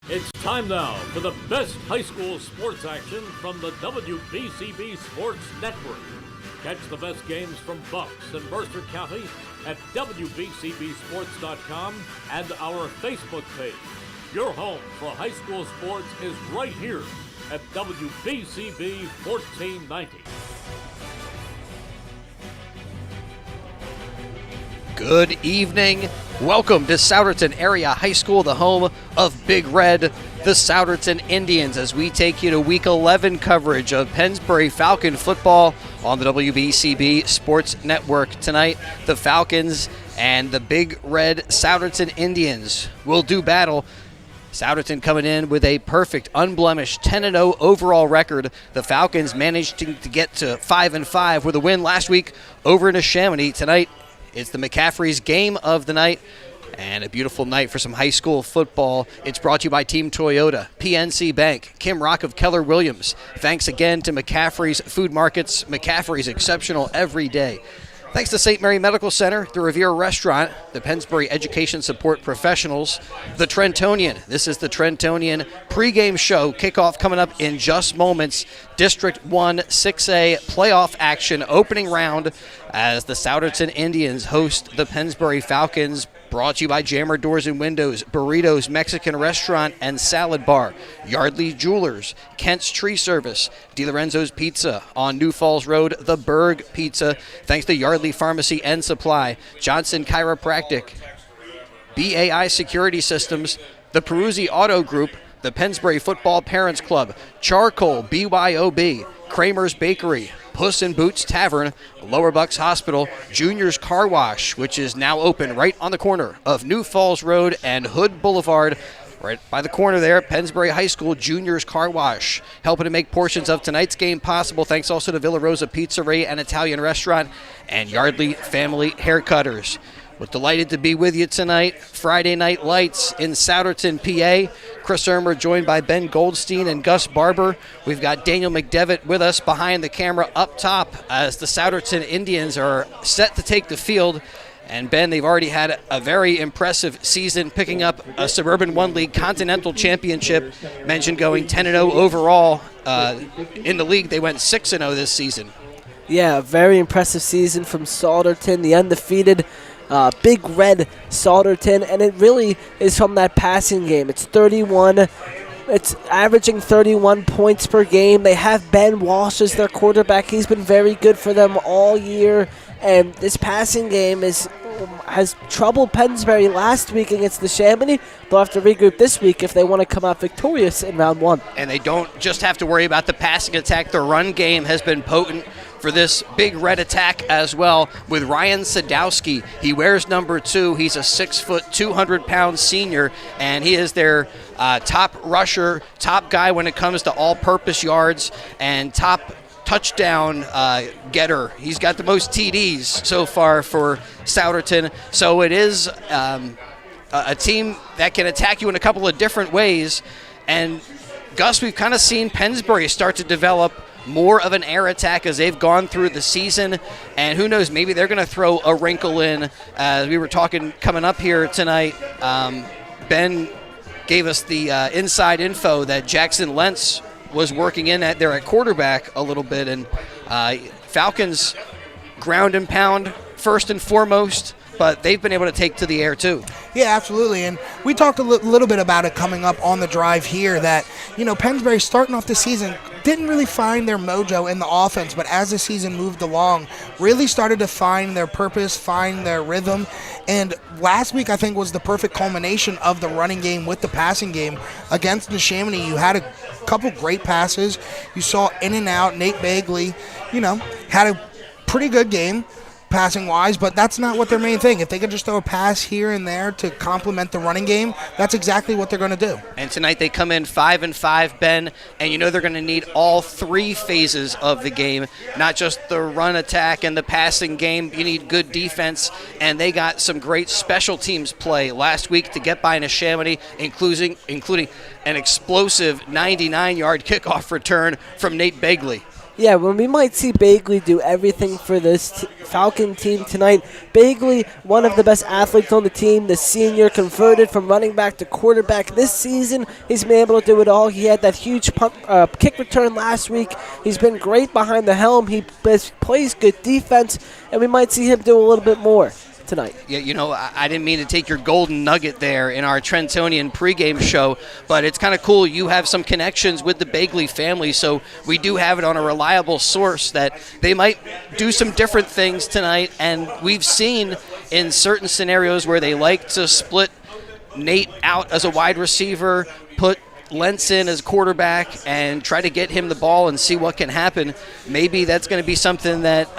It's time now for the best high school sports action from the WBCB Sports Network. Catch the best games from Bucks and Mercer County at WBCBSports.com and our Facebook page. Your home for high school sports is right here at WBCB 1490. Good evening. Welcome to Souderton Area High School, the home of Big Red, the Souderton Indians, as we take you to Week 11 coverage of Pennsbury Falcon football on the WBCB Sports Network. Tonight, the Falcons and the Big Red Souderton Indians will do battle. Souderton coming in with a perfect, unblemished 10-0 overall record. The Falcons managed to get to 5-5 with a win last week over Neshaminy. Tonight, it's the McCaffrey's game of the night, and a beautiful night for some high school football. It's brought to you by Team Toyota, PNC Bank, Kim Rock of Keller Williams. Thanks again to McCaffrey's Food Markets. McCaffrey's exceptional every day. Thanks to St. Mary Medical Center, the Revere Restaurant, the Pennsbury Education Support Professionals, the Trentonian. This is the Trentonian pregame show. Kickoff coming up in just moments. District 1 6A playoff action opening round as the Souderton Indians host the Pennsbury Falcons. Brought to you by Jammer Doors and Windows, Burritos Mexican Restaurant and Salad Bar, Yardley Jewelers, Kent's Tree Service, DiLorenzo's Pizza on New Falls Road, The Berg Pizza, thanks to Yardley Pharmacy and Supply, Johnson Chiropractic, BAI Security Systems, the Peruzzi Auto Group, the Pennsbury Football Parents Club, Charcoal BYOB, Kramer's Bakery, Puss in Boots Tavern, Lower Bucks Hospital, Junior's Car Wash, which is now open right on the corner of New Falls Road and Hood Boulevard. Right by the corner there, Pennsbury High School Junior's Car Wash, helping to make portions of tonight's game possible. Thanks also to Villa Rosa Pizzeria and Italian Restaurant and Yardley Family Haircutters. We're delighted to be with you tonight. Friday Night Lights in Souderton, PA. Chris Ermer joined by Ben Goldstein and Gus Barber. We've got Daniel McDevitt with us behind the camera up top as the Souderton Indians are set to take the field. And Ben, they've already had a very impressive season, picking up a Suburban 1 League Continental Championship. Mentioned going 10-0 overall in the league. They went 6-0 this season. Yeah, very impressive season from Souderton, the undefeated Big Red Souderton, and it really is from that passing game. It's averaging 31 points per game. They have Ben Walsh as their quarterback. He's been very good for them all year, and this passing game has troubled Pennsbury last week against the Neshaminy. They'll have to regroup this week if they want to come out victorious in round one. And they don't just have to worry about the passing attack. The run game has been potent for this Big Red attack as well with Ryan Sadowski. He wears number 2. He's a 6-foot, 200-pound senior, and he is their top rusher, top guy when it comes to all-purpose yards, and top touchdown getter. He's got the most TDs so far for Souderton. So it is a team that can attack you in a couple of different ways. And Gus, we've kind of seen Pennsbury start to develop more of an air attack as they've gone through the season, and who knows, maybe they're going to throw a wrinkle in. As we were talking coming up here tonight, Ben gave us the inside info that Jackson Lentz was working in there at quarterback a little bit, and Falcons ground and pound first and foremost, but they've been able to take to the air too. Yeah, absolutely. And we talked a little bit about it coming up on the drive here that, Pennsbury starting off the season didn't really find their mojo in the offense, but as the season moved along, really started to find their purpose, find their rhythm. And last week, I think, was the perfect culmination of the running game with the passing game. Against Neshaminy, you had a couple great passes. You saw in and out. Nate Bagley, had a pretty good game passing-wise, but that's not what their main thing. If they could just throw a pass here and there to complement the running game, that's exactly what they're going to do. And tonight they come in 5-5, Ben, and they're going to need all three phases of the game, not just the run attack and the passing game. You need good defense, and they got some great special teams play last week to get by Neshaminy, including an explosive 99-yard kickoff return from Nate Bagley. Yeah, well, we might see Bagley do everything for this Falcon team tonight. Bagley, one of the best athletes on the team, the senior, converted from running back to quarterback this season. He's been able to do it all. He had that huge kick return last week. He's been great behind the helm. He plays good defense, and we might see him do a little bit more tonight. Yeah, I didn't mean to take your golden nugget there in our Trentonian pregame show, but it's kind of cool. You have some connections with the Bagley family, so we do have it on a reliable source that they might do some different things tonight, and we've seen in certain scenarios where they like to split Nate out as a wide receiver, put Lentz in as quarterback, and try to get him the ball and see what can happen. Maybe that's going to be something that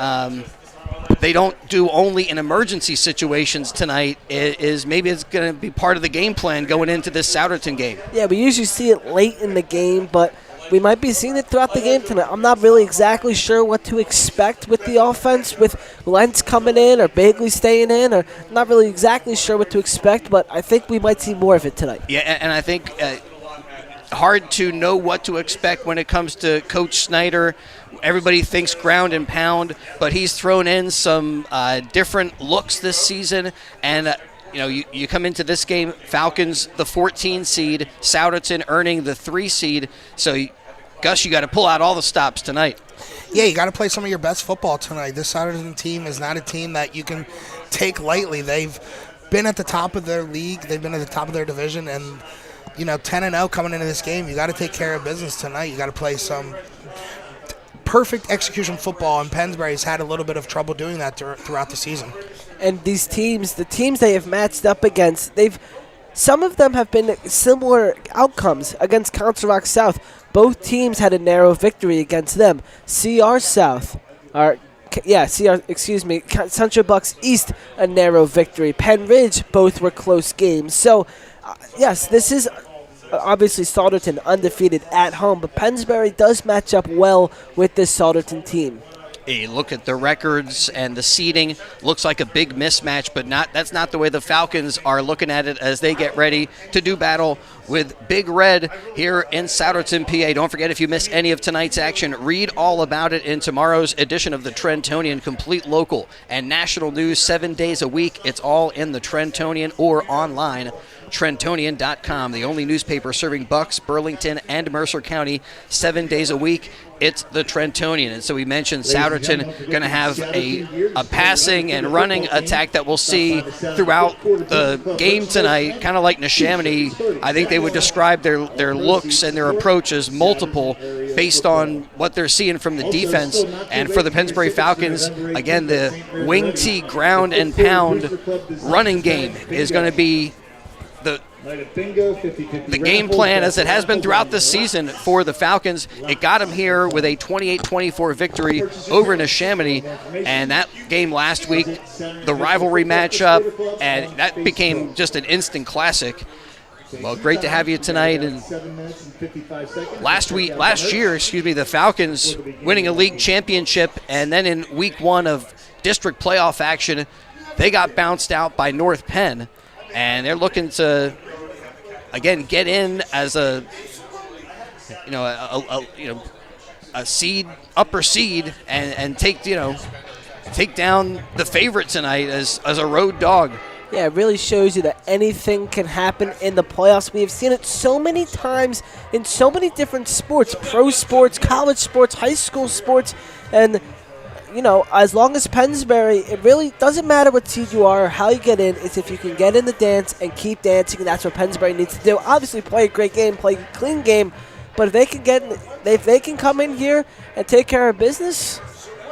they don't do only in emergency situations tonight. Maybe it's going to be part of the game plan going into this Souderton game. Yeah, we usually see it late in the game, but we might be seeing it throughout the game tonight. I'm not really exactly sure what to expect with the offense, with Lentz coming in or Bagley staying in, or not really exactly sure what to expect, but I think we might see more of it tonight. Yeah, and I think hard to know what to expect when it comes to Coach Snyder. Everybody thinks ground and pound, but he's thrown in some different looks this season. And, you come into this game, Falcons, the 14 seed, Souderton earning the 3 seed. So, Gus, you got to pull out all the stops tonight. Yeah, you got to play some of your best football tonight. This Souderton team is not a team that you can take lightly. They've been at the top of their league. They've been at the top of their division. And, 10-0 coming into this game, you got to take care of business tonight. You got to play some perfect execution football, and Pennsbury's had a little bit of trouble doing that throughout the season. And these teams, the teams they have matched up against, some of them have been similar outcomes against Council Rock South. Both teams had a narrow victory against them. Central Bucks East, a narrow victory. Penn Ridge, both were close games. So, yes, this is obviously Souderton undefeated at home, but Pennsbury does match up well with this Souderton team. You look at the records and the seeding, looks like a big mismatch, but that's not the way the Falcons are looking at it as they get ready to do battle with Big Red here in Souderton, PA. Don't forget, if you miss any of tonight's action, read all about it in tomorrow's edition of the Trentonian, complete local and national news 7 days a week. It's all in the Trentonian or online, Trentonian.com, the only newspaper serving Bucks, Burlington, and Mercer County 7 days a week. It's the Trentonian. And so we mentioned Souderton going to have a passing and running attack that we'll see throughout the game tonight, kind of like Neshaminy. I think they would describe their looks and their approach as multiple based on what they're seeing from the defense. And for the Pennsbury Falcons, again, the wing tee ground and pound running game is going to be the game plan as it has been throughout this season for the Falcons. It got them here with a 28-24 victory over Neshaminy, and that game last week, the rivalry matchup, and that became just an instant classic. Well, great to have you tonight. And last year, the Falcons winning a league championship, and then in week 1 of district playoff action, they got bounced out by North Penn. And they're looking to, again, get in as a seed, upper seed, and take down the favorite tonight as a road dog. Yeah, it really shows you that anything can happen in the playoffs. We have seen it so many times in so many different sports, pro sports, college sports, high school sports, and as long as Pennsbury, it really doesn't matter what seed you are or how you get in. It's if you can get in the dance and keep dancing, and that's what Pennsbury needs to do. Obviously, play a great game, play a clean game, but if they can come in here and take care of business,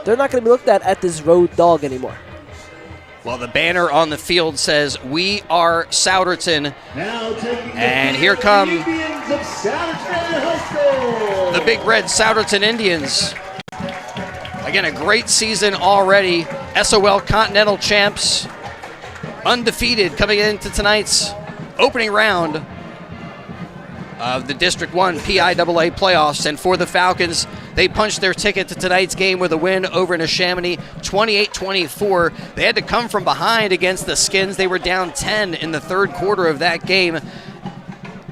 they're not going to be looked at this road dog anymore. Well, the banner on the field says, "We are Souderton," and here come the Big Red Souderton Indians. Again, a great season already. SOL Continental champs, undefeated coming into tonight's opening round of the District One PIAA playoffs. And for the Falcons, they punched their ticket to tonight's game with a win over Neshaminy, 28-24. They had to come from behind against the Skins. They were down 10 in the third quarter of that game.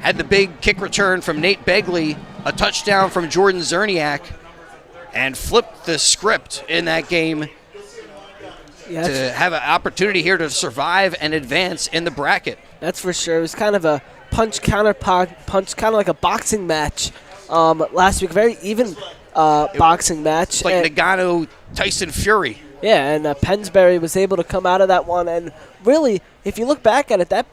Had the big kick return from Nate Begley, a touchdown from Jordan Zerniak. and flipped the script in that game to have an opportunity here to survive and advance in the bracket. That's for sure. It was kind of a punch counter punch, kind of like a boxing match last week. Very even boxing match. It's like Nagano Tyson Fury. Yeah, and Pennsbury was able to come out of that one. And really, if you look back at it, that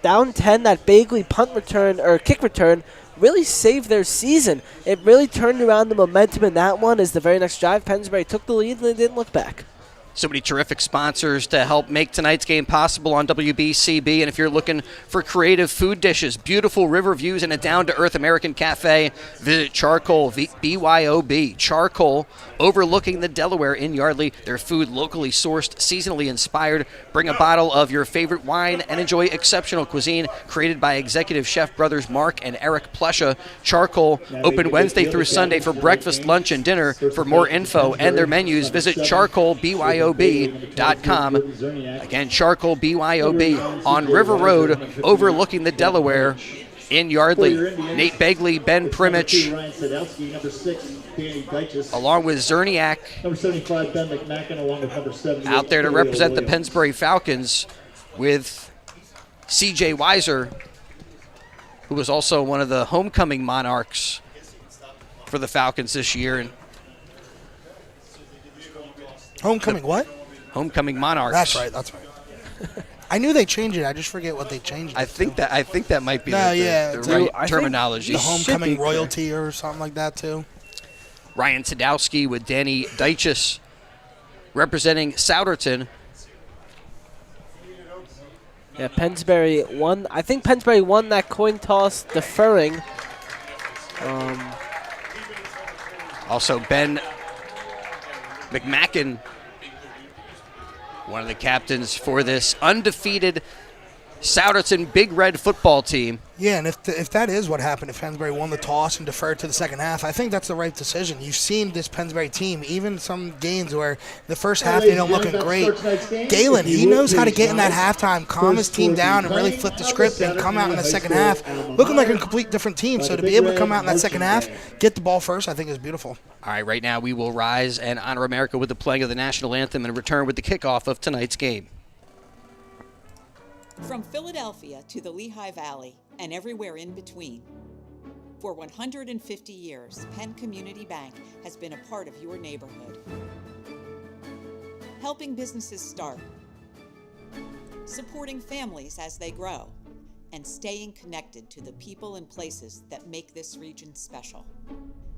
down 10, that Bagley punt return or kick return really saved their season. It really turned around the momentum in that one as the very next drive, Pennsbury took the lead and they didn't look back. So many terrific sponsors to help make tonight's game possible on WBCB. And if you're looking for creative food dishes, beautiful river views, and a down-to-earth American cafe, visit Charcoal, BYOB. Charcoal, overlooking the Delaware in Yardley. Their food locally sourced, seasonally inspired. Bring a bottle of your favorite wine and enjoy exceptional cuisine created by executive chef brothers Mark and Eric Plesha. Charcoal, open Wednesday through Sunday for breakfast, lunch, and dinner. For more info and their menus, visit charcoalbyob.com. Again, Charcoal BYOB on River Road, overlooking the Delaware in Yardley. Nate Begley, Ben Primich, along with Zerniak, out there to represent the Pennsbury Falcons, with C.J. Weiser, who was also one of the homecoming monarchs for the Falcons this year. And Homecoming what? Homecoming monarchs. That's right. I knew they changed it. I just forget what they changed it I think that might be the right terminology. The homecoming royalty or something like that too. Ryan Sadowski with Danny Deichus representing Souderton. Yeah, Pennsbury won. I think Pennsbury won that coin toss deferring. Also, Ben McMacken, one of the captains for this undefeated Souderton Big Red football team. Yeah, and if that is what happened, if Pennsbury won the toss and deferred to the second half, I think that's the right decision. You've seen this Pennsbury team, even some games where the first half they don't look great. Galen, he knows how to get in that halftime, calm his team down, and really flip the script and come out in the second half looking like a complete different team. So to be able to come out in that second half, get the ball first, I think is beautiful. All right, right now we will rise and honor America with the playing of the national anthem and return with the kickoff of tonight's game. From Philadelphia to the Lehigh Valley and everywhere in between. For 150 years, Penn Community Bank has been a part of your neighborhood. Helping businesses start, supporting families as they grow, and staying connected to the people and places that make this region special.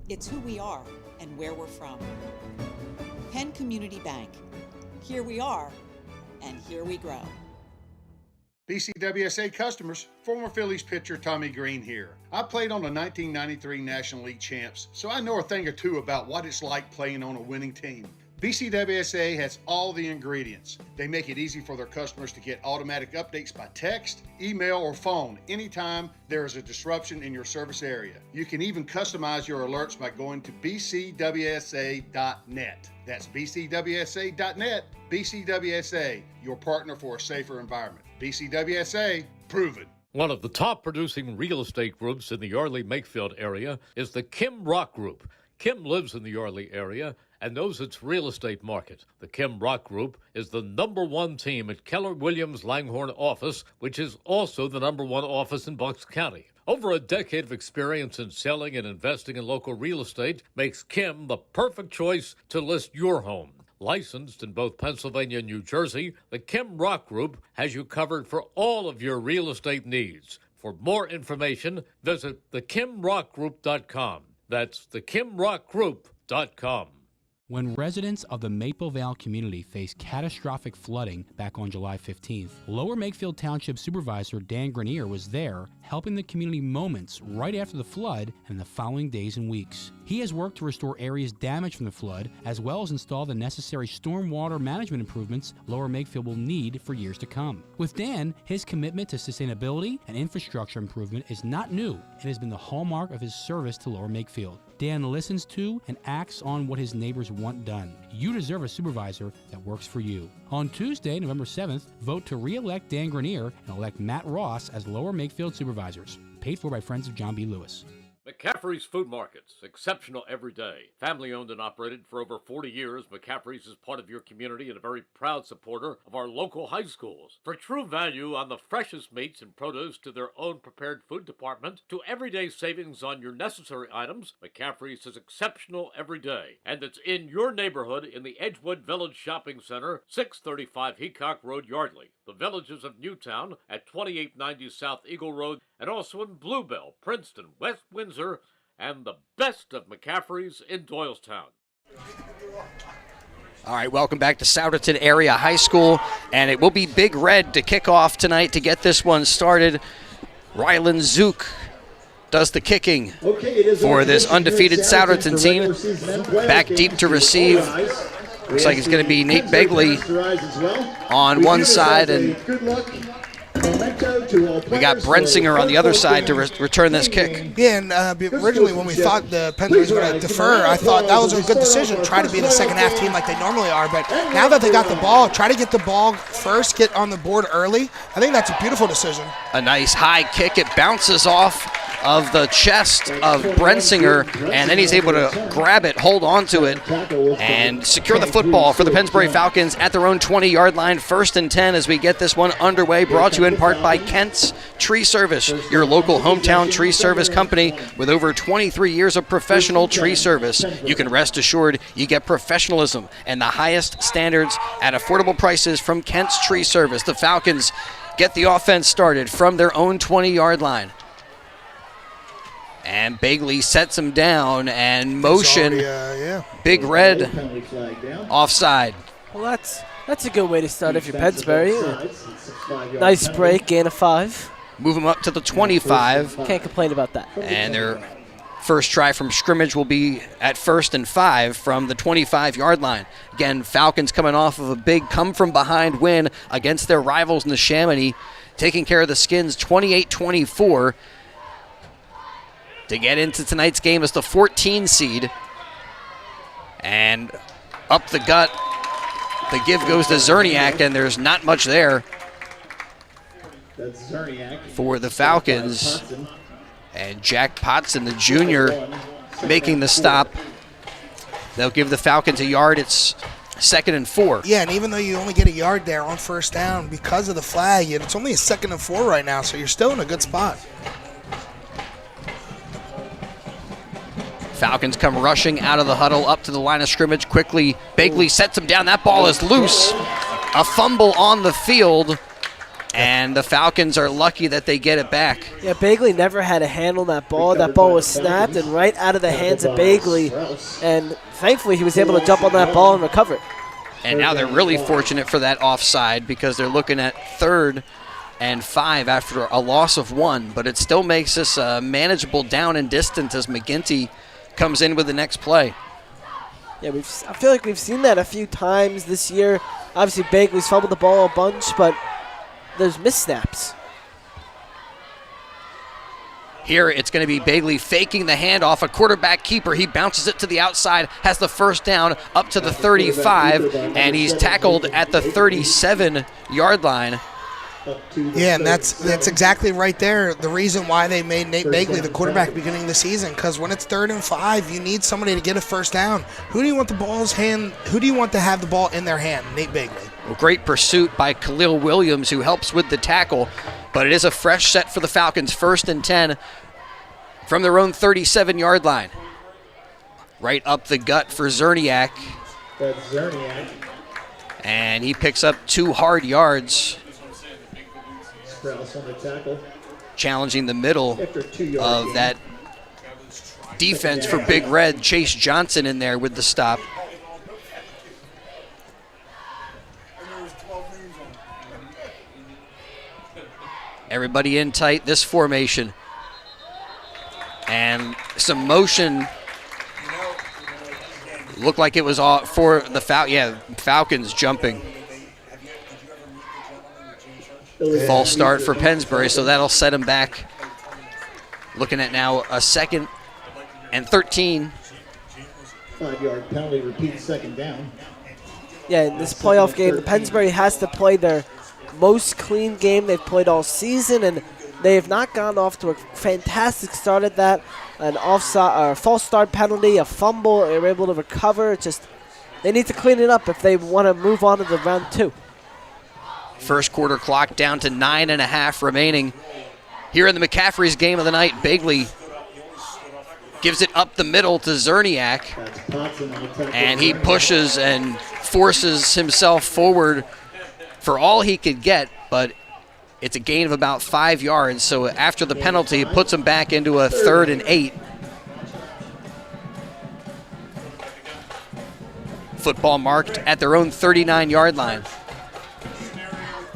It's who we are and where we're from. Penn Community Bank. Here we are, and here we grow. BCWSA customers, former Phillies pitcher Tommy Green here. I played on the 1993 National League champs, so I know a thing or two about what it's like playing on a winning team. BCWSA has all the ingredients. They make it easy for their customers to get automatic updates by text, email, or phone anytime there is a disruption in your service area. You can even customize your alerts by going to bcwsa.net. That's bcwsa.net. BCWSA, your partner for a safer environment. BCWSA, proven. One of the top producing real estate groups in the Yardley-Makefield area is the Kim Rock Group. Kim lives in the Yardley area and knows its real estate market. The Kim Rock Group is the #1 team at Keller Williams Langhorne office, which is also the #1 office in Bucks County. Over a decade of experience in selling and investing in local real estate makes Kim the perfect choice to list your home. Licensed in both Pennsylvania and New Jersey, the Kim Rock Group has you covered for all of your real estate needs. For more information, visit thekimrockgroup.com. That's thekimrockgroup.com. When residents of the Maple Vale community faced catastrophic flooding back on July 15th, Lower Makefield Township Supervisor Dan Grenier was there helping the community moments right after the flood and the following days and weeks. He has worked to restore areas damaged from the flood, as well as install the necessary stormwater management improvements Lower Makefield will need for years to come. With Dan, his commitment to sustainability and infrastructure improvement is not new. It has been the hallmark of his service to Lower Makefield. Dan listens to and acts on what his neighbors want done. You deserve a supervisor that works for you. On Tuesday, November 7th, vote to re-elect Dan Grenier and elect Matt Ross as Lower Makefield supervisors. Paid for by Friends of John B. Lewis. McCaffrey's Food Markets, exceptional every day. Family owned and operated for over 40 years, McCaffrey's is part of your community and a very proud supporter of our local high schools. For true value on the freshest meats and produce to their own prepared food department, to everyday savings on your necessary items, McCaffrey's is exceptional every day. And it's in your neighborhood in the Edgewood Village Shopping Center, 635 Heacock Road, Yardley. The Villages of Newtown at 2890 South Eagle Road, and also in Bluebell, Princeton, West Windsor, and the best of McCaffrey's in Doylestown. All right, welcome back to Souderton Area High School, and it will be Big Red to kick off tonight to get this one started. Rylan Zook does the kicking for this undefeated Souderton team. Back deep to receive. Looks like it's going to be Nate Begley on one side, and we got Brensinger on the other side to return this kick. Yeah, and originally when we thought the Pennsbury was going to defer, I thought that was a good decision, try to be the second half team like they normally are. But now that they got the ball, try to get the ball first, get on the board early. I think that's a beautiful decision. A nice high kick. It bounces off of the chest of Brensinger, and then he's able to grab it, hold on to it, and secure the football for the Pennsbury Falcons at their own 20-yard line. 1st and 10 as we get this one underway, brought to you in part by Kent's Tree Service, your local hometown tree service company with over 23 years of professional tree service. You can rest assured you get professionalism and the highest standards at affordable prices from Kent's Tree Service. The Falcons get the offense started from their own 20-yard line. And Begley sets him down and motion. Big Red offside. Well, that's a good way to start if you're Pennsbury. Nice break, gain of 5. Move him up to the 25. Can't complain about that. And their first try from scrimmage will be at 1st and 5 from the 25-yard line. Again, Falcons coming off of a big come-from-behind win against their rivals in the Chamonix, taking care of the Skins 28-24. To get into tonight's game as the 14 seed. And up the gut, the give goes to Zerniak, and there's not much there for the Falcons. And Jack Potson, the junior, making the stop. They'll give the Falcons a yard. It's 2nd and 4. Yeah, and even though you only get a yard there on first down because of the flag, it's only a 2nd and 4 right now, so you're still in a good spot. Falcons come rushing out of the huddle up to the line of scrimmage quickly. Begley sets him down. That ball is loose. A fumble on the field, and the Falcons are lucky that they get it back. Yeah, Begley never had a hand on that ball. That ball was snapped and right out of the hands of Begley, and thankfully he was able to jump on that ball and recover it. And now they're really fortunate for that offside because they're looking at 3rd and 5 after a loss of 1, but it still makes this a manageable down and distance as McGinty comes in with the next play. Yeah, I feel like we've seen that a few times this year. Obviously, Begley's fumbled the ball a bunch, but there's missnaps. Here it's going to be Begley faking the handoff, a quarterback keeper. He bounces it to the outside, has the first down up to the 35, and he's tackled at the 37-yard line. Yeah, and that's exactly right there. The reason why they made Nate Begley the quarterback beginning of the season, because when it's 3rd and 5, you need somebody to get a first down. Who do you want to have the ball in their hand? Nate Begley. Well, great pursuit by Khalil Williams, who helps with the tackle, but it is a fresh set for the Falcons. 1st and 10 from their own 37-yard line. Right up the gut for Zerniak. That's Zerniak. And he picks up 2 hard yards. On the tackle. Challenging the middle of that defense for Big Red. Chase Johnson in there with the stop. Everybody in tight, this formation. And some motion. Looked like it was all for the Falcons jumping. False start for Pennsbury, so that'll set him back. Looking at now a 2nd and 13. 5-yard penalty, repeat 2nd down. Yeah, in this playoff game, the Pennsbury has to play their most clean game they've played all season, and They have not gone off to a fantastic start at that. An offside or false start penalty, a fumble, they were able to recover. It's just they need to clean it up if they want to move on to the round 2. First quarter clock down to 9.5 remaining. Here in the McCaffrey's game of the night, Bagley gives it up the middle to Zerniak, and he pushes and forces himself forward for all he could get, but it's a gain of about 5 yards. So after the penalty, it puts him back into a 3rd and 8. Football marked at their own 39-yard line.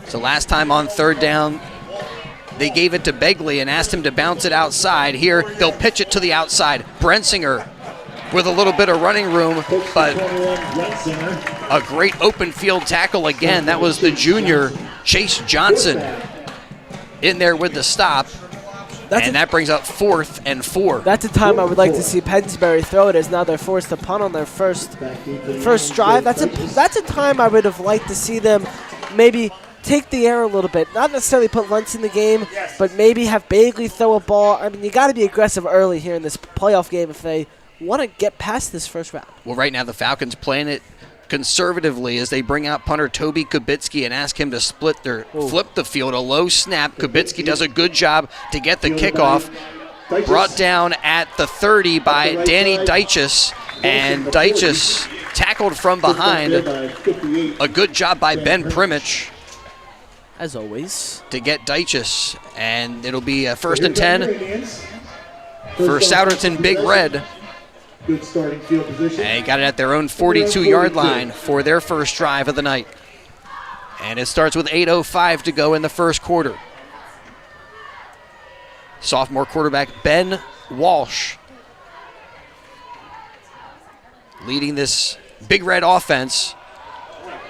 So last time on 3rd down, they gave it to Begley and asked him to bounce it outside. Here, they'll pitch it to the outside. Brensinger with a little bit of running room, but a great open field tackle again. That was the junior, Chase Johnson, in there with the stop. That brings up 4th and 4. That's a time I would like to see Pennsbury throw it, as now they're forced to punt on their first drive. That's a time I would have liked to see them maybe take the air a little bit. Not necessarily put Lentz in the game, but maybe have Bagley throw a ball. I mean, you got to be aggressive early here in this playoff game if they want to get past this first round. Well, right now the Falcons playing it conservatively as they bring out punter Toby Kubitsky and ask him to flip the field. A low snap. Kubitsky does a good job to get the kickoff. Brought down at the 30 by Danny Deiches, and Deiches tackled from behind. A good job by Ben Primich, as always, to get Deiches, and it'll be a 1st and 10 for Souderton Big Red. Good starting field position. And they got it at their own 42-yard line for their first drive of the night. And it starts with 8:05 to go in the first quarter. Sophomore quarterback Ben Walsh leading this Big Red offense.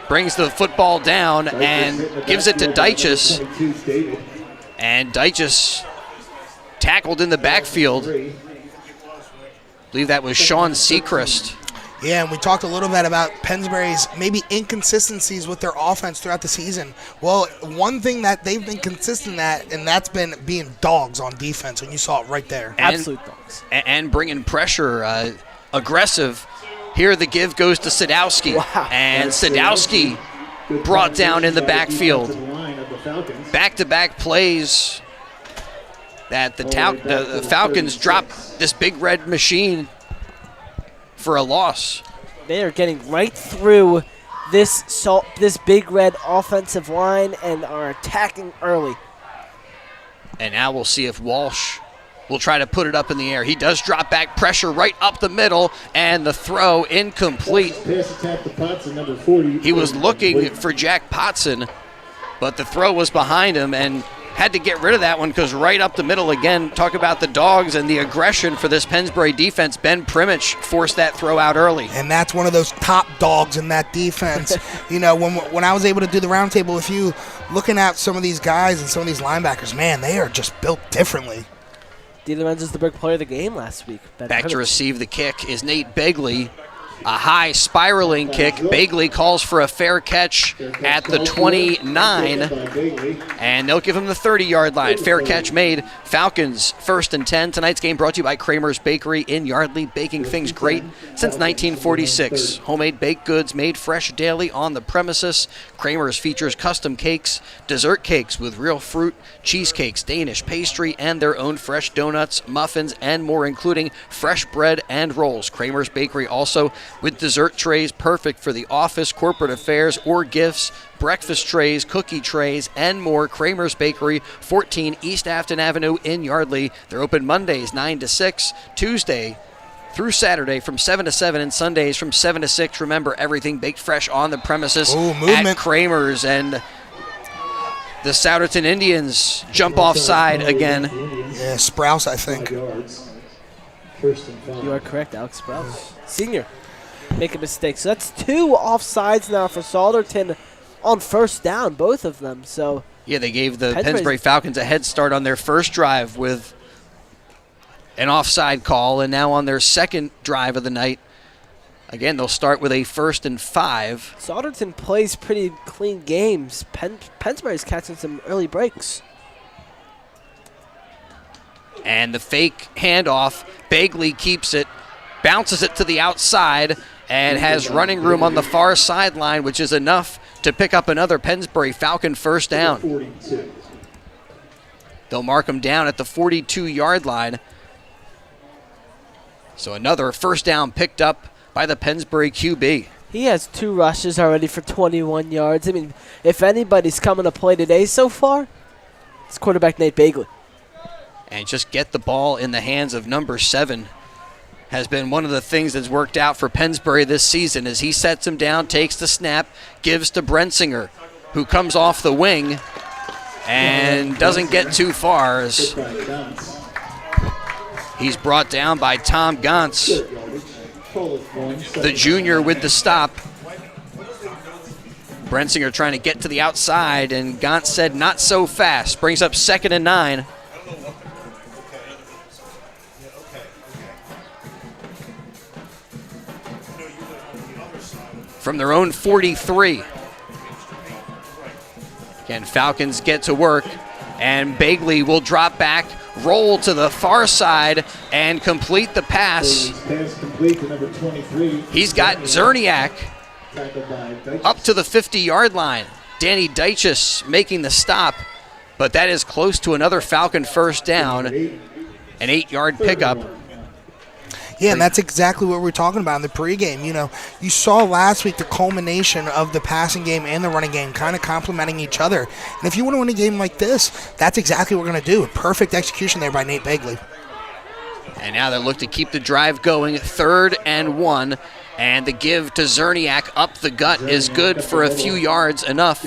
Brings the football down and gives it to Deiches. And Deiches tackled in the backfield. I believe that was Sean Seacrest. Yeah, and we talked a little bit about Pennsbury's maybe inconsistencies with their offense throughout the season. Well, one thing that they've been consistent at, and that's been being dogs on defense, and you saw it right there. Absolute dogs. And bringing pressure, aggressive. Here the give goes to Sadowski. Wow. And Sadowski brought down in the backfield. Back-to-back plays that the Falcons dropped this Big Red machine for a loss. They are getting right through this Big Red offensive line and are attacking early. And now we'll see if Walsh will try to put it up in the air. He does drop back, pressure right up the middle, and the throw incomplete. He was looking for Jack Potson, but the throw was behind him, and had to get rid of that one because right up the middle again. Talk about the dogs and the aggression for this Pennsbury defense. Ben Primich forced that throw out early. And that's one of those top dogs in that defense. You know, when I was able to do the roundtable with you, looking at some of these guys and some of these linebackers, man, they are just built differently. D. Lorenzo's the big player of the game last week. Back to receive the kick is Nate Begley. A high spiraling kick. Begley calls for a fair catch at the 29, and they'll give him the 30-yard line. Fair catch made. Falcons 1st and 10. Tonight's game brought to you by Kramer's Bakery in Yardley, baking things great since 1946. Homemade baked goods made fresh daily on the premises. Kramer's features custom cakes, dessert cakes with real fruit, cheesecakes, Danish pastry, and their own fresh donuts, muffins, and more, including fresh bread and rolls. Kramer's Bakery also with dessert trays perfect for the office, corporate affairs, or gifts, breakfast trays, cookie trays, and more. Kramer's Bakery, 14 East Afton Avenue in Yardley. They're open Mondays 9 to 6, Tuesday through Saturday from 7 to 7, and Sundays from 7 to 6. Remember, everything baked fresh on the premises at Kramer's. And the Souderton Indians jump offside again. Yeah, Sprouse, I think. You are correct, Alex Sprouse. Senior. Make a mistake. So that's 2 offsides now for Souderton on first down, both of them. So yeah, they gave the Pennsbury Falcons a head start on their first drive with an offside call, and now on their second drive of the night, again, they'll start with a 1st and 5. Souderton plays pretty clean games. Pennsbury's catching some early breaks. And the fake handoff, Bagley keeps it, bounces it to the outside, and has running room on the far sideline, which is enough to pick up another Pennsbury Falcon first down. 42. They'll mark him down at the 42-yard line. So another first down picked up by the Pennsbury QB. He has 2 rushes already for 21 yards. I mean, if anybody's coming to play today so far, it's quarterback Nate Bagley. And just get the ball in the hands of number 7 has been one of the things that's worked out for Pennsbury this season as he sets him down, takes the snap, gives to Brensinger, who comes off the wing and doesn't get too far as he's brought down by Tom Gantz, the junior with the stop. Brensinger trying to get to the outside, and Gantz said not so fast. Brings up 2nd and 9. From their own 43. Again, Falcons get to work, and Bagley will drop back, roll to the far side, and complete the pass. Pass complete to number 23. He's got Zerniak Tackled by Dyches. up to the 50-yard line. Danny Dyches making the stop, but that is close to another Falcon first down, an 8-yard pickup. Yeah, and that's exactly what we're talking about in the pregame. You know, you saw last week the culmination of the passing game and the running game kind of complementing each other. And if you want to win a game like this, that's exactly what we're going to do. Perfect execution there by Nate Bagley. And now they look to keep the drive going, 3rd and 1. And the give to Zerniak up the gut is good for a few yards, enough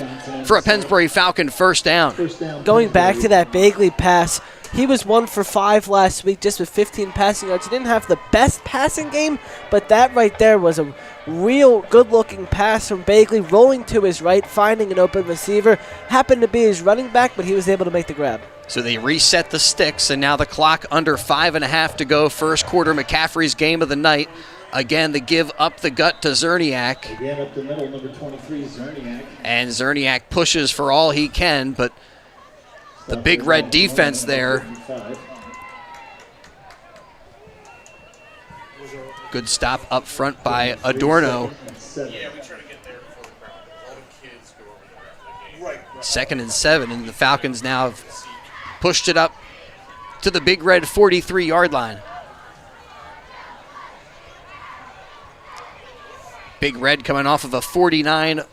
for a Pennsbury Falcon first down. Going back to that Bagley pass, he was 1 for 5 last week just with 15 passing yards. He didn't have the best passing game, but that right there was a real good-looking pass from Bagley, rolling to his right, finding an open receiver. Happened to be his running back, but he was able to make the grab. So they reset the sticks, and now the clock under 5.5 to go. First quarter, McCaffrey's game of the night. Again, the give up the gut to Zerniak. Again, up the middle, number 23, Zerniak. And Zerniak pushes for all he can, but the Big Red defense there. Good stop up front by Adorno. 2nd and 7, and the Falcons now have pushed it up to the Big Red 43-yard line. Big Red coming off of a 49-14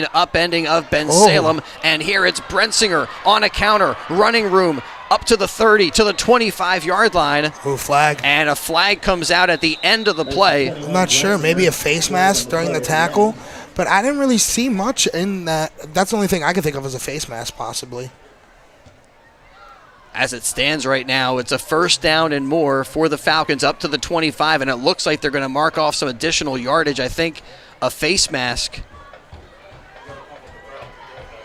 upending of Ben Salem. And here it's Brensinger on a counter, running room up to the 30, to the 25-yard line. Ooh, flag. And a flag comes out at the end of the play. I'm not sure. Maybe a face mask during the tackle. But I didn't really see much in that. That's the only thing I could think of as a face mask, possibly. As it stands right now, it's a first down and more for the Falcons up to the 25, and it looks like they're going to mark off some additional yardage. I think a face mask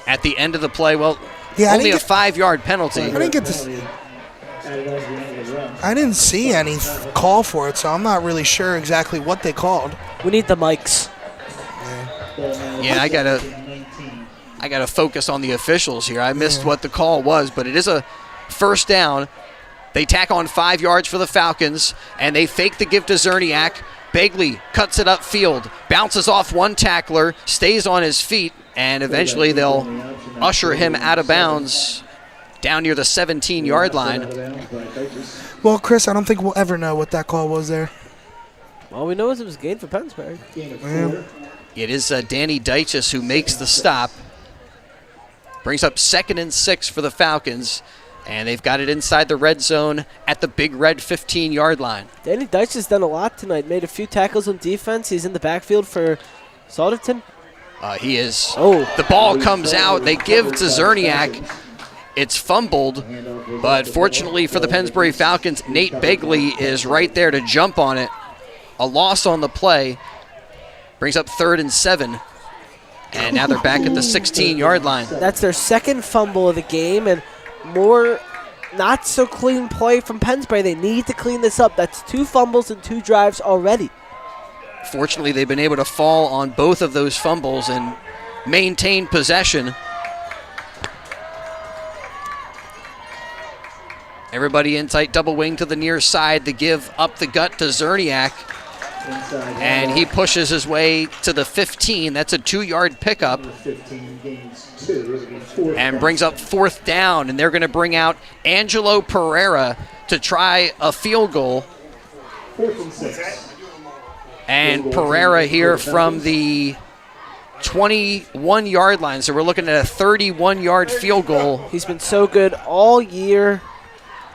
at the end of the play. Well, yeah, only a 5-yard penalty. I didn't get to. I didn't see any call for it, so I'm not really sure exactly what they called. We need the mics. Yeah, I gotta focus on the officials here. I missed what the call was, but it is a first down. They tack on 5 yards for the Falcons, and they fake the give to Zerniak. Bagley cuts it upfield, bounces off one tackler, stays on his feet, and eventually they'll usher him out of bounds down near the 17-yard line. Well, Chris, I don't think we'll ever know what that call was there. All we know is it was gain for Pennsbury. Yeah. It is Danny Dyches who makes the stop. Brings up 2nd and 6 for the Falcons. And they've got it inside the red zone at the Big Red 15-yard line. Danny Dyches has done a lot tonight. Made a few tackles on defense. He's in the backfield for Souderton. He is. Oh. The ball comes out. They give to Zerniak. It's fumbled, but fortunately for the Pennsbury Falcons, Nate Bagley is right there to jump on it. A loss on the play. Brings up 3rd and 7. And now they're back at the 16-yard line. That's their second fumble of the game, and more not so clean play from Pennsbury. They need to clean this up. That's 2 fumbles and 2 drives already. Fortunately, they've been able to fall on both of those fumbles and maintain possession. Everybody in tight double wing to the near side. The give up the gut to Zerniak. And he pushes his way to the 15. That's a 2-yard pickup. And brings up 4th down. And they're going to bring out Angelo Pereira to try a field goal. 4th and 6. And Pereira here from the 21-yard line. So we're looking at a 31-yard field goal. He's been so good all year.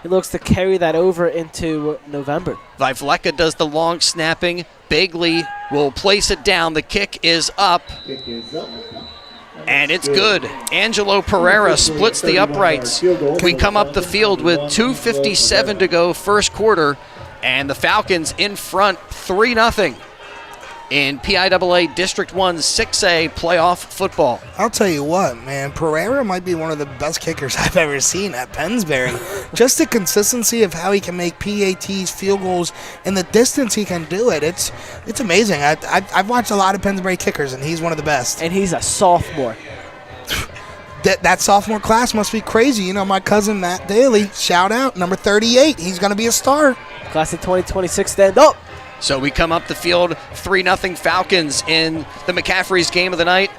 He looks to carry that over into November. Vivleka does the long snapping. Bagley will place it down. The kick is up. And it's good. Angelo Pereira splits the uprights. We come up the field with 2:57 to go first quarter. And the Falcons in front 3-0 in PIAA District One 6A playoff football. I'll tell you what, man, Pereira might be one of the best kickers I've ever seen at Pennsbury. Just the consistency of how he can make PATs, field goals, and the distance he can do it. It's amazing. I've watched a lot of Pennsbury kickers, and he's one of the best. And he's a sophomore. That sophomore class must be crazy. You know, my cousin Matt Daly, shout out, number 38. He's going to be a star. Class of 2026, stand up. So we come up the field, 3-0 Falcons in the McCaffrey's game of the night.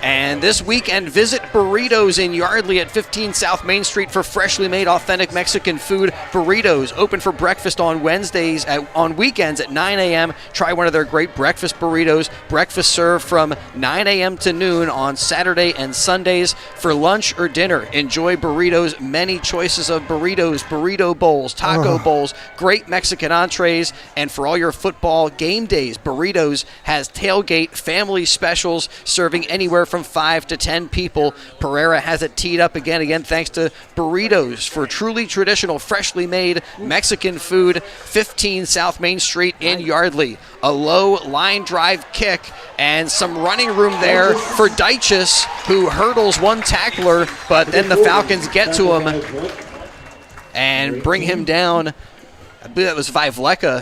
And this weekend, visit Burritos in Yardley at 15 South Main Street for freshly made authentic Mexican food. Burritos open for breakfast on on weekends at 9 a.m. Try one of their great breakfast burritos. Breakfast served from 9 a.m. to noon on Saturday and Sundays. For lunch or dinner, enjoy Burritos. Many choices of burritos, burrito bowls, taco bowls, great Mexican entrees. And for all your football game days, Burritos has tailgate family specials serving anywhere from 5 to 10 people. Pereira has it teed up again thanks to Burritos for truly traditional, freshly made Mexican food. 15 South Main Street in Yardley. A low line drive kick and some running room there for Deichus, who hurdles one tackler, but then the Falcons get to him and bring him down. I believe that was Vivleka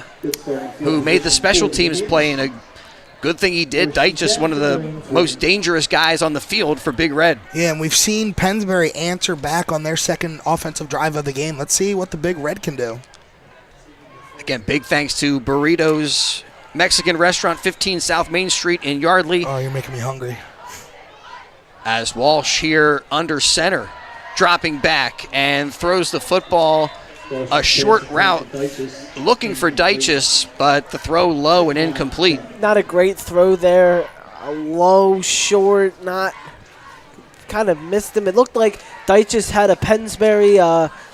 who made the special teams play in a good thing he did. Deichus, one of the most dangerous guys on the field for Big Red. Yeah, and we've seen Pennsbury answer back on their second offensive drive of the game. Let's see what the Big Red can do. Again, big thanks to Burritos Mexican Restaurant, 15 South Main Street in Yardley. Oh, you're making me hungry. As Walsh here under center, dropping back and throws the football a short route, looking for Deichus, but the throw low and incomplete. Not a great throw there. A low, short, not kind of missed him. It looked like Deichus had a Pennsbury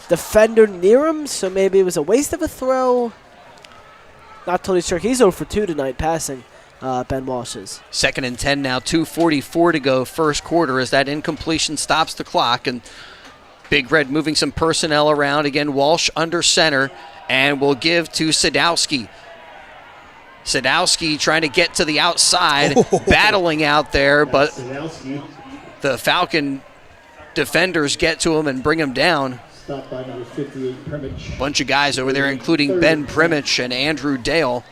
defender near him, so maybe it was a waste of a throw. Not totally sure. He's 0 for 2 tonight passing, Ben Walsh's. 2nd and 10 now, 2:44 to go first quarter as that incompletion stops the clock. And Big Red moving some personnel around. Again, Walsh under center, and will give to Sadowski. Sadowski trying to get to the outside, battling out there, but the Falcon defenders get to him and bring him down. Stopped by number 58, Primich. Bunch of guys over there, including Ben Primich and Andrew Dale.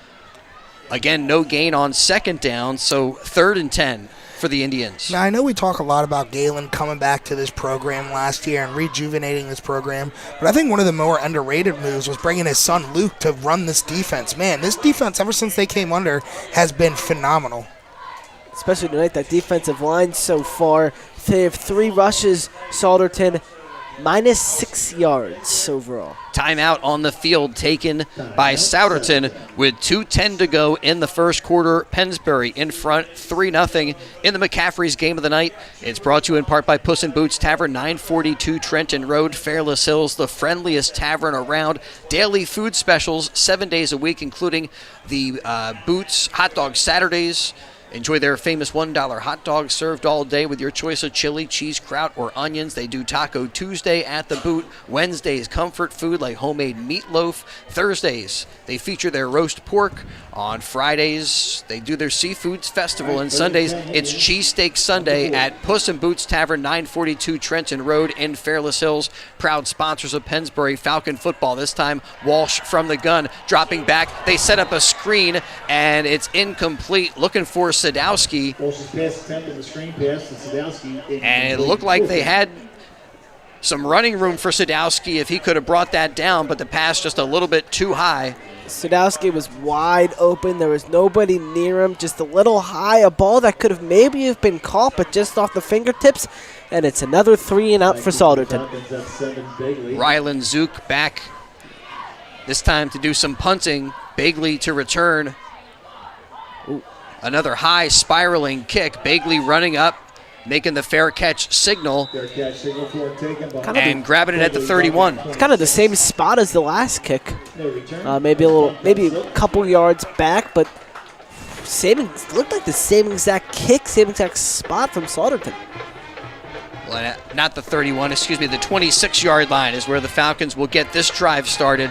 Again, no gain on 2nd down, so 3rd and 10. For the Indians. Now, I know we talk a lot about Galen coming back to this program last year and rejuvenating this program, but I think one of the more underrated moves was bringing his son Luke to run this defense. Man, this defense, ever since they came under, has been phenomenal. Especially tonight, that defensive line so far. They have 3 rushes, Souderton, minus 6 yards overall. Timeout on the field taken by Souderton with 2:10 to go in the first quarter. Pennsbury in front 3-0 in the McCaffrey's game of the night. It's brought to you in part by Puss in Boots Tavern, 942 Trenton Road, Fairless Hills, the friendliest tavern around. Daily food specials 7 days a week, including the Boots Hot Dog Saturdays. Enjoy their famous $1 hot dogs served all day with your choice of chili, cheese, kraut, or onions. They do Taco Tuesday at the Boot. Wednesdays, comfort food like homemade meatloaf. Thursdays, they feature their roast pork. On Fridays, they do their Seafoods Festival. And Sundays, it's Cheesesteak Sunday at Puss in Boots Tavern, 942 Trenton Road in Fairless Hills. Proud sponsors of Pennsbury Falcon football. This time, Walsh from the gun, dropping back. They set up a screen, and it's incomplete. Looking for Sadowski. Walsh's pass attempt and the screen pass to Sadowski. And it looked like they had some running room for Sadowski if he could have brought that down, but the pass just a little bit too high. Sadowski was wide open. There was nobody near him, just a little high, a ball that could have maybe have been caught, but just off the fingertips. And it's another 3 and out for Souderton. Rylan Zook back this time to do some punting. Bagley to return. Ooh. Another high spiraling kick. Bagley running up, making the fair catch signal, and grabbing it at the 31. It's kind of the same spot as the last kick. Maybe a couple yards back, but looked like the same exact kick, same exact spot from Souderton. Well, not the 31, the 26-yard line is where the Falcons will get this drive started.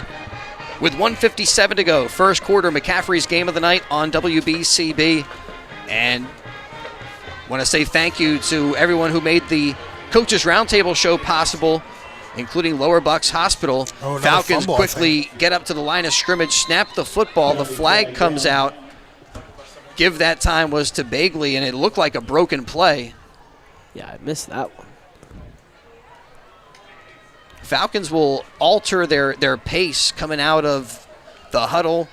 With 1:57 to go, first quarter, McCaffrey's game of the night on WBCB. And want to say thank you to everyone who made the Coaches Roundtable show possible, including Lower Bucks Hospital. Falcons quickly get up to the line of scrimmage, snap the football, the flag comes out. Give that time was to Bagley, and it looked like a broken play. Yeah, I missed that one. Falcons will alter their pace coming out of the huddle.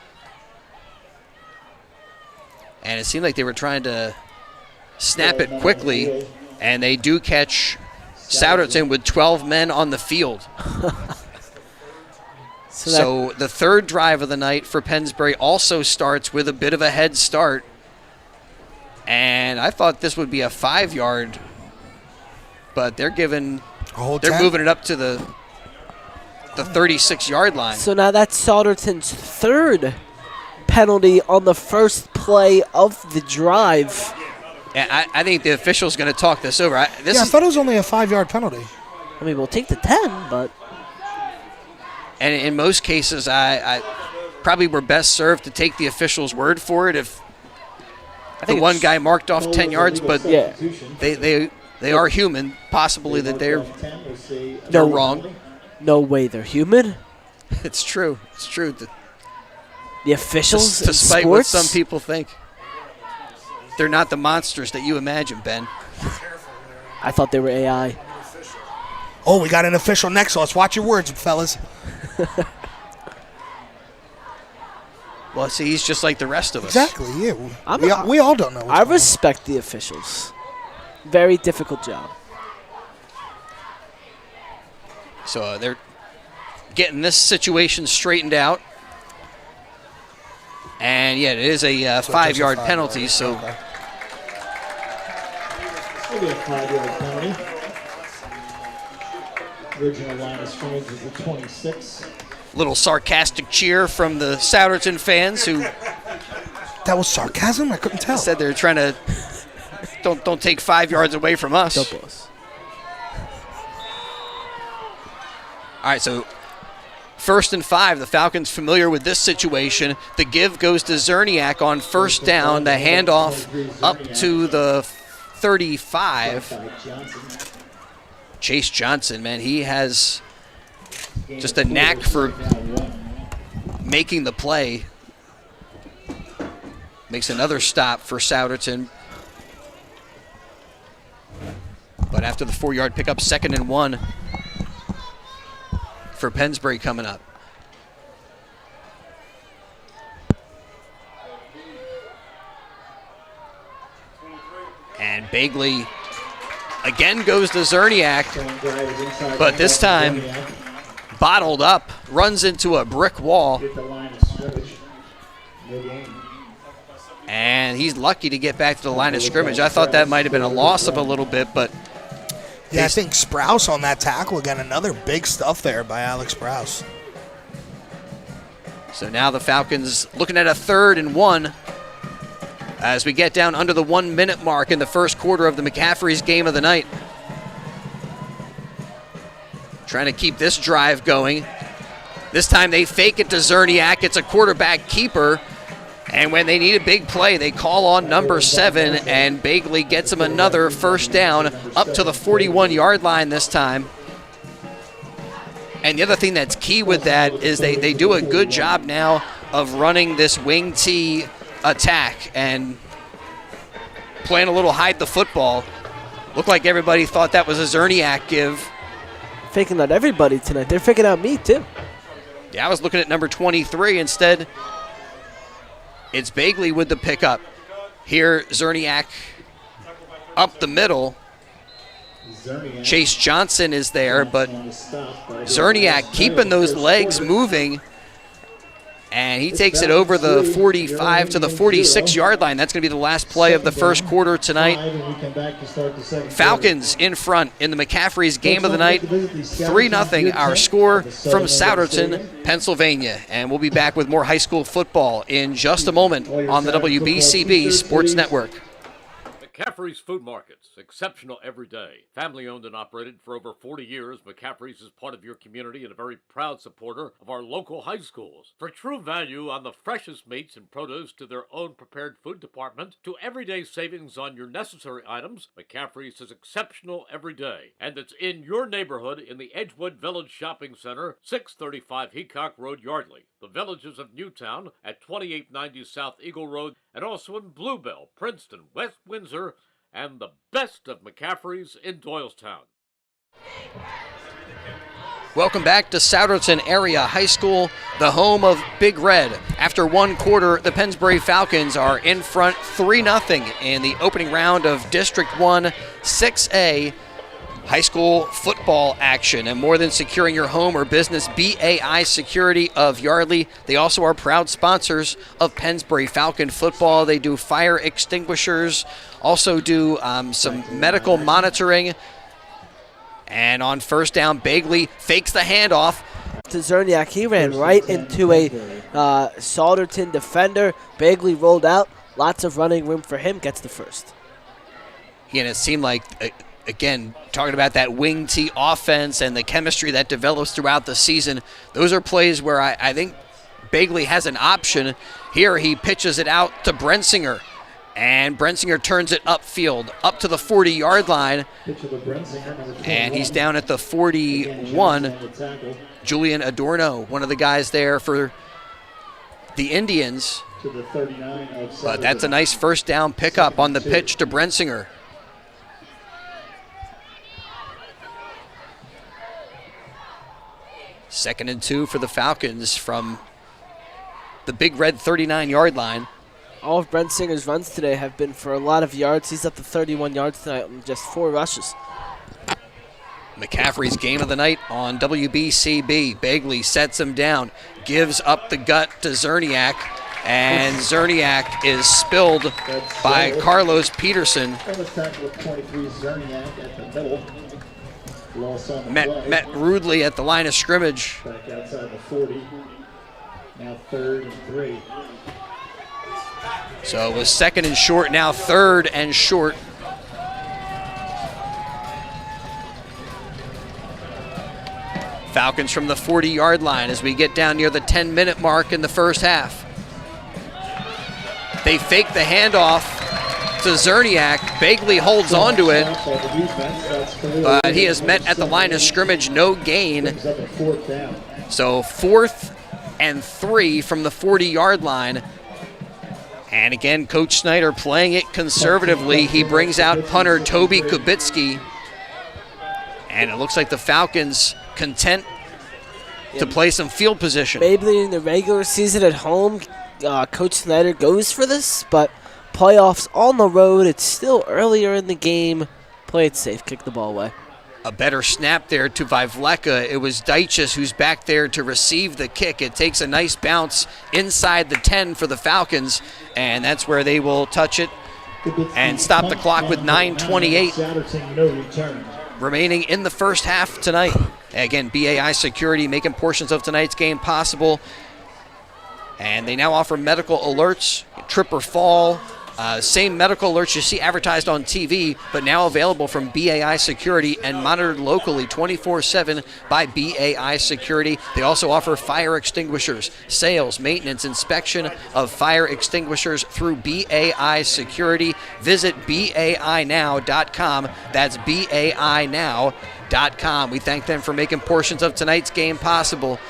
And it seemed like they were trying to snap it quickly, and they do catch Souderton with 12 men on the field. So the third drive of the night for Pennsbury also starts with a bit of a head start. And I thought this would be a 5-yard, but they're moving it up to the 36-yard line. So now that's Souderton's third penalty on the first play of the drive. And I think the official's going to talk this over. I thought it was only a 5-yard penalty. I mean, we'll take the 10, but... And in most cases, I probably were best served to take the official's word for it if the one guy marked off 10 yards, but yeah, they are human, possibly that they're wrong. No way they're human. It's true. It's true. The officials despite in what sports? some people think. They're not the monsters that you imagine, Ben. I thought they were AI. Oh, we got an official next to us. Watch your words, fellas. Well, see, he's just like the rest of us. Exactly, yeah. We all don't know what's I respect the officials. Very difficult job. So they're getting this situation straightened out. And, yeah, it is a 5-yard penalty, so... Okay. It'll be a 5-yard penalty. Original line of scrimmage is the 26. Little sarcastic cheer from the Souderton fans who... That was sarcasm? I couldn't tell. Said they're trying to... Don't take 5 yards away from us. Double us. All right, so 1st and 5. The Falcons familiar with this situation. The give goes to Zerniak on first down. The handoff up to the 35. Chase Johnson, man, he has just a knack for making the play. Makes another stop for Souderton. But after the 4-yard pickup, 2nd and 1 for Pennsbury coming up. And Bagley again goes to Zerniak, but this time bottled up, runs into a brick wall. And he's lucky to get back to the line of scrimmage. I thought that might have been a loss of a little bit, but... Yeah, I think Sprouse on that tackle again. Another big stuff there by Alex Sprouse. So now the Falcons looking at a 3rd and 1 as we get down under the 1-minute mark in the first quarter of the McCaffrey's game of the night. Trying to keep this drive going. This time they fake it to Zerniak. It's a quarterback keeper. And when they need a big play, they call on number 7, and Bagley gets him another first down up to the 41-yard line this time. And the other thing that's key with that is they do a good job now of running this wing T attack and playing a little hide the football. Looked like everybody thought that was a Zerniak give. faking out everybody tonight. They're faking out me, too. Yeah, I was looking at number 23. Instead, it's Bagley with the pickup. Here, Zerniak up the middle. Chase Johnson is there, but Zerniak keeping those legs moving. And he takes it over the 45 to the 46-yard line. That's going to be the last play of the first quarter tonight. Falcons in front in the McCaffrey's game of the night. 3-0 our score from Souderton, Pennsylvania. And we'll be back with more high school football in just a moment on the WBCB Sports Network. McCaffrey's Food Markets, exceptional every day. Family owned and operated for over 40 years, McCaffrey's is part of your community and a very proud supporter of our local high schools. For true value on the freshest meats and produce to their own prepared food department, to everyday savings on your necessary items, McCaffrey's is exceptional every day. And it's in your neighborhood in the Edgewood Village Shopping Center, 635 Heacock Road, Yardley. The Villages of Newtown at 2890 South Eagle Road, and also in Bluebell, Princeton, West Windsor, and the best of McCaffrey's in Doylestown. Welcome back to Souderton Area High School, the home of Big Red. After one quarter, the Pennsbury Falcons are in front 3-0 in the opening round of District One 6A high school football action. And more than securing your home or business, BAI Security of Yardley, they also are proud sponsors of Pennsbury Falcon football. They do fire extinguishers, also do some medical monitoring. And on first down, Bagley fakes the handoff to Zerniak. He ran right into a Souderton defender. Bagley rolled out. Lots of running room for him. Gets the first. And it seemed like, again, talking about that wing T offense and the chemistry that develops throughout the season, those are plays where I think Bagley has an option. Here he pitches it out to Brensinger, and Brensinger turns it upfield, up to the 40-yard line, and he's down at the 41. Julian Adorno, one of the guys there for the Indians, but that's a nice first down pickup on the pitch to Brensinger. Second and 2 for the Falcons from the Big Red 39-yard line. All of Brensinger's runs today have been for a lot of yards. He's up to 31 yards tonight on just 4 rushes. McCaffrey's game of the night on WBCB. Bagley sets him down, gives up the gut to Zerniak, and Zerniak is spilled by Carlos Peterson. Met rudely at the line of scrimmage. Back outside the 40. Now 3rd and 3. So it was 2nd and short, now 3rd and short. Falcons from the 40-yard line as we get down near the 10-minute mark in the first half. They fake the handoff to Zerniak. Bagley holds onto it, but he is met at the line of scrimmage, no gain. So 4th and 3 from the 40-yard line. And again, Coach Snyder playing it conservatively. He brings out punter Toby Kubitsky. And it looks like the Falcons content to play some field position. Maybe in the regular season at home, Coach Snyder goes for this, but playoffs on the road, it's still earlier in the game. Play it safe, kick the ball away. A better snap there to Vivleka. It was Deiches who's back there to receive the kick. It takes a nice bounce inside the 10 for the Falcons, and that's where they will touch it and stop the clock with 9:28 remaining in the first half tonight. Again, BAI Security making portions of tonight's game possible. And they now offer medical alerts, trip or fall. Same medical alerts you see advertised on TV, but now available from BAI Security and monitored locally 24/7 by BAI Security. They also offer fire extinguishers, sales, maintenance, inspection of fire extinguishers through BAI Security. Visit BAInow.com. That's BAInow.com. We thank them for making portions of tonight's game possible.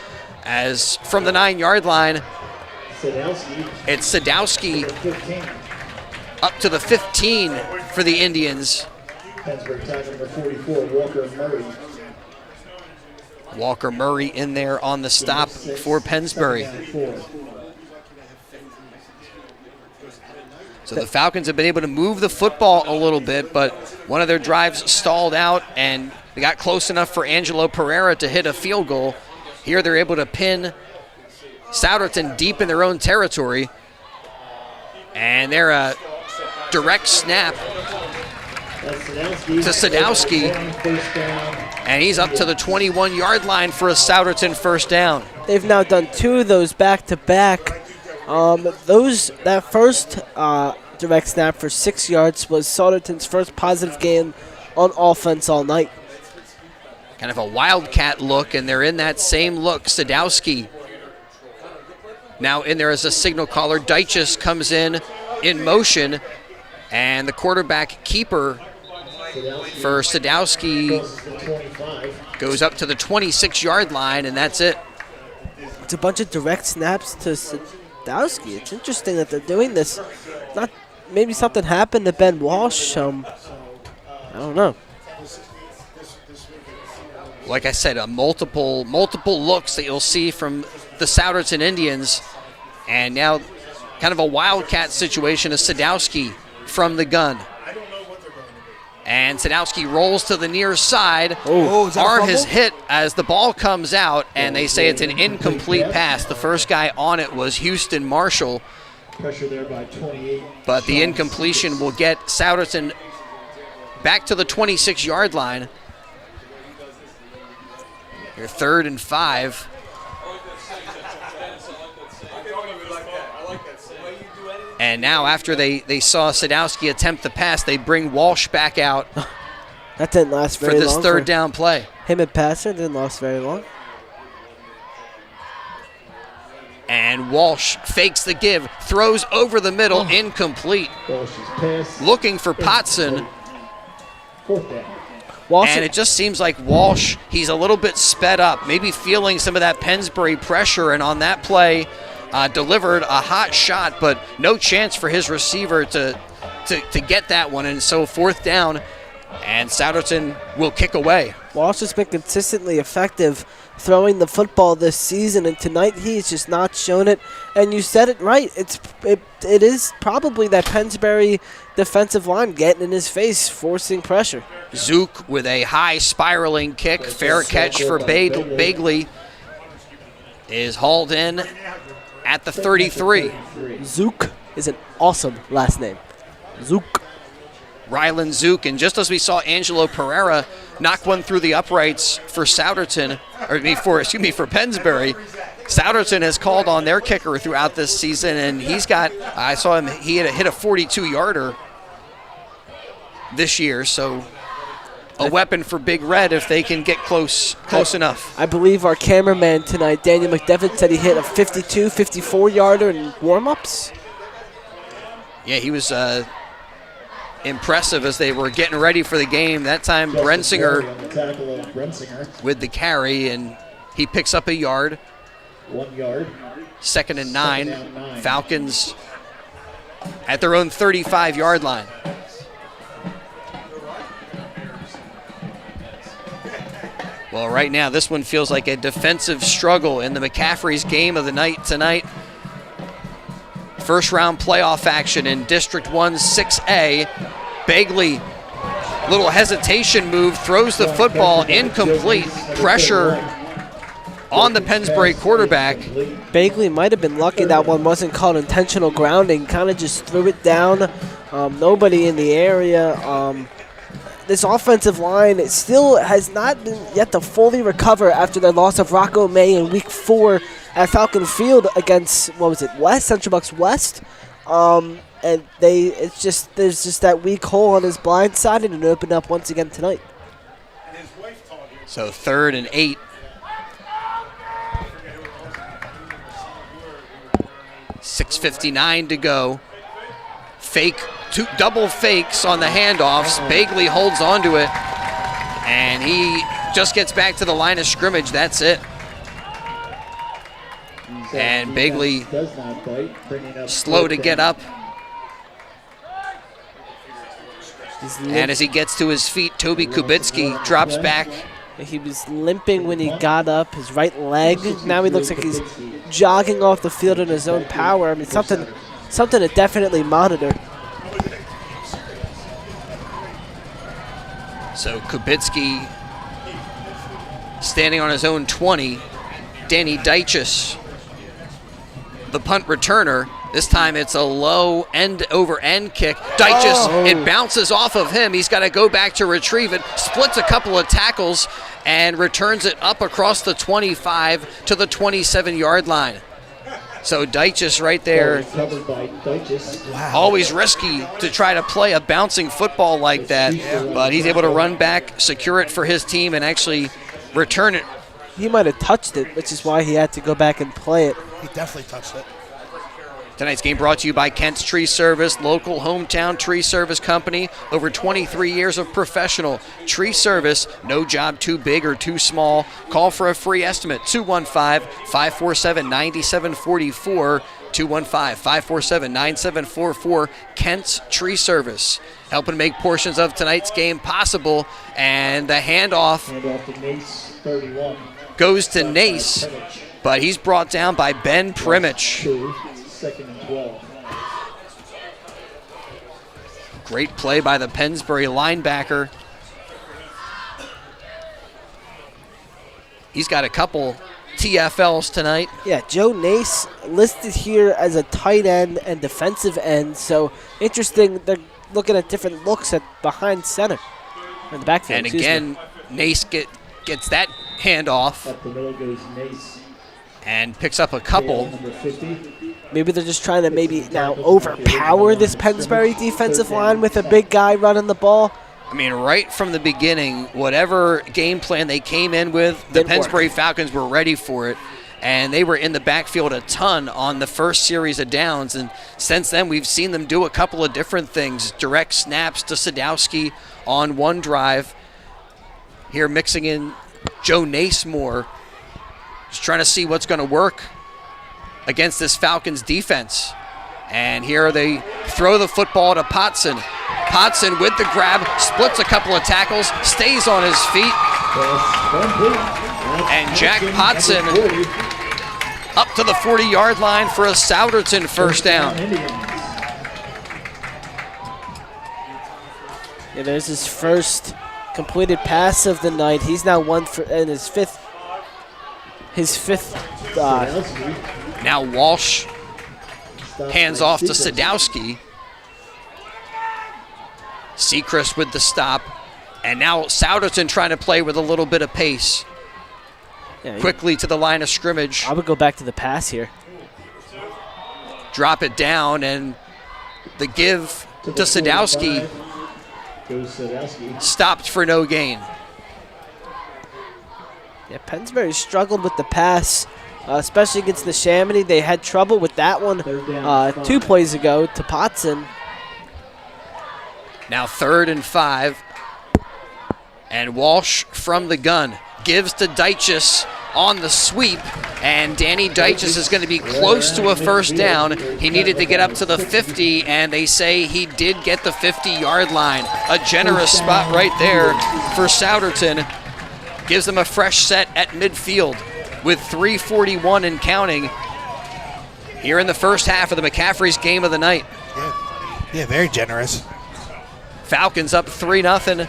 As from the 9-yard line, it's Sadowski up to the 15 for the Indians. Pennsbury tackle number 44, Walker Murray. Walker Murray in there on the stop for Pennsbury. So the Falcons have been able to move the football a little bit, but one of their drives stalled out, and they got close enough for Angelo Pereira to hit a field goal. Here they're able to pin Souderton deep in their own territory, and they're a direct snap to Sadowski, and he's up to the 21-yard line for a Souderton first down. They've now done 2 of those back-to-back. That first direct snap for 6 yards was Souderton's first positive game on offense all night. Kind of a wildcat look, and they're in that same look. Sadowski now in there as a signal caller. Dyches comes in motion, and the quarterback keeper for Sadowski goes up to the 26-yard line, and that's it. It's a bunch of direct snaps to Sadowski. It's interesting that they're doing this. Maybe something happened to Ben Walsh. I don't know. Like I said, multiple looks that you'll see from the Souderton Indians, and now kind of a wildcat situation as Sadowski from the gun. And Sadowski rolls to the near side. Arm is hit as the ball comes out, and they say it's an incomplete pass. The first guy on it was Houston Marshall. Pressure there by 28. But the incompletion will get Souderton back to the 26-yard line. Your 3rd and 5. And now after they saw Sadowski attempt the pass, they bring Walsh back out. That didn't last very long. For this third down play. Him and Passer didn't last very long. And Walsh fakes the give, throws over the middle, incomplete. Looking for Potson. And it just seems like Walsh, he's a little bit sped up, maybe feeling some of that Pennsbury pressure, and on that play, delivered a hot shot, but no chance for his receiver to get that one. And so 4th down, and Souderton will kick away. Walsh has been consistently effective throwing the football this season, and tonight he's just not shown it. And you said it right. It is probably that Pennsbury defensive line getting in his face, forcing pressure. Zook with a high spiraling kick, fair catch for Bagley, is hauled in at the 33. Zook is an awesome last name. Zook. Rylan Zook, and just as we saw Angelo Pereira knock one through the uprights for Souderton, for Pennsbury, Souderton has called on their kicker throughout this season, and I saw him, he had hit a 42-yarder this year, so a weapon for Big Red if they can get close enough. I believe our cameraman tonight, Daniel McDevitt, said he hit a 52, 54-yarder in warm-ups. Yeah, he was impressive as they were getting ready for the game. That time, Brensinger with the carry, and he picks up a yard. 1 yard. 2nd and 9. Falcons at their own 35-yard line. Well, right now, this one feels like a defensive struggle in the McCaffrey's game of the night tonight. First round playoff action in District 1 6A. Bagley, little hesitation move, throws the football incomplete. Pressure on the Pennsbury quarterback. Bagley might have been lucky that one wasn't called intentional grounding. Kind of just threw it down. Nobody in the area. This offensive line, it still has not been yet to fully recover after their loss of Rocco May in Week 4 at Falcon Field against, Central Bucks West. And there's just that weak hole on his blind side, and it opened up once again tonight. So 3rd and 8. .6:59 to go. Double fakes on the handoffs. Bagley holds on to it, and he just gets back to the line of scrimmage. That's it. And Bagley slow to get up. And as he gets to his feet, Toby Kubitsky drops back He was limping when he got up, his right leg. Now he looks like he's jogging off the field in his own power. I mean, something to definitely monitor. So Kubitsky standing on his own 20. Danny Deichus, the punt returner. This time it's a low end-over-end kick. Deichus, it bounces off of him. He's got to go back to retrieve it, splits a couple of tackles, and returns it up across the 25 to the 27-yard line. So Deichus right there, always risky to try to play a bouncing football like that, but he's able to run back, secure it for his team, and actually return it. He might have touched it, which is why he had to go back and play it. He definitely touched it. Tonight's game brought to you by Kent's Tree Service, local hometown tree service company. Over 23 years of professional tree service. No job too big or too small. Call for a free estimate, 215-547-9744. 215-547-9744. Kent's Tree Service, helping make portions of tonight's game possible. And the handoff to Nace, 31. goes to Nace, but he's brought down by Ben Primich. 2nd and 12. Great play by the Pennsbury linebacker. He's got a couple TFLs tonight. Yeah, Joe Nace listed here as a tight end and defensive end. So interesting, they're looking at different looks at behind center in the backfield. And again, Nace gets that handoff Up the middle goes Nace. and picks up a couple. Number 50. Maybe they're just trying to now overpower this Pennsbury defensive line with a big guy running the ball. I mean, right from the beginning, whatever game plan they came in with, the Pennsbury Falcons were ready for it. And they were in the backfield a ton on the first series of downs. And since then, we've seen them do a couple of different things. Direct snaps to Sadowski on one drive. Here mixing in Joe Nace more. Just trying to see what's going to work against this Falcons defense. And here they throw the football to Potson. Potson with the grab, splits a couple of tackles, stays on his feet. And Jack Potson up to the 40-yard line for a Souderton first down. Yeah, there's his first completed pass of the night. He's now one for and his fifth. Now Walsh hands off to Sadowski. Sechrist with the stop. And now Souderton trying to play with a little bit of pace. Yeah, Quickly to the line of scrimmage. I would go back to the pass here. Drop it down, and the give to Sadowski stopped for no gain. Yeah, Pennsbury struggled with the pass, especially against the Chamonix. They had trouble with that one 2 plays ago to Potson. Now 3rd and 5. And Walsh from the gun gives to Deichus on the sweep. And Danny Deichus is going to be close to a first down. He needed to get up to the 50, and they say he did get the 50-yard line. A generous spot right there for Souderton. Gives them a fresh set at midfield with 3:41 and counting here in the first half of the McCaffrey's game of the night. Yeah, very generous. Falcons up 3-0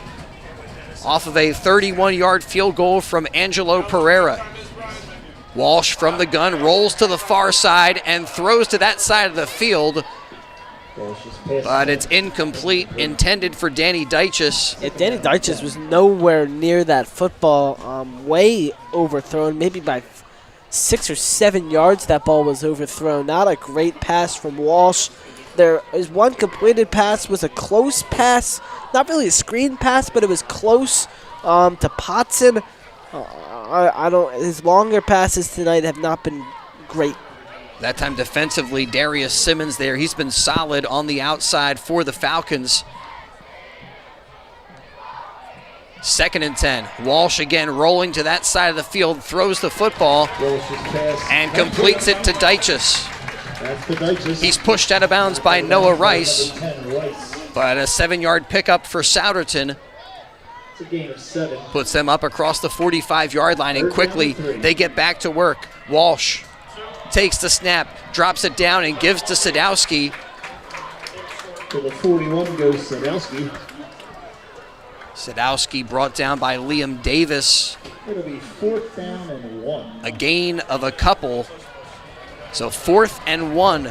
off of a 31-yard field goal from Angelo Pereira. Walsh from the gun rolls to the far side and throws to that side of the field. But it's incomplete, intended for Danny Deichus. Yeah, Danny Deichus was nowhere near that football, way overthrown, maybe by 6 or 7 yards that ball was overthrown. Not a great pass from Walsh. There is one completed pass, was a close pass, not really a screen pass, but it was close to Potson. His longer passes tonight have not been great. That time defensively, Darius Simmons there. He's been solid on the outside for the Falcons. 2nd and 10. Walsh again rolling to that side of the field, throws the football, and completes it to Deichus. He's pushed out of bounds by Noah Rice, but a 7-yard pickup for Souderton. It's a gain of 7. Puts them up across the 45-yard line, and quickly they get back to work. Walsh takes the snap, drops it down, and gives to Sadowski. To the 41 goes Sadowski. Sadowski brought down by Liam Davis. It'll be 4th down and 1. A gain of a couple. So 4th and 1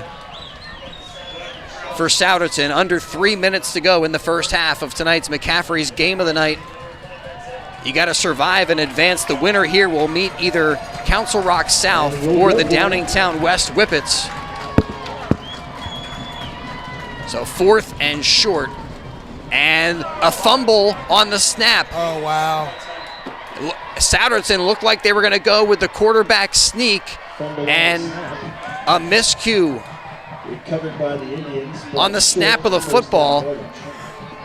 for Souderton. Under 3 minutes to go in the first half of tonight's McCaffrey's Game of the Night. You got to survive and advance. The winner here will meet either Council Rock South or the Downingtown West Whippets. So 4th and short. And a fumble on the snap. Oh, wow. Souderton looked like they were going to go with the quarterback sneak, and a miscue Recovered by the Indians. on the snap of the football.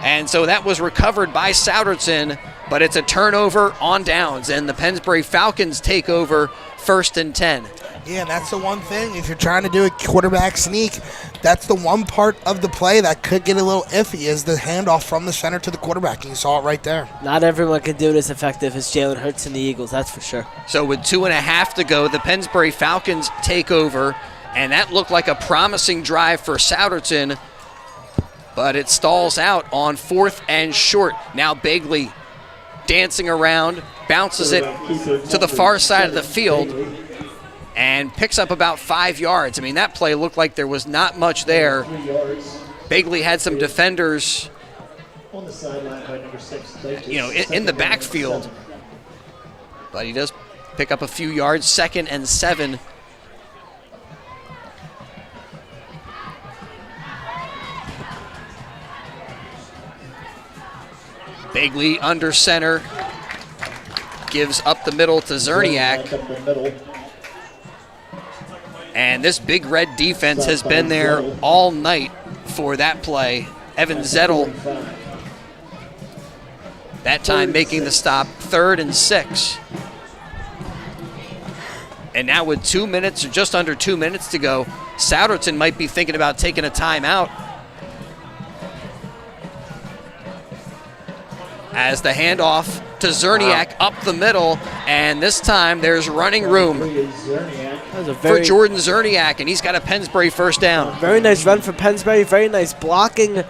And so that was recovered by Souderton, but it's a turnover on downs, and the Pennsbury Falcons take over 1st and 10. Yeah, that's the one thing. If you're trying to do a quarterback sneak, that's the one part of the play that could get a little iffy is the handoff from the center to the quarterback. And you saw it right there. Not everyone can do it as effective as Jalen Hurts and the Eagles, that's for sure. So with 2.5 to go, the Pennsbury Falcons take over, and that looked like a promising drive for Souderton, but it stalls out on 4th and short. Now Bagley dancing around, bounces it to the far side of the field, and picks up about 5 yards. I mean, that play looked like there was not much there. 3 yards. Bagley had some defenders, On the sideline by number 6. in the backfield, but he does pick up a few yards. 2nd and 7. Bagley under center, gives up the middle to Zerniak. Up the middle. And this Big Red defense has been there all night for that play. Evan Zettel, that time making the stop. 3rd and 6. And now with 2 minutes, or just under 2 minutes to go, Souderton might be thinking about taking a timeout. As the handoff to Zerniak up the middle, and this time there's running room for Jordan Zerniak, and he's got a Pennsbury first down. Very nice run for Pennsbury. Very nice blocking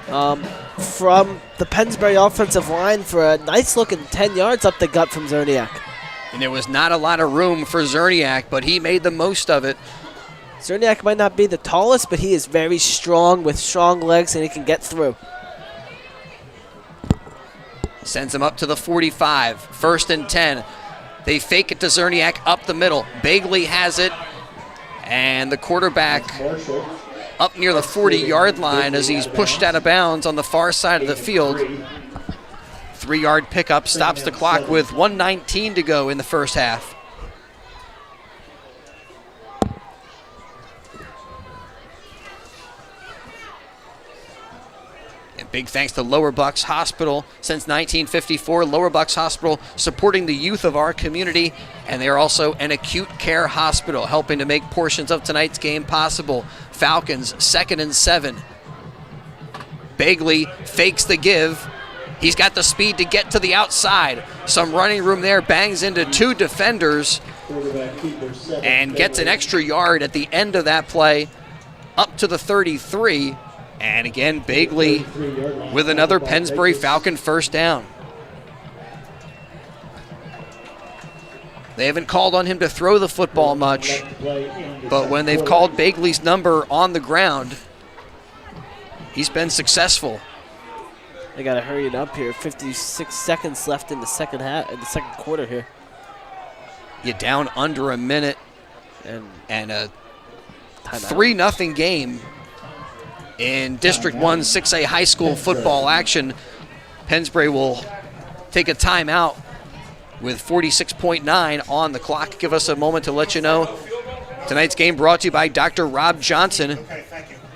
from the Pennsbury offensive line for a nice-looking 10 yards up the gut from Zerniak. And there was not a lot of room for Zerniak, but he made the most of it. Zerniak might not be the tallest, but he is very strong with strong legs, and he can get through. Sends him up to the 45, 1st and 10. They fake it to Zerniak up the middle. Bagley has it, and the quarterback up near the 40-yard line as he's pushed out of bounds on the far side of the field. 3-yard pickup stops the clock with 1:19 to go in the first half. And big thanks to Lower Bucks Hospital. Since 1954, Lower Bucks Hospital supporting the youth of our community, and they are also an acute care hospital, helping to make portions of tonight's game possible. Falcons, 2nd and 7. Bagley fakes the give. He's got the speed to get to the outside. Some running room there, bangs into 2 defenders, and gets an extra yard at the end of that play, up to the 33. And again, Bagley with another Pennsbury Falcon first down. They haven't called on him to throw the football much, but when they've called Bagley's number on the ground, he's been successful. They got to hurry it up here. 56 seconds left in the second second quarter here. You're down under a minute, and a 3-0 game in District 1 6A high school football action. Pennsbury will take a timeout with 46.9 on the clock. Give us a moment to let you know. Tonight's game brought to you by Dr. Rob Johnson.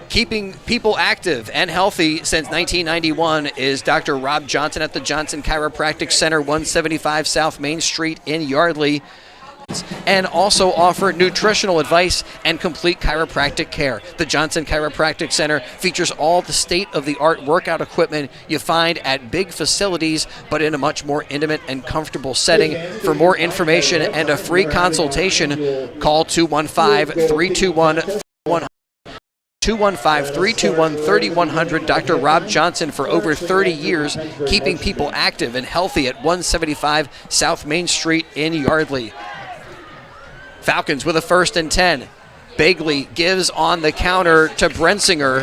Keeping people active and healthy since 1991 is Dr. Rob Johnson at the Johnson Chiropractic Center, 175 South Main Street in Yardley. and also offer nutritional advice and complete chiropractic care. The Johnson Chiropractic Center features all the state-of-the-art workout equipment you find at big facilities, but in a much more intimate and comfortable setting. For more information and a free consultation, call 215-321-3100. 215-321-3100. Dr. Rob Johnson, for over 30 years, keeping people active and healthy at 175 South Main Street in Yardley. Falcons with a 1st and 10. Bagley gives on the counter to Brensinger.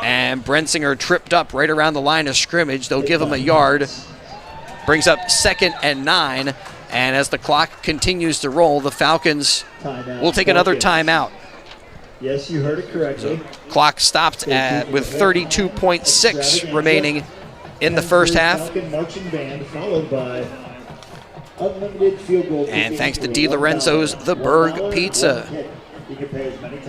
And Brensinger tripped up right around the line of scrimmage. They'll give him a yard. Brings up 2nd and 9. And as the clock continues to roll, the Falcons will take another timeout. Yes, you heard it correctly. So clock stopped with 32.6 remaining in the first half. Falcon marching band, followed by unlimited field goal. And thanks to DiLorenzo's The Berg Pizza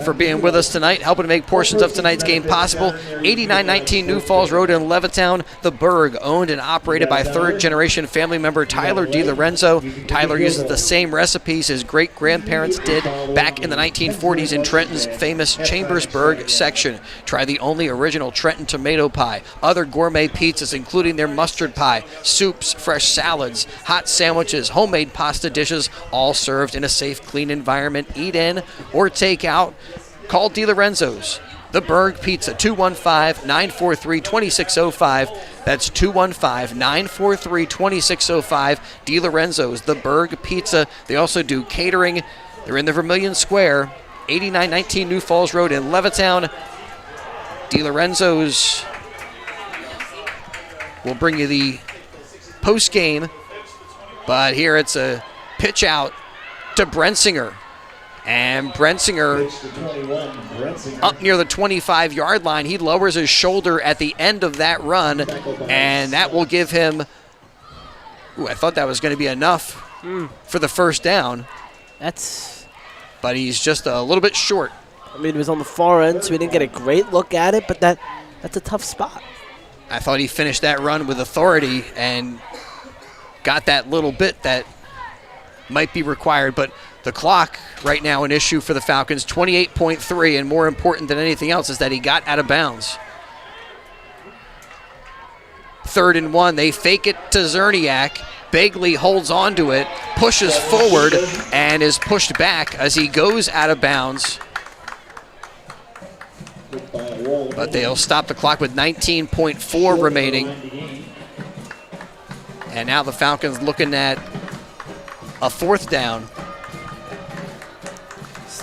for being with us tonight, helping to make portions of tonight's game possible. 8919 New Falls Road in Levittown. The Berg, owned and operated by third-generation family member Tyler DiLorenzo. Tyler uses the same recipes his great-grandparents did back in the 1940s in Trenton's famous Chambersburg section. Try the only original Trenton tomato pie, other gourmet pizzas including their mustard pie, soups, fresh salads, hot sandwiches, homemade pasta dishes, all served in a safe, clean environment. Eat in or take out. Call DiLorenzo's The Berg Pizza, 215-943-2605. That's 215-943-2605. DiLorenzo's The Berg Pizza. They also do catering. They're in the Vermilion Square, 8919 New Falls Road in Levittown. DiLorenzo's will bring you the post game, but here it's a pitch out to Brensinger. And Brensinger up near the 25-yard line. He lowers his shoulder at the end of that run, and that will give him, I thought that was going to be enough for the first down. But he's just a little bit short. I mean, it was on the far end, so we didn't get a great look at it, but that's a tough spot. I thought he finished that run with authority and got that little bit that might be required, but the clock right now an issue for the Falcons, 28.3, and more important than anything else is that he got out of bounds. 3rd and 1, they fake it to Zerniak. Bagley holds on to it, pushes forward, and is pushed back as he goes out of bounds. But they'll stop the clock with 19.4 remaining. And now the Falcons looking at a 4th down.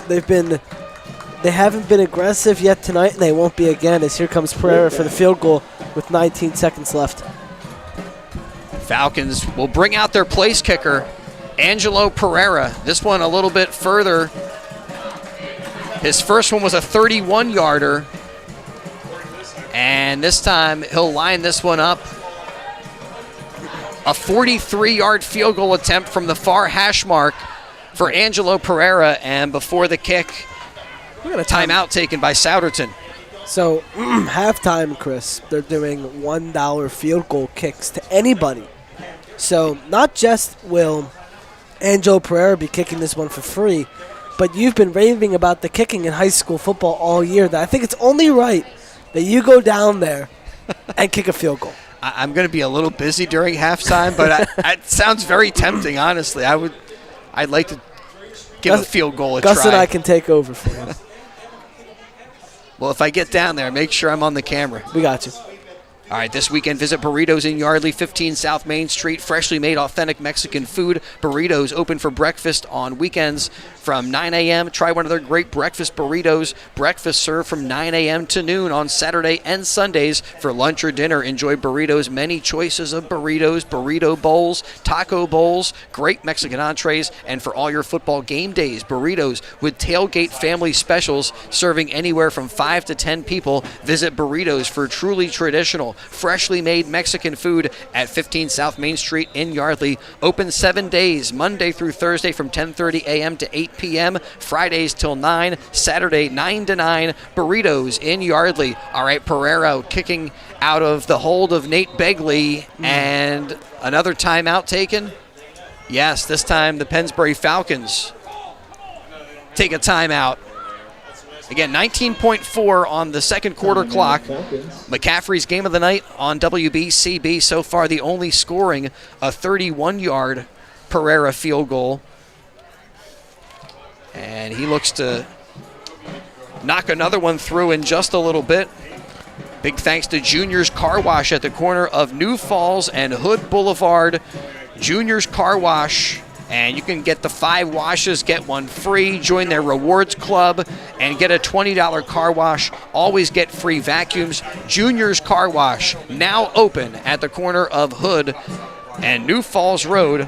They haven't been aggressive yet tonight, and they won't be again, as here comes Pereira for the field goal with 19 seconds left. Falcons will bring out their place kicker, Angelo Pereira. This one a little bit further. His first one was a 31-yarder, and this time he'll line this one up. A 43-yard field goal attempt from the far hash mark for Angelo Pereira, and before the kick, we got a timeout taken by Souderton. So, halftime, Chris, they're doing $1 field goal kicks to anybody. So, not just will Angelo Pereira be kicking this one for free, but you've been raving about the kicking in high school football all year. That I think it's only right that you go down there and kick a field goal. I'm going to be a little busy during halftime, but it sounds very tempting, honestly. I'd like to give a field goal a try. Gus and I can take over for you. Well, if I get down there, make sure I'm on the camera. We got you. All right, this weekend, visit Burritos in Yardley, 15 South Main Street. Freshly made, authentic Mexican food. Burritos open for breakfast on weekends from 9 a.m. Try one of their great breakfast burritos. Breakfast served from 9 a.m. to noon on Saturday and Sundays. For lunch or dinner, enjoy Burritos' many choices of burritos, burrito bowls, taco bowls, great Mexican entrees, and for all your football game days, Burritos with tailgate family specials serving anywhere from 5 to 10 people. Visit Burritos for truly traditional, freshly made Mexican food at 15 South Main Street in Yardley. Open 7 days, Monday through Thursday from 10:30 a.m. to 8 p.m., Fridays till 9, Saturday 9 to 9. Burritos in Yardley. All right, Pereira kicking out of the hold of Nate Begley, and another timeout taken. Yes, this time the Pennsbury Falcons take a timeout. Again, 19.4 on the second quarter clock. McCaffrey's game of the night on WBCB. So far, the only scoring a 31-yard Pereira field goal. And he looks to knock another one through in just a little bit. Big thanks to Junior's Car Wash at the corner of New Falls and Hood Boulevard. Junior's Car Wash. And you can get the 5 washes, get one free, join their rewards club, and get a $20 car wash. Always get free vacuums. Junior's Car Wash, now open at the corner of Hood and New Falls Road.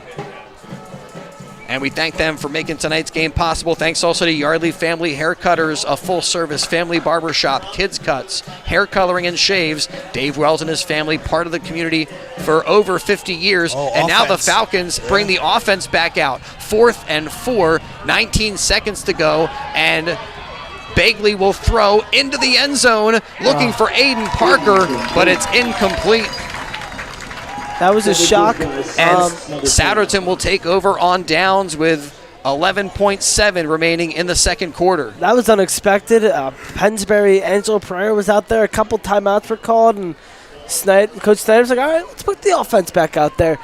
And we thank them for making tonight's game possible. Thanks also to Yardley Family Haircutters, a full-service family barbershop, kids cuts, hair coloring, and shaves. Dave Wells and his family, part of the community for over 50 years. And now the Falcons bring the offense back out. 4th and 4, 19 seconds to go. And Bagley will throw into the end zone, looking for Aiden Parker, but it's incomplete. That was a shock. And Souderton will take over on downs with 11.7 remaining in the second quarter. That was unexpected. Pennsbury, Angelo Pereira was out there. A couple timeouts were called, and Coach Snyder's like, all right, let's put the offense back out there.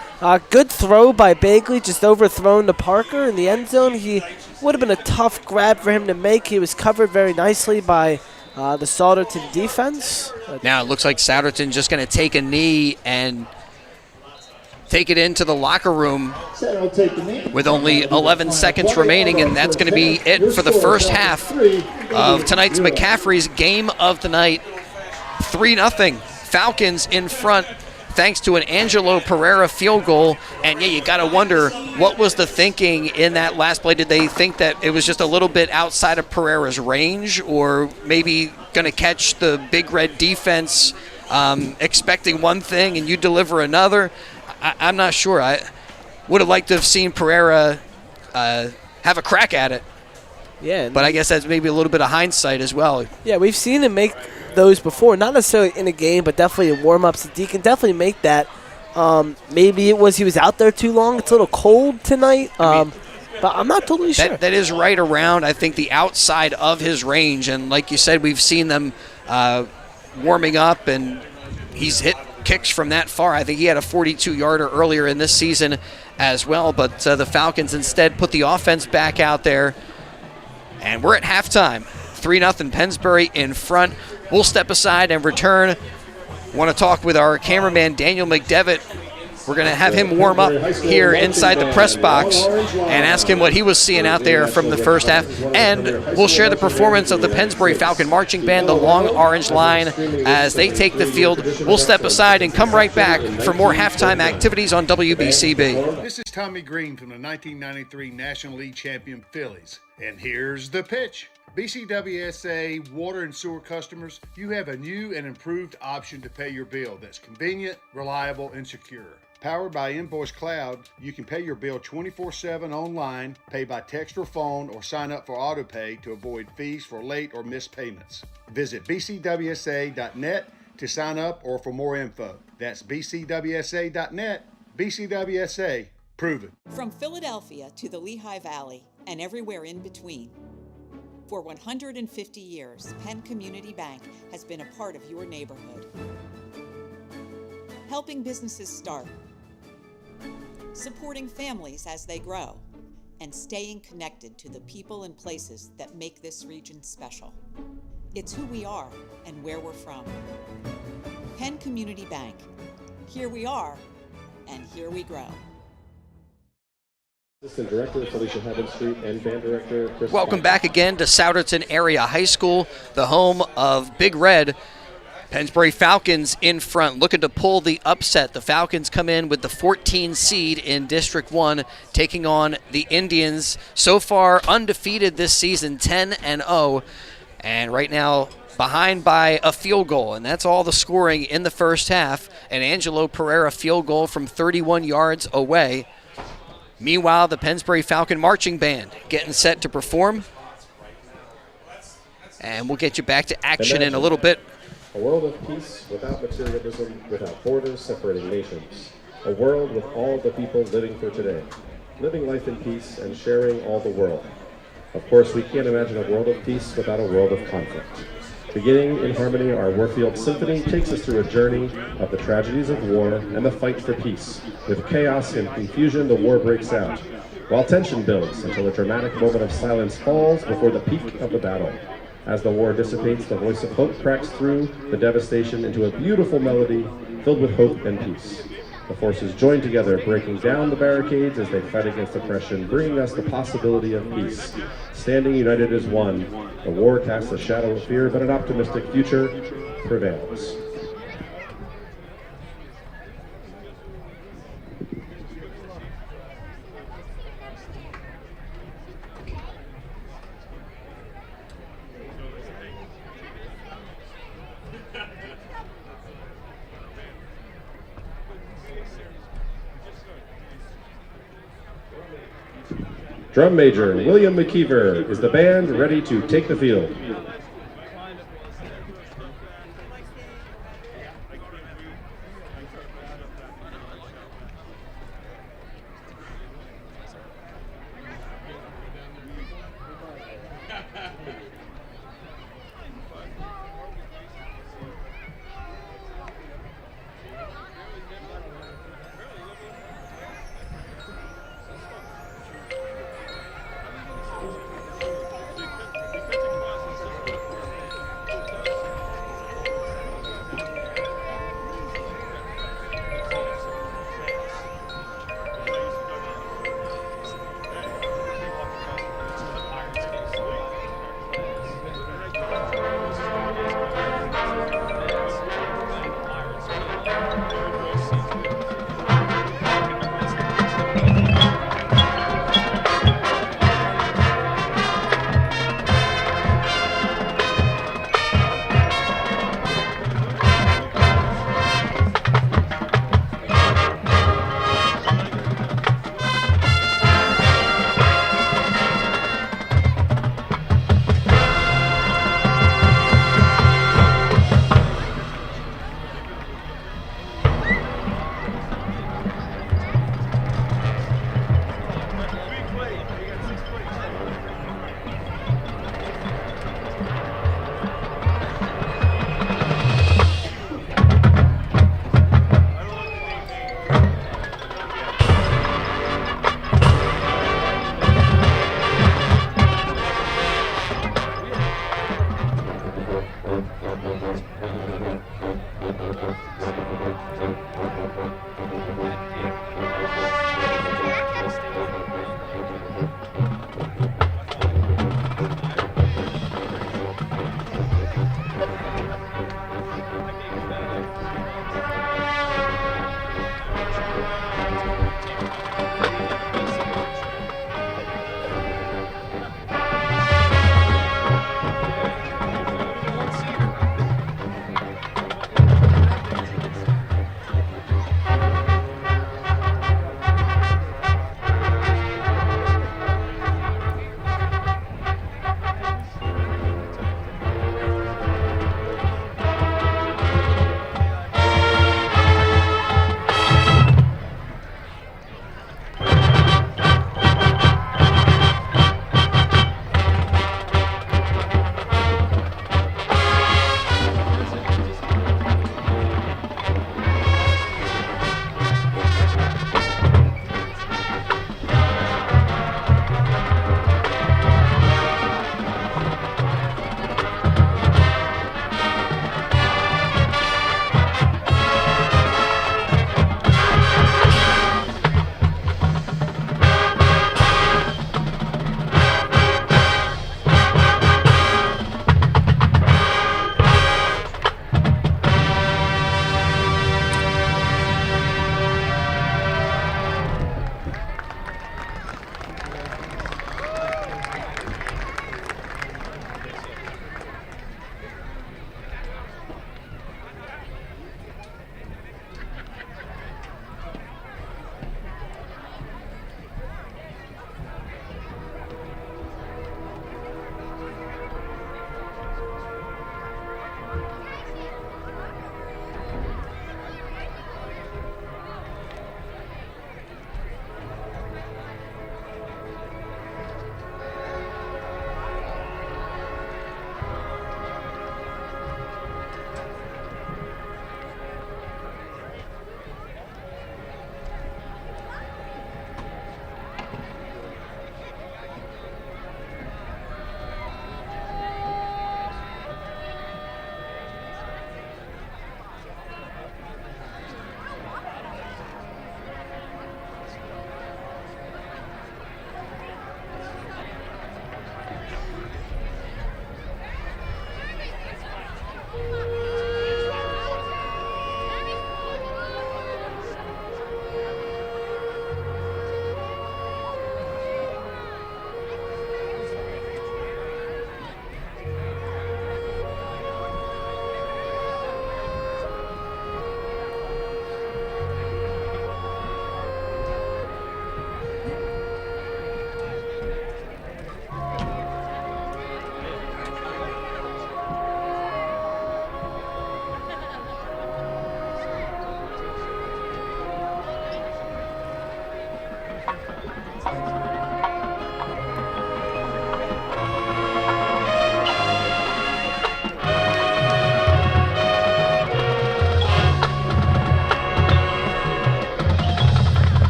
Good throw by Bagley, just overthrown to Parker in the end zone. He would have been a tough grab for him to make. He was covered very nicely by the Souderton defense. Now it looks like Souderton just going to take a knee and take it into the locker room with only 11 seconds remaining, and that's going to be it for the first half of tonight's McCaffrey's game of the night. 3-0. Falcons in front thanks to an Angelo Pereira field goal. And yeah, you got to wonder, what was the thinking in that last play? Did they think that it was just a little bit outside of Pereira's range, or maybe going to catch the Big Red defense expecting one thing and you deliver another? I'm not sure. I would have liked to have seen Pereira have a crack at it. Yeah. But I guess that's maybe a little bit of hindsight as well. Yeah, we've seen him make those before. Not necessarily in a game, but definitely in warm-ups. He can definitely make that. Maybe it was he was out there too long. It's a little cold tonight. But I'm not totally sure. That is right around, I think, the outside of his range. And like you said, we've seen them warming up, and he's hit kicks from that far. I think he had a 42-yarder earlier in this season as well, but the Falcons instead put the offense back out there, and we're at halftime. 3-0 Pennsbury in front. We'll step aside and return. Want to talk with our cameraman Daniel McDevitt. We're going to have him warm up here inside the press box and ask him what he was seeing out there from the first half. And we'll share the performance of the Pennsbury Falcon Marching Band, the Long Orange Line, as they take the field. We'll step aside and come right back for more halftime activities on WBCB. This is Tommy Green from the 1993 National League champion Phillies. And here's the pitch. BCWSA water and sewer customers, you have a new and improved option to pay your bill that's convenient, reliable, and secure. Powered by Invoice Cloud, you can pay your bill 24/7 online, pay by text or phone, or sign up for AutoPay to avoid fees for late or missed payments. Visit bcwsa.net to sign up or for more info. That's bcwsa.net. BCWSA, proven. From Philadelphia to the Lehigh Valley and everywhere in between. For 150 years, Penn Community Bank has been a part of your neighborhood. Helping businesses start, supporting families as they grow, and staying connected to the people and places that make this region special. It's who we are and where we're from. Penn Community Bank. Here we are, and here we grow. Assistant Director Felicia Heaven Street and Band Director Chris. Welcome back again to Souderton Area High School, the home of Big Red. Pennsbury Falcons in front, looking to pull the upset. The Falcons come in with the 14 seed in District 1, taking on the Indians. So far undefeated this season, 10-0, and right now behind by a field goal, and that's all the scoring in the first half. An Angelo Pereira field goal from 31 yards away. Meanwhile, the Pennsbury Falcon Marching Band getting set to perform. And we'll get you back to action in a little bit. A world of peace without materialism, without borders separating nations. A world with all the people living for today. living life in peace, and sharing all the world. Of course, we can't imagine a world of peace without a world of conflict. Beginning in harmony, our Warfield Symphony takes us through a journey of the tragedies of war and the fight for peace. With chaos and confusion, the war breaks out, while tension builds until a dramatic moment of silence falls before the peak of the battle. As the war dissipates, the voice of hope cracks through the devastation into a beautiful melody filled with hope and peace. The forces join together, breaking down the barricades as they fight against oppression, bringing us the possibility of peace. Standing united as one, the war casts a shadow of fear, but an optimistic future prevails. Drum Major William McKeever is the band ready to take the field.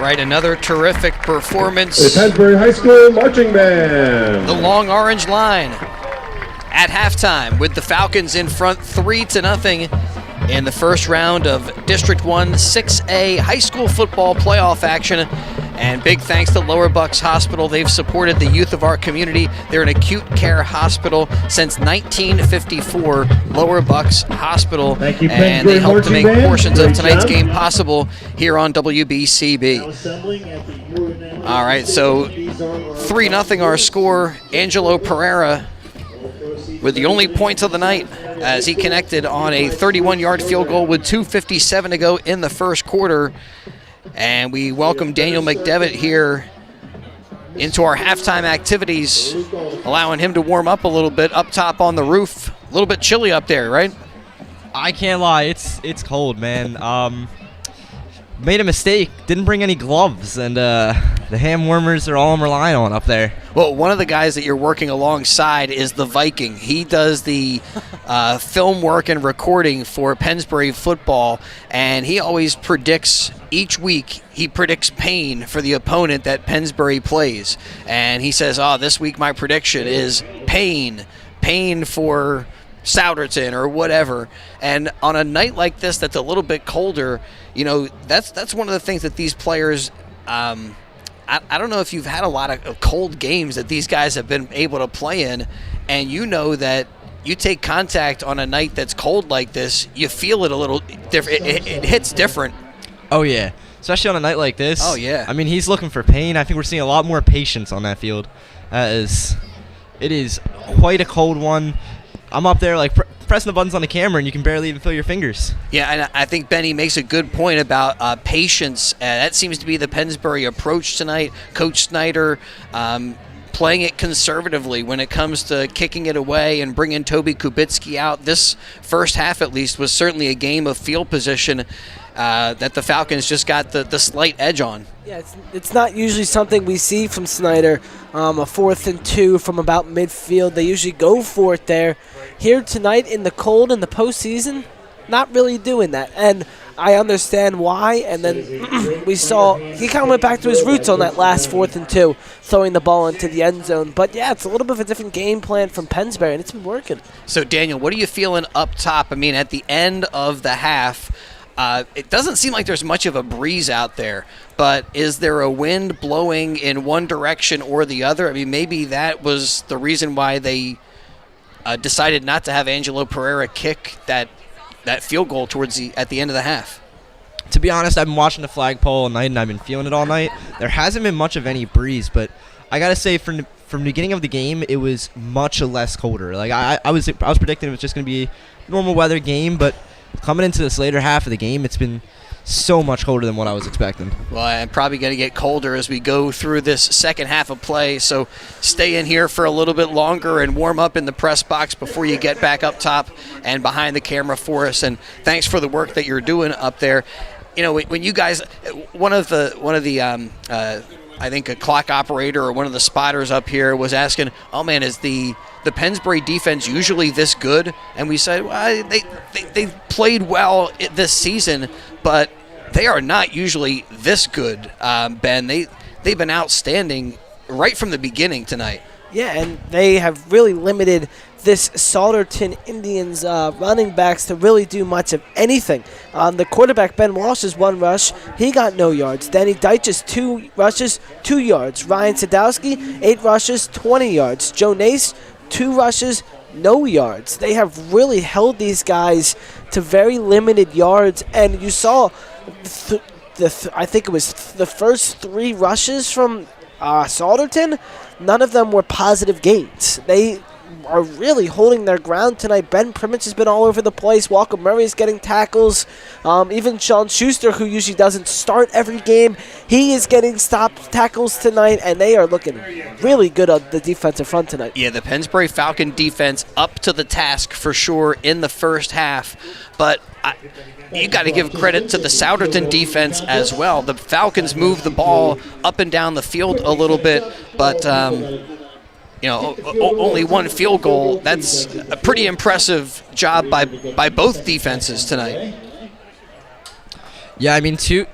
right, another terrific performance. The Pennsbury High School Marching Band. The Long Orange Line at halftime with the Falcons in front 3-0 in the first round of District One 6A high school football playoff action. And big thanks to Lower Bucks Hospital. They've supported the youth of our community. They're an acute care hospital since 1954, Lower Bucks Hospital. Thank you, and they helped to make portions of tonight's job. game possible here on WBCB. All right, so 3-0 our score. Angelo Pereira with the only points of the night as he connected on a 31-yard field goal with 2:57 to go in the first quarter. And we welcome Daniel McDevitt here into our halftime activities, allowing him to warm up a little bit up top on the roof. A little bit chilly up there, right? I can't lie, it's cold, man. Made a mistake, didn't bring any gloves, and the hand warmers are all I'm relying on up there. Well, one of the guys that you're working alongside is the Viking. He does the film work and recording for Pennsbury football, and he always predicts, each week, he predicts pain for the opponent that Pennsbury plays. And he says, this week my prediction is pain for Souderton or whatever. And on a night like this that's a little bit colder, that's one of the things that these players I don't know if you've had a lot of cold games that these guys have been able to play in, and that you take contact on a night that's cold like this, you feel it a little different. It hits different. Oh, yeah. Especially on a night like this. Oh, yeah. I mean, he's looking for pain. I think we're seeing a lot more patience on that field. It is quite a cold one. I'm up there like pressing the buttons on the camera, and you can barely even feel your fingers. Yeah, and I think Benny makes a good point about patience. That seems to be the Pennsbury approach tonight. Coach Snyder playing it conservatively when it comes to kicking it away and bringing Toby Kubitsky out. This first half, at least, was certainly a game of field position that the Falcons just got the slight edge on. Yeah, it's not usually something we see from Snyder. A 4th and 2 from about midfield. They usually go for it there. Here tonight in the cold in the postseason, not really doing that. And I understand why. And then we saw he kind of went back to his roots on that last 4th and 2, throwing the ball into the end zone. But, yeah, it's a little bit of a different game plan from Pennsbury, and it's been working. So, Daniel, what are you feeling up top? I mean, at the end of the half, it doesn't seem like there's much of a breeze out there, but is there a wind blowing in one direction or the other? I mean, maybe that was the reason why they decided not to have Angelo Pereira kick that field goal at the end of the half. To be honest, I've been watching the flagpole all night, and I've been feeling it all night. There hasn't been much of any breeze, but I got to say from the beginning of the game, it was much less colder. Like I was predicting it was just going to be a normal weather game, but coming into this later half of the game, it's been so much colder than what I was expecting. Well, I'm probably going to get colder as we go through this second half of play, so stay in here for a little bit longer and warm up in the press box before you get back up top and behind the camera for us. And thanks for the work that you're doing up there. When you guys, one of the I think a clock operator or one of the spotters up here was asking, oh man, is the Pennsbury defense usually this good? And we said, well, they played well this season, but they are not usually this good, Ben. They've been outstanding right from the beginning tonight. Yeah, and they have really limited this Souderton Indians running backs to really do much of anything. The quarterback, Ben Walsh's 1 rush, he got no yards. Danny Deitch's 2 rushes, 2 yards. Ryan Sadowski, 8 rushes, 20 yards. Joe Nace, 2 rushes, no yards. They have really held these guys to very limited yards, and you saw I think it was the first 3 rushes from Souderton, none of them were positive gains. They are really holding their ground tonight. Ben Primmich has been all over the place. Walker Murray is getting tackles. Even Sean Schuster, who usually doesn't start every game, he is getting stopped tackles tonight, and they are looking really good on the defensive front tonight. Yeah, the Pennsbury Falcon defense up to the task for sure in the first half, but you got to give credit to the Souderton defense as well. The Falcons moved the ball up and down the field a little bit, but only 1 field goal. That's a pretty impressive job by both defenses tonight. Yeah, I mean, two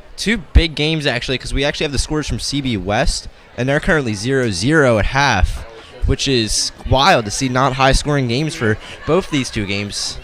big games, actually, because we actually have the scores from CB West, and they're currently 0-0 at half, which is wild to see not high-scoring games for both these 2 games.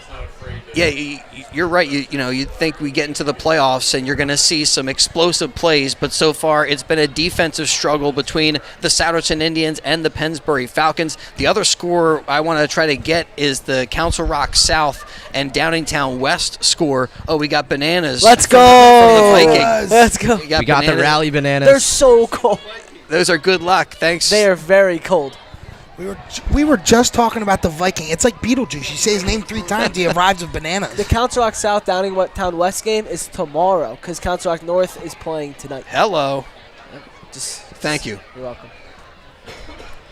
Yeah, you're right. You'd think we get into the playoffs and you're going to see some explosive plays, but so far it's been a defensive struggle between the Souderton Indians and the Pennsbury Falcons. The other score I want to try to get is the Council Rock South and Downingtown West score. Oh, we got bananas. Let's go! From the Vikings. Let's go. We got the rally bananas. They're so cold. Those are good luck. Thanks. They are very cold. We were just talking about the Viking. It's like Beetlejuice. You say his name 3 times, he arrives with bananas. The Council Rock South Downingtown West game is tomorrow because Council Rock North is playing tonight. Hello. Thank you. You're welcome.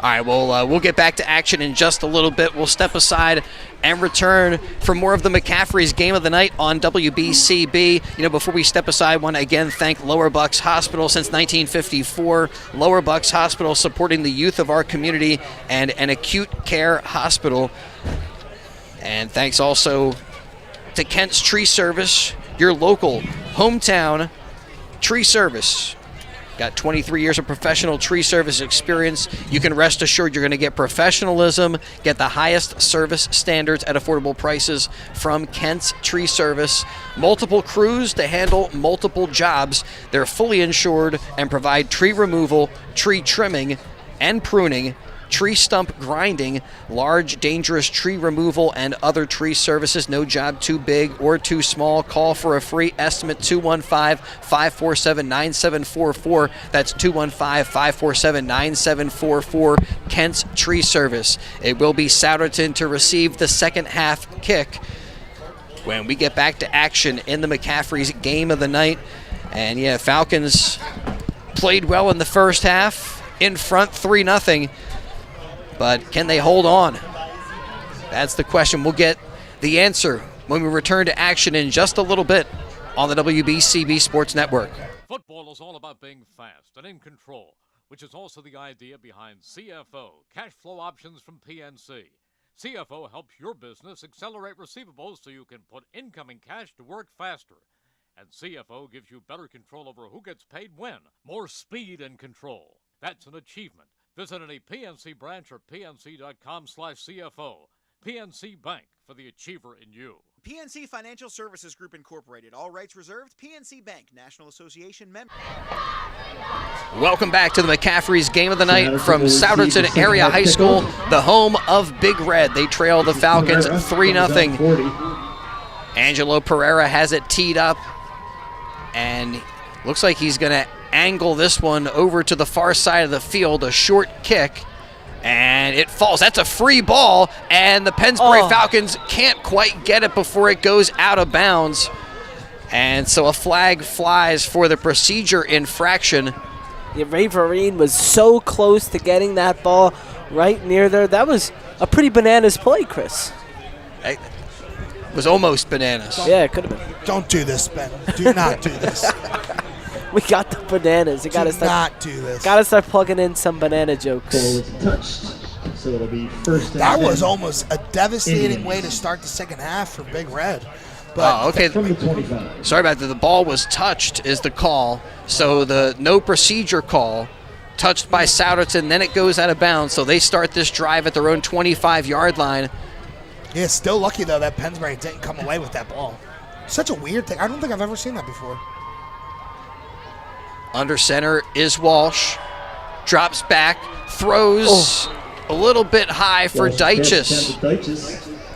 All right, well, we'll get back to action in just a little bit. We'll step aside and return for more of the McCaffrey's Game of the Night on WBCB. Before we step aside, I want to again thank Lower Bucks Hospital since 1954. Lower Bucks Hospital supporting the youth of our community and an acute care hospital. And thanks also to Kent's Tree Service, your local hometown tree service. got 23 years of professional tree service experience. You can rest assured you're going to get professionalism, get the highest service standards at affordable prices from Kent's Tree Service. Multiple crews to handle multiple jobs. They're fully insured and provide tree removal, tree trimming, and pruning, tree stump grinding, large dangerous tree removal, and other tree services. No job too big or too small. Call for a free estimate, 215-547-9744. That's 215-547-9744. Kent's Tree Service. It will be Souderton to receive the second half kick when we get back to action in the McCaffrey's game of the night. And yeah, Falcons played well in the first half, in front 3-0. But can they hold on? That's the question. We'll get the answer when we return to action in just a little bit on the WBCB Sports Network. Football is all about being fast and in control, which is also the idea behind CFO, cash flow options from PNC. CFO helps your business accelerate receivables so you can put incoming cash to work faster. And CFO gives you better control over who gets paid when, more speed and control. That's an achievement. Visit any PNC branch or pnc.com/CFO. PNC Bank, for the achiever in you. PNC Financial Services Group Incorporated. All rights reserved. PNC Bank, National Association member. Welcome back to the McCaffrey's game of the night from Souderton Area High School, the home of Big Red. They trail the Falcons 3-0. Angelo Pereira has it teed up, and looks like he's going to angle this one over to the far side of the field, a short kick, and it falls. That's a free ball, and the Pennsbury Falcons can't quite get it before it goes out of bounds. And so a flag flies for the procedure infraction. Yeah, Ray Vereen was so close to getting that ball right near there. That was a pretty bananas play, Chris. It was almost bananas. Yeah, it could have been. Don't do this, Ben. Do not do this. We got the bananas. You gotta not do this. Gotta start plugging in some banana jokes. Ball was touched, so it'll be first and That 10. was almost a devastating Indians. way to start the second half for Big Red. But okay. From the 25. Sorry about that. The ball was touched is the call. So the no procedure call, touched by Souderton, then it goes out of bounds. So they start this drive at their own 25-yard line. yeah, still lucky, though, that Pennsbury didn't come away with that ball. Such a weird thing. I don't think I've ever seen that before. Under center is Walsh. Drops back, throws a little bit high for Dyches.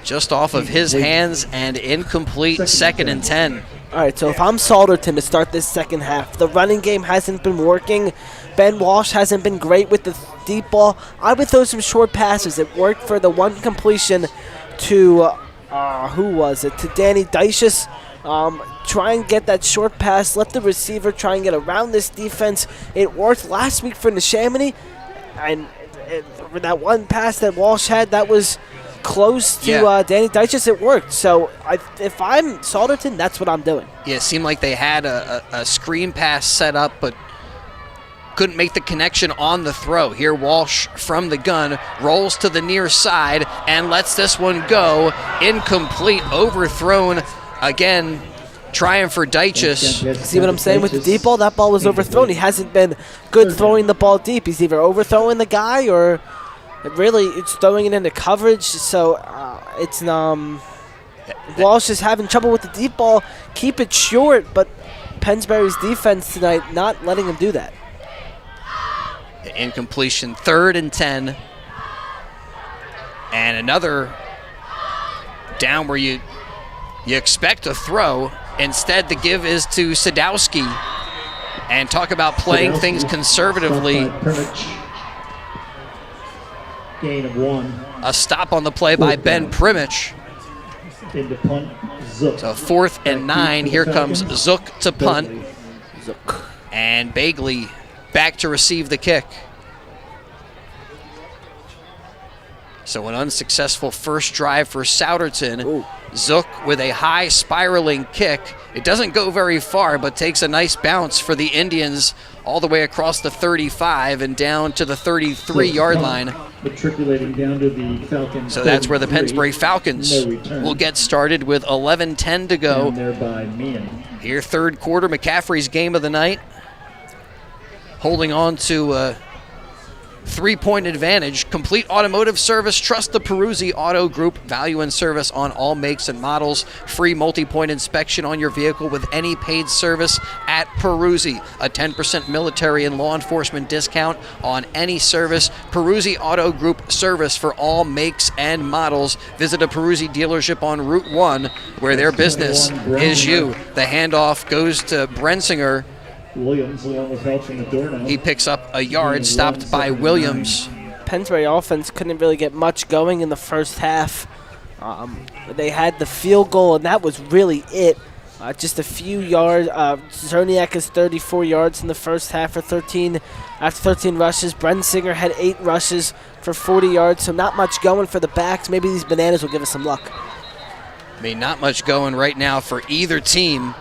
Just off of his hands and incomplete, second and 10. All right, so if I'm Souderton to start this second half, the running game hasn't been working. Ben Walsh hasn't been great with the deep ball. I would throw some short passes. It worked for the one completion to, who was it? To Danny Dyches. Try and get that short pass. Let the receiver try and get around this defense. It worked last week for Neshaminy. And that one pass that Walsh had, that was close to Danny Dyches. It worked. So if I'm Souderton, that's what I'm doing. Yeah, it seemed like they had a screen pass set up, but couldn't make the connection on the throw. Here Walsh from the gun rolls to the near side and lets this one go. Incomplete, overthrown again, trying for Dyches. See what I'm saying with the deep ball? That ball was overthrown. He hasn't been good throwing the ball deep. He's either overthrowing the guy or really it's throwing it into coverage. So it's Walsh is having trouble with the deep ball. Keep it short, but Pennsbury's defense tonight not letting him do that. Incompletion, 3rd and 10. And another down where you expect a throw. Instead, the give is to Sadowski. And talk about playing things conservatively. Gain of 1. A stop on the play by Ben Primich. Into punt, Zook. So 4th and 9. Here comes Zook to punt. Zook. And Bagley back to receive the kick. So an unsuccessful first drive for Souderton. Ooh. Zook with a high spiraling kick. It doesn't go very far, but takes a nice bounce for the Indians all the way across the 35 and down to the 33-yard line. Matriculating down to the Falcons. So that's where the Pennsbury Falcons will get started with 11:10 to go. There by Meehan. Here, third quarter, McCaffrey's game of the night. holding on to a 3-point advantage. Complete automotive service. Trust the Peruzzi Auto Group. Value and service on all makes and models. Free multi-point inspection on your vehicle with any paid service at Peruzzi. A 10% military and law enforcement discount on any service. Peruzzi Auto Group service for all makes and models. Visit a Peruzzi dealership on Route 1 where their business is you. The handoff goes to Brensinger. Williams along with help from the door now. He picks up a yard, stopped by Williams. Pennsbury offense couldn't really get much going in the first half. They had the field goal, and that was really it. Just a few yards. Zerniak has 34 yards in the first half for 13. After 13 rushes, Brensinger had 8 rushes for 40 yards, so not much going for the backs. Maybe these bananas will give us some luck. I mean, not much going right now for either team.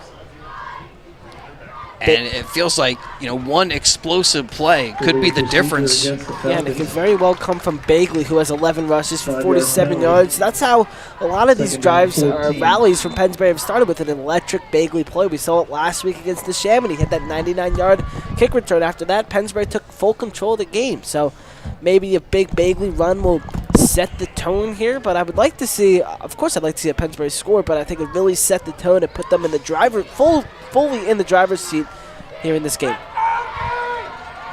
And it feels like, one explosive play could be the difference. Yeah, and it could very well come from Bagley, who has 11 rushes for 47 yards. That's how a lot of these drives or rallies from Pennsbury have started, with an electric Bagley play. We saw it last week against the Chamonix. He had that 99-yard kick return. After that, Pennsbury took full control of the game. So maybe a big Bagley run will set the tone here, but I would like to see, of course I'd like to see a Pennsbury score, but I think it really set the tone and put them in the fully in the driver's seat here in this game.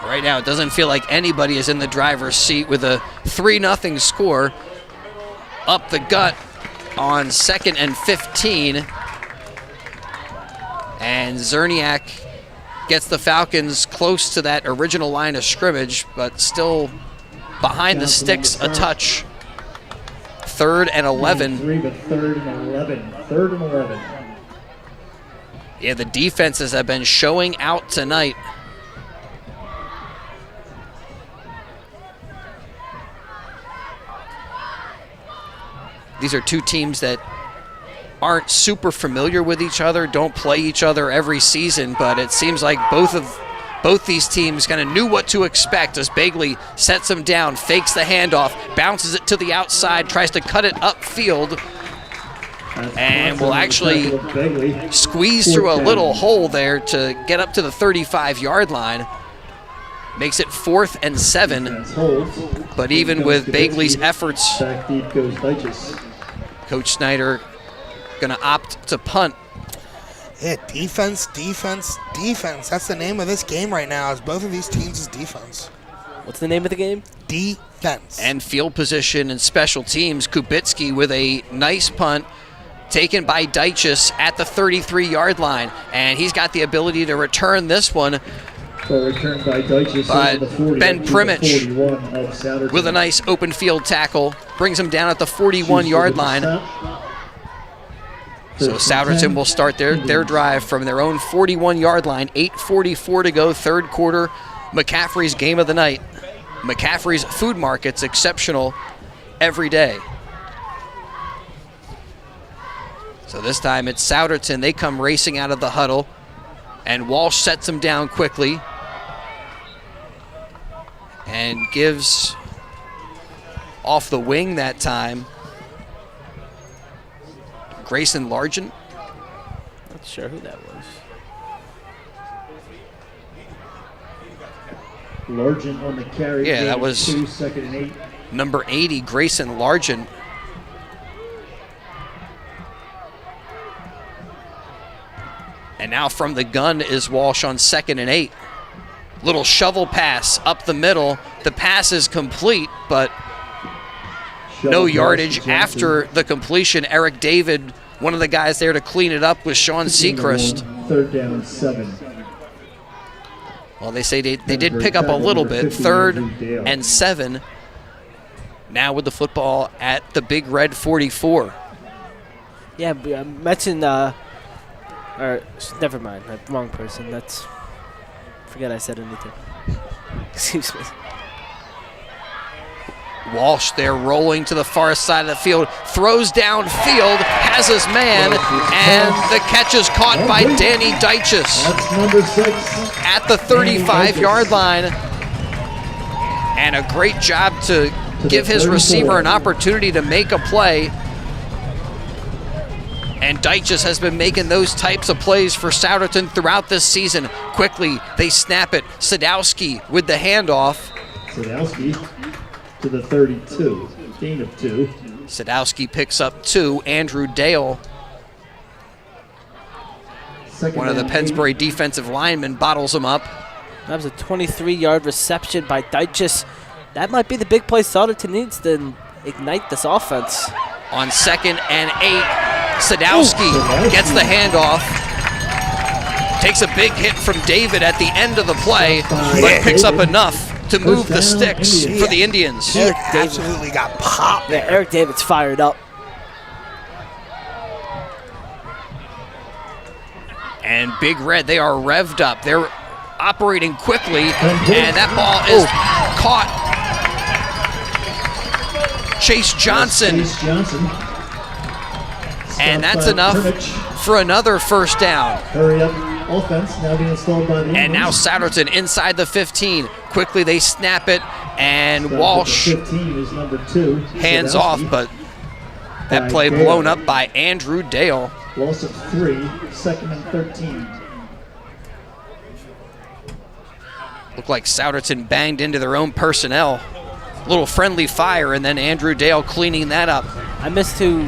Right now, it doesn't feel like anybody is in the driver's seat with a 3-0 score up the gut on 2nd and 15. And Zerniak gets the Falcons close to that original line of scrimmage, but still behind the sticks a touch. 3rd and 11. 3rd and 11. Yeah, the defenses have been showing out tonight. These are two teams that aren't super familiar with each other, don't play each other every season, but it seems like both these teams kind of knew what to expect as Bagley sets him down, fakes the handoff, bounces it to the outside, tries to cut it upfield, and will actually squeeze through a little hole there to get up to the 35-yard line. Makes it 4th and 7. But even with Bagley's efforts, Coach Snyder going to opt to punt. Yeah, defense. That's the name of this game right now, is both of these teams' defense. What's the name of the game? Defense. And field position and special teams. Kubitsky with a nice punt taken by Deichus at the 33-yard line. And he's got the ability to return this one. Return by Deichus, but Ben Primich 41 with a nice open field tackle brings him down at the 41-yard line. So Souderton will start their drive from their own 41-yard line. 8:44 to go, third quarter. McCaffrey's game of the night. McCaffrey's Food Market's exceptional every day. So this time it's Souderton. They come racing out of the huddle, and Walsh sets him down quickly and gives off the wing that time Grayson Largent. Not sure who that was. Largent on the carry. Yeah, that was 2nd and 8. Number 80, Grayson Largent. And now from the gun is Walsh on 2nd and 8. Little shovel pass up the middle. The pass is complete, but no yardage after the completion. Eric David, one of the guys there to clean it up, was Sean Seacrest. 3rd down, 7. Well, they say they did pick up a little bit. 3rd and 7. Now with the football at the Big Red 44. Yeah, I mentioned, or never mind, wrong person. Forget I said anything. Excuse me. Walsh there rolling to the far side of the field, throws downfield, has his man, and the catch is caught by Danny Deichus. That's number 6. At the 35-yard line. And a great job to give his receiver an opportunity to make a play. And Dyches has been making those types of plays for Souderton throughout this season. Quickly, they snap it. Sadowski with the handoff. Sadowski to the 32, gain of 2. Sadowski picks up 2. Andrew Dale, one of the Pennsbury defensive linemen, bottles him up. That was a 23-yard reception by Dyches. That might be the big play Souderton needs to ignite this offense. On 2nd and 8, Sadowski gets the handoff. Takes a big hit from David at the end of the play, but picks up enough to move the sticks for the Indians. He absolutely got popped. Yeah, Eric David's fired up. And Big Red, they are revved up. They're operating quickly, and that ball is caught. Chase Johnson. And that's enough for another first down. Hurry up offense now being installed by the And now Souderton inside the 15. Quickly they snap it, and Walsh 15 is number 2. hands off, but that play blown up by Andrew Dale. Loss of 3, 2nd and 13. Looked like Souderton banged into their own personnel. Little friendly fire, and then Andrew Dale cleaning that up. I missed who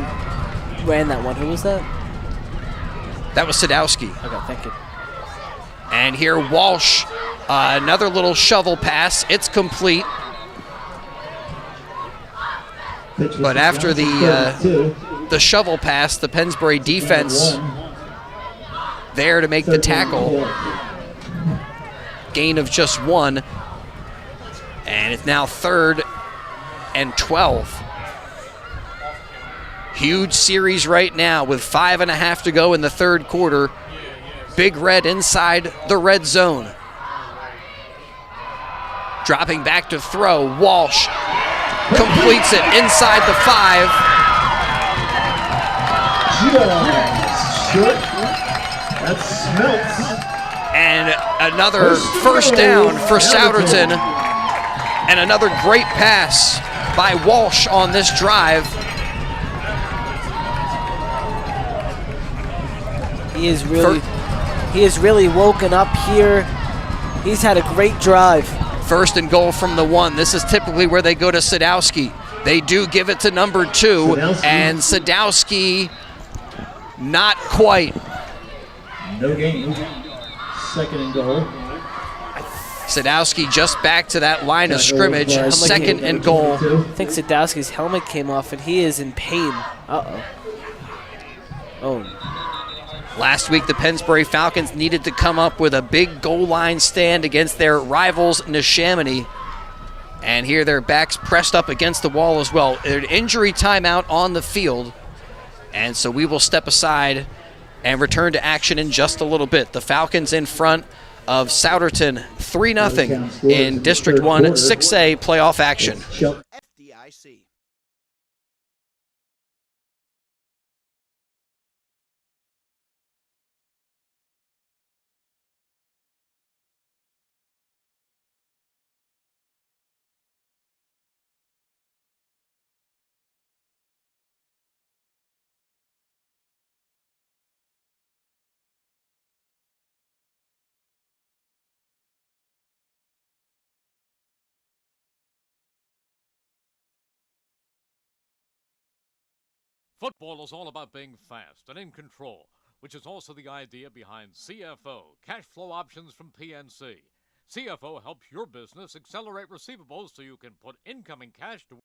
ran that one. Who was that? That was Sadowski. Okay, thank you. And here Walsh, another little shovel pass. It's complete. But after the shovel pass, the Pennsbury defense there to make the tackle. Gain of just 1. And it's now 3rd and 12. Huge series right now with 5.5 to go in the 3rd quarter. Big Red inside the red zone. Dropping back to throw. Walsh completes it inside the 5. That's Smeltz. And another first down for Souderton. And another great pass by Walsh on this drive. He is really woken up here. He's had a great drive. 1st and goal from the 1. This is typically where they go to Sadowski. They do give it to number 2, and Sadowski not quite. No gain. 2nd and goal. Sadowski just back to that line of scrimmage. 2nd and goal. I think Sadowski's helmet came off, and he is in pain. Uh-oh. Oh. Last week, the Pennsbury Falcons needed to come up with a big goal line stand against their rivals, Neshaminy. And here their backs pressed up against the wall as well. An injury timeout on the field. And so we will step aside and return to action in just a little bit. The Falcons in front of Souderton 3-0 in District 1 6A playoff action. FDIC. Football is all about being fast and in control, which is also the idea behind CFO, cash flow options from PNC. CFO helps your business accelerate receivables so you can put incoming cash to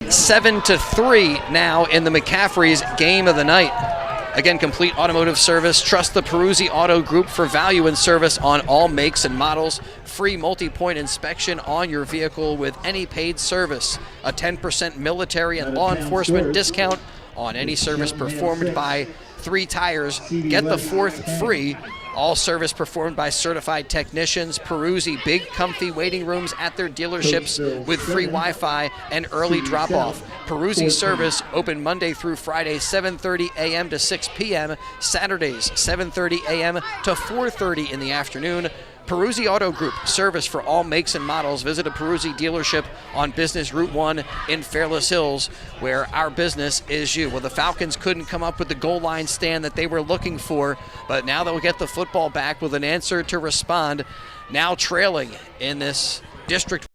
7-3 now in the McCaffrey's game of the night. Again, complete automotive service. Trust the Peruzzi Auto Group for value and service on all makes and models. Free multi-point inspection on your vehicle with any paid service. A 10% military and law enforcement discount on any service performed by 3 tires. Get the 4th free. All service performed by certified technicians. Peruzzi, big comfy waiting rooms at their dealerships with free Wi-Fi and early drop-off. Peruzzi service open Monday through Friday, 7:30 a.m. to 6 p.m. Saturdays, 7:30 a.m. to 4:30 in the afternoon. Peruzzi Auto Group, service for all makes and models. Visit a Peruzzi dealership on Business Route 1 in Fairless Hills, where our business is you. Well, the Falcons couldn't come up with the goal line stand that they were looking for, but now they'll get the football back with an answer to respond. Now trailing in this district.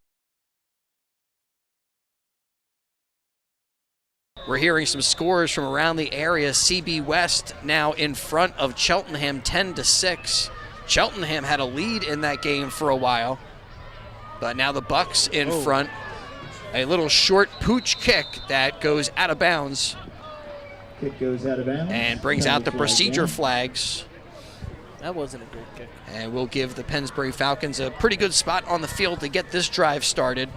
We're hearing some scores from around the area. CB West now in front of Cheltenham 10-6. Cheltenham had a lead in that game for a while, but now the Bucks in front. A little short pooch kick that goes out of bounds. Kick goes out of bounds. And brings out the procedure flags. That wasn't a great kick. And we'll give the Pennsbury Falcons a pretty good spot on the field to get this drive started.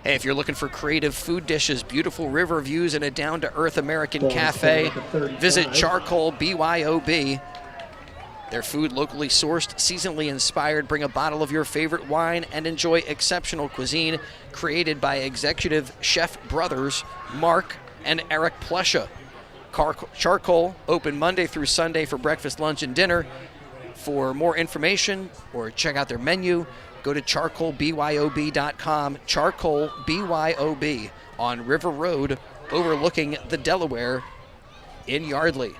Hey, if you're looking for creative food dishes, beautiful river views, and a down-to-earth American cafe, visit Charcoal BYOB. Their food locally sourced, seasonally inspired. Bring a bottle of your favorite wine and enjoy exceptional cuisine created by executive chef brothers Mark and Eric Plesha. Charcoal open Monday through Sunday for breakfast, lunch, and dinner. For more information or check out their menu, go to charcoalbyob.com. Charcoal BYOB on River Road overlooking the Delaware in Yardley.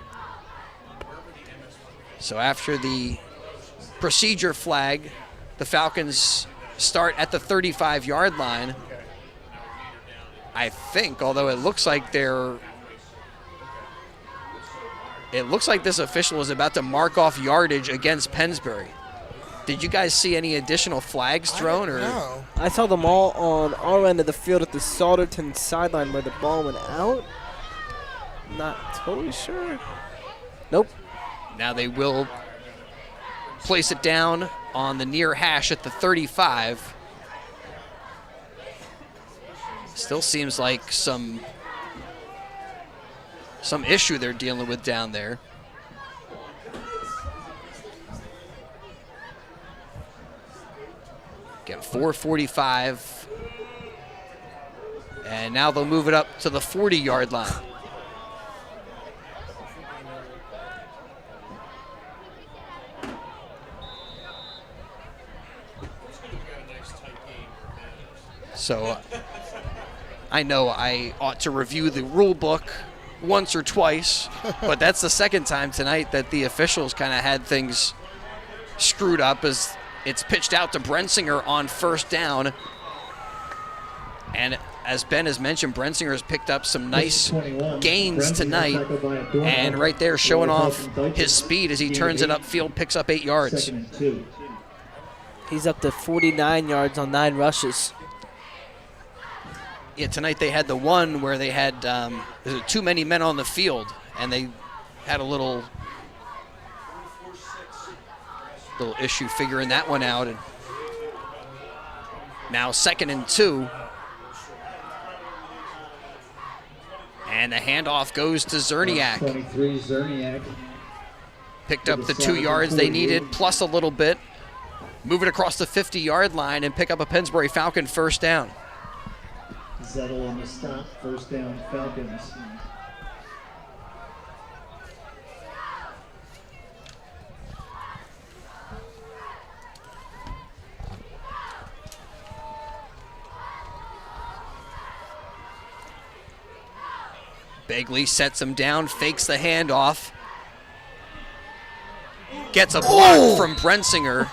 So after the procedure flag, the Falcons start at the 35-yard line. I think, although it looks like this official is about to mark off yardage against Pennsbury. Did you guys see any additional flags thrown? No. I saw them all on our end of the field at the Souderton sideline where the ball went out. Not totally sure. Nope. Now they will place it down on the near hash at the 35. Still seems like some issue they're dealing with down there. Again, 4:45. And now they'll move it up to the 40-yard line. So I know I ought to review the rule book once or twice, but that's the second time tonight that the officials kind of had things screwed up as it's pitched out to Brensinger on first down. And as Ben has mentioned, Brensinger has picked up some nice gains tonight. And right there showing off his speed as he turns it upfield, picks up 8 yards. He's up to 49 yards on 9 rushes. Yeah, tonight they had the one where they had too many men on the field, and they had a little issue figuring that one out. And now 2nd and 2. And the handoff goes to Zerniak. 23 Zerniak. Picked up the 2 yards they needed, plus a little bit. Move it across the 50-yard line and pick up a Pennsbury Falcon first down. Zettel on the stop, first down Falcons. Begley sets him down, fakes the handoff. Gets a block from Brensinger.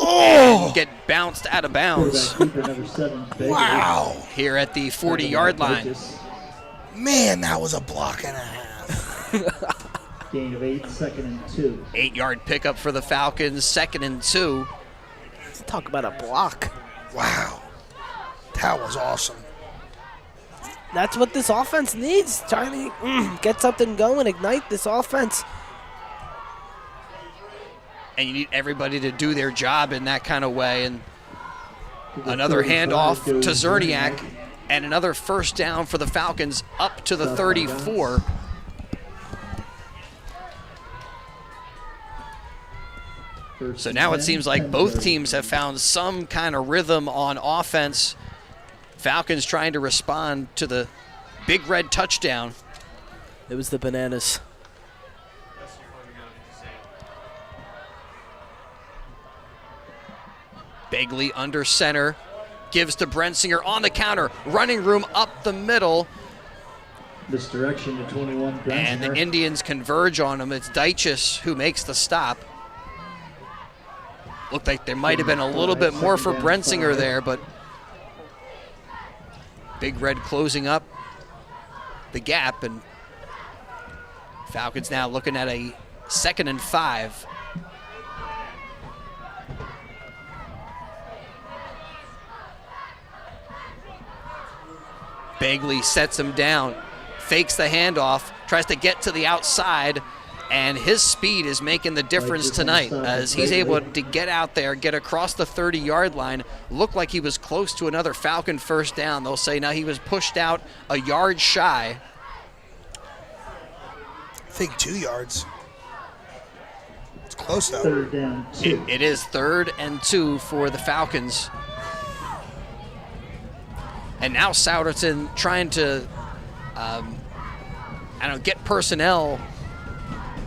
And get bounced out of bounds. Wow. Here at the 40-yard line. Man, that was a block and a half. Gain of 8, 2nd and 2. 8-yard pickup for the Falcons, 2nd and 2. Let's talk about a block. Wow. That was awesome. That's what this offense needs. Trying to get something going, ignite this offense. And you need everybody to do their job in that kind of way. And another handoff to Zerniak, and another first down for the Falcons up to the 34. So now it seems like both teams have found some kind of rhythm on offense. Falcons trying to respond to the Big Red touchdown. It was the bananas. Begley under center, gives to Brensinger on the counter, running room up the middle. Misdirection to 21. Brensinger. And the Indians converge on him. It's Deichus who makes the stop. Looked like there might have been a little bit more for Brensinger there, but Big Red closing up the gap, and Falcons now looking at a 2nd and 5. Begley sets him down, fakes the handoff, tries to get to the outside, and his speed is making the difference tonight as he's able to get out there, get across the 30-yard line. Looked like he was close to another Falcon first down. They'll say now he was pushed out a yard shy. I think 2 yards. It's close though. 3rd down 2. It is 3rd and 2 for the Falcons. And now Souderton trying to, get personnel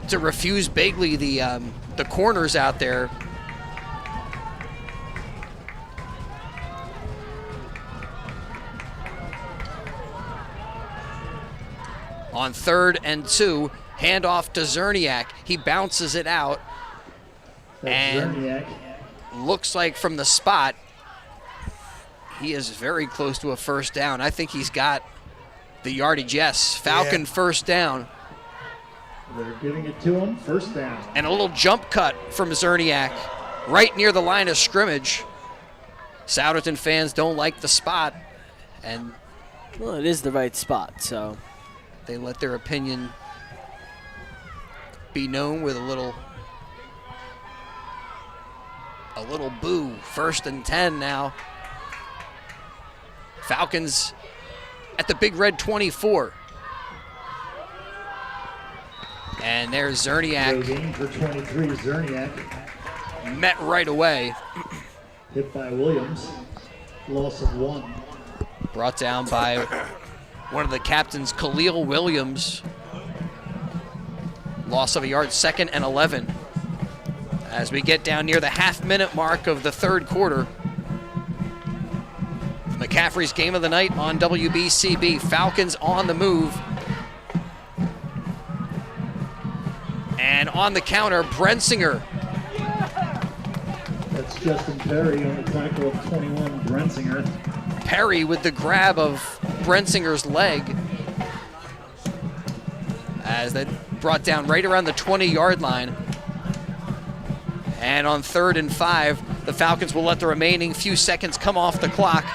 to refuse Begley the corners out there. On 3rd and 2, handoff to Zerniak. He bounces it out. And Zerniak. looks like from the spot, he is very close to a first down. I think he's got the yardage. Yes, Falcon first down. They're giving it to him. First down. And a little jump cut from Zerniak right near the line of scrimmage. Souderton fans don't like the spot, and Well, it is the right spot, so they let their opinion be known with a little boo. 1st and 10 now. Falcons at the Big Red 24. And there's Zerniak. Gain for 23. Zerniak. Met right away. Hit by Williams. Loss of 1. Brought down by one of the captains, Khalil Williams. Loss of a yard, 2nd and 11. As we get down near the half-minute mark of the 3rd quarter. McCaffrey's game of the night on WBCB. Falcons on the move. And on the counter, Brensinger. That's Justin Perry on the tackle of 21. Brensinger. Perry with the grab of Brensinger's leg. As that brought down right around the 20-yard line. And on 3rd and 5, the Falcons will let the remaining few seconds come off the clock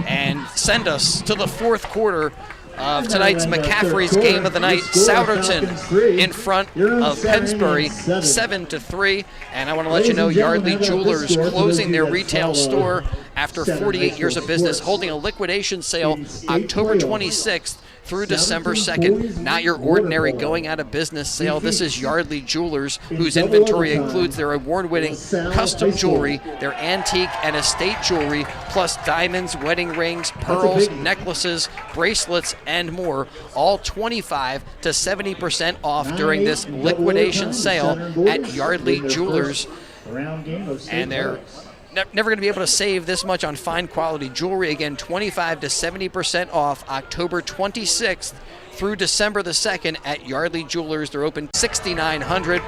and send us to the 4th quarter of tonight's McCaffrey's game of the night. Souderton in front of Pennsbury, 7-3. And I want to let you know, Yardley Jewelers closing their retail store after 48 years of business, holding a liquidation sale October 26th through December 2nd. Not your ordinary going out of business sale. This is Yardley Jewelers, whose inventory includes their award-winning custom jewelry, their antique and estate jewelry, plus diamonds, wedding rings, pearls, necklaces, bracelets, and more, all 25 to 70% off during this liquidation sale at Yardley Jewelers. And they're never going to be able to save this much on fine quality jewelry. Again, 25 to 70% off October 26th through December the 2nd at Yardley Jewelers. They're open 6900.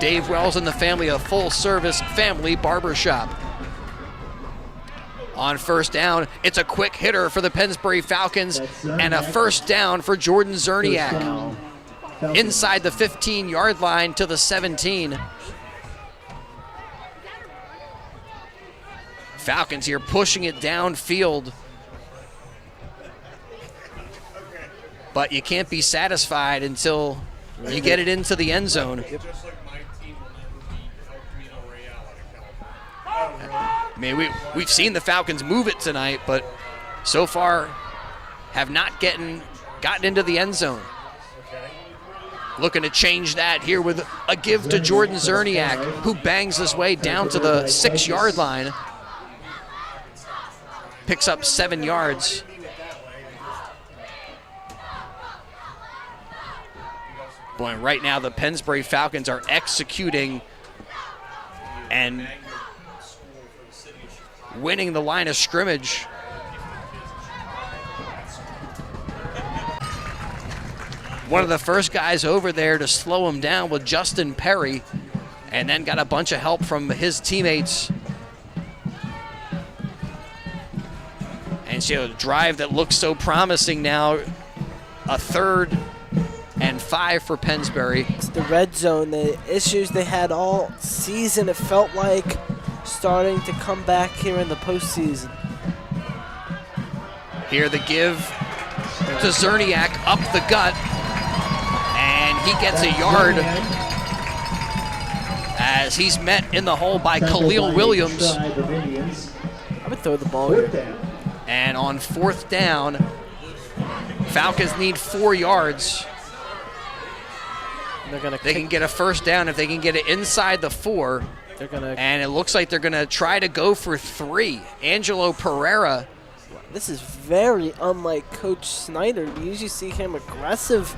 Dave Wells and the family, a full-service family barbershop. On 1st down, it's a quick hitter for the Pennsbury Falcons and a first down for Jordan Zerniak. Inside the 15-yard line to the 17. Falcons here pushing it downfield. But you can't be satisfied until you get it into the end zone. I mean, we've seen the Falcons move it tonight, but so far have not gotten into the end zone. Looking to change that here with a give to Jordan Zerniak, who bangs his way down to the 6-yard line. Picks up 7 yards. Boy, right now the Pennsbury Falcons are executing and winning the line of scrimmage. One of the first guys over there to slow him down was Justin Perry, and then got a bunch of help from his teammates. And so a drive that looks so promising now, a 3rd and 5 for Pennsbury. It's the red zone, the issues they had all season, it felt like starting to come back here in the postseason. Here the give to Zerniak up the gut, and he gets a yard as he's met in the hole by Khalil Williams. I would throw the ball here. And on 4th down, Falcons need 4 yards. They can get a first down if they can get it inside the 4. And it looks like they're going to try to go for 3. Angelo Pereira. This is very unlike Coach Snyder. We usually see him aggressive.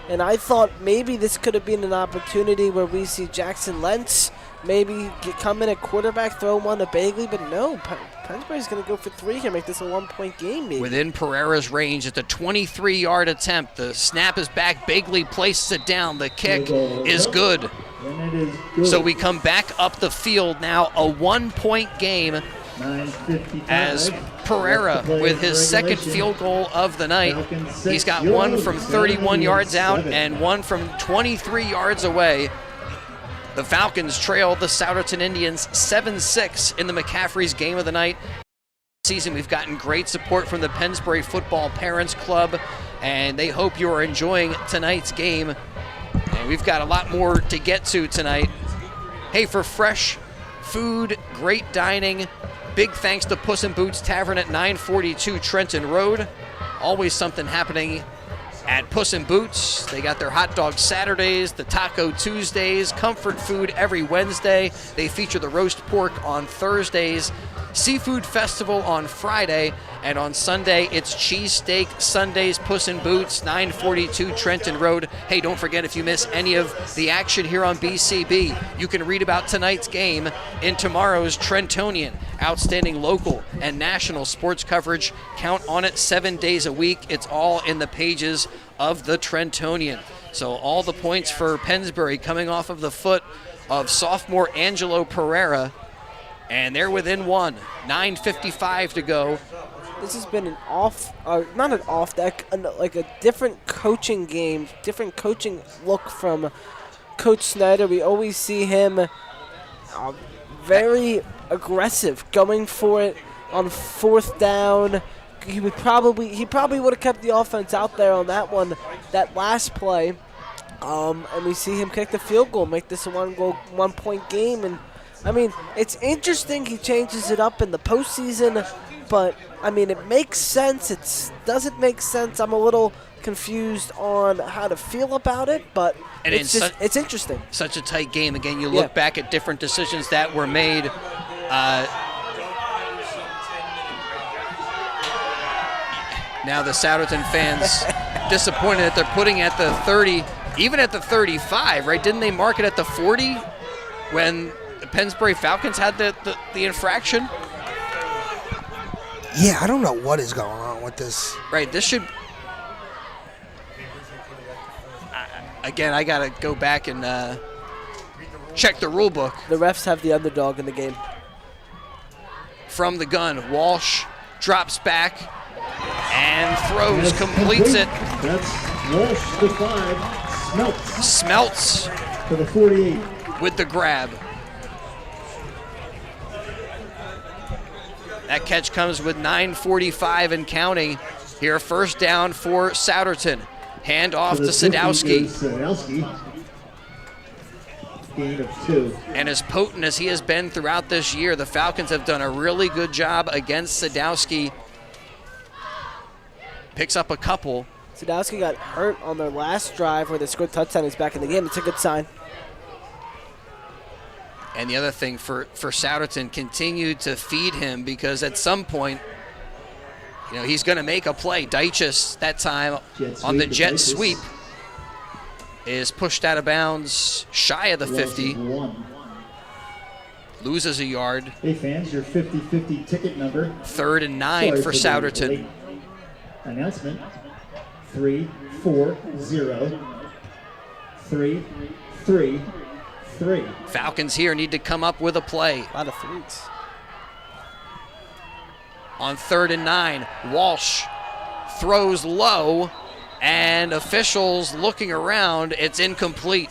And I thought maybe this could have been an opportunity where we see Jackson Lentz maybe come in at quarterback, throw one to Bagley. But no, Pennsbury's going to go for 3 here, make this a 1-point game maybe. Within Pereira's range at the 23-yard attempt. The snap is back. Bagley places it down. The kick is good. So we come back up the field now, a 1-point game as Pereira with his 2nd field goal of the night. He's got one from 31 yards out and one from 23 yards away. The Falcons trail the Souderton Indians 7-6 in the McCaffrey's game of the night. This season we've gotten great support from the Pennsbury Football Parents Club, and they hope you are enjoying tonight's game. And we've got a lot more to get to tonight. Hey, for fresh food, great dining, big thanks to Puss in Boots Tavern at 942 Trenton Road. Always something happening at Puss in Boots. They got their hot dog Saturdays, the taco Tuesdays, comfort food every Wednesday. They feature the roast pork on Thursdays, Seafood Festival on Friday, and on Sunday it's Cheesesteak Sundays. Puss in Boots, 942 Trenton Road. Hey, don't forget, if you miss any of the action here on BCB, you can read about tonight's game in tomorrow's Trentonian. Outstanding local and national sports coverage. Count on it 7 days a week. It's all in the pages of the Trentonian. So all the points for Pennsbury coming off of the foot of sophomore Angelo Pereira. And they're within 1. 9:55 to go. This has been an not an off deck, like a different coaching game, different coaching look from Coach Snyder. We always see him very aggressive, going for it on 4th down. He probably would have kept the offense out there on that one, that last play. And we see him kick the field goal, make this a 1-point game. And I mean, it's interesting he changes it up in the postseason, but I mean, it makes sense. It doesn't make sense. I'm a little confused on how to feel about it, but it's interesting. Such a tight game. Again, you look back at different decisions that were made. Now the Souderton fans disappointed that they're putting at the 30, even at the 35, right? Didn't they mark it at the 40 when the Pennsbury Falcons had the infraction? Yeah, I don't know what is going on with this. Right, this should... Again, I got to go back and check the rule book. The refs have the underdog in the game. From the gun, Walsh drops back and throws, completes it. That's Walsh to 5. Smelts to the 48 with the grab. That catch comes with 9:45 and counting. Here, first down for Souderton. Hand off to Sadowski. Gain of 2. And as potent as he has been throughout this year, the Falcons have done a really good job against Sadowski. Picks up a couple. Sadowski got hurt on their last drive where they scored a touchdown. He's back in the game. It's a good sign. And the other thing for Souderton, continue to feed him, because at some point, he's going to make a play. Dyches, that time on the jet sweep, is pushed out of bounds shy of the 50. Loses a yard. Hey fans, your 50-50 ticket number. 3rd and 9 for Souderton. Announcement. 3-4-0. 3-3-3. Falcons here need to come up with a play. A lot of threes. On 3rd and 9, Walsh throws low, and officials looking around. It's incomplete.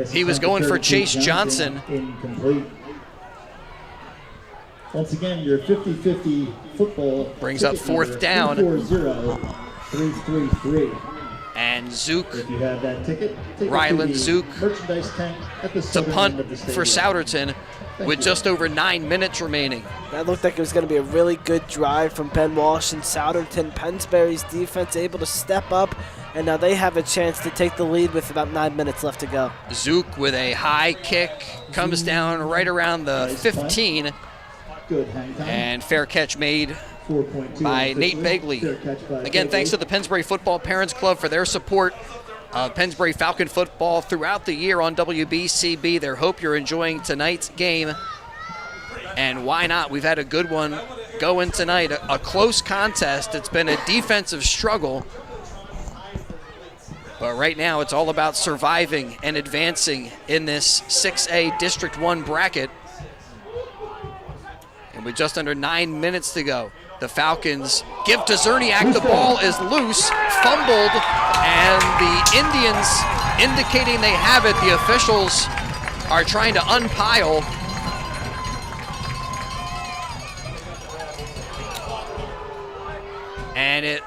He was going for Chase Johnson. Incomplete. Once again, your 50-50 football brings up 4th down. 3-4-0-3-3-3. And Zook, if you have that ticket, Ryland Zook, merchandise tank at the to punt for Souderton with just over 9 minutes remaining. That looked like it was going to be a really good drive from Ben Walsh and Souderton. Pennsbury's defense able to step up, and now they have a chance to take the lead with about 9 minutes left to go. Zook with a high kick, comes down right around the 15. Good hang time. And fair catch made by Nate Begley. Again, thanks to the Pennsbury Football Parents Club for their support of Pennsbury Falcon football throughout the year on WBCB. They hope you're enjoying tonight's game. And why not? We've had a good one going tonight. A close contest. It's been a defensive struggle. But right now, it's all about surviving and advancing in this 6A District 1 bracket. And with just under 9 minutes to go, the Falcons give to Zerniak. The ball is loose, fumbled, and the Indians indicating they have it. The officials are trying to unpile. And it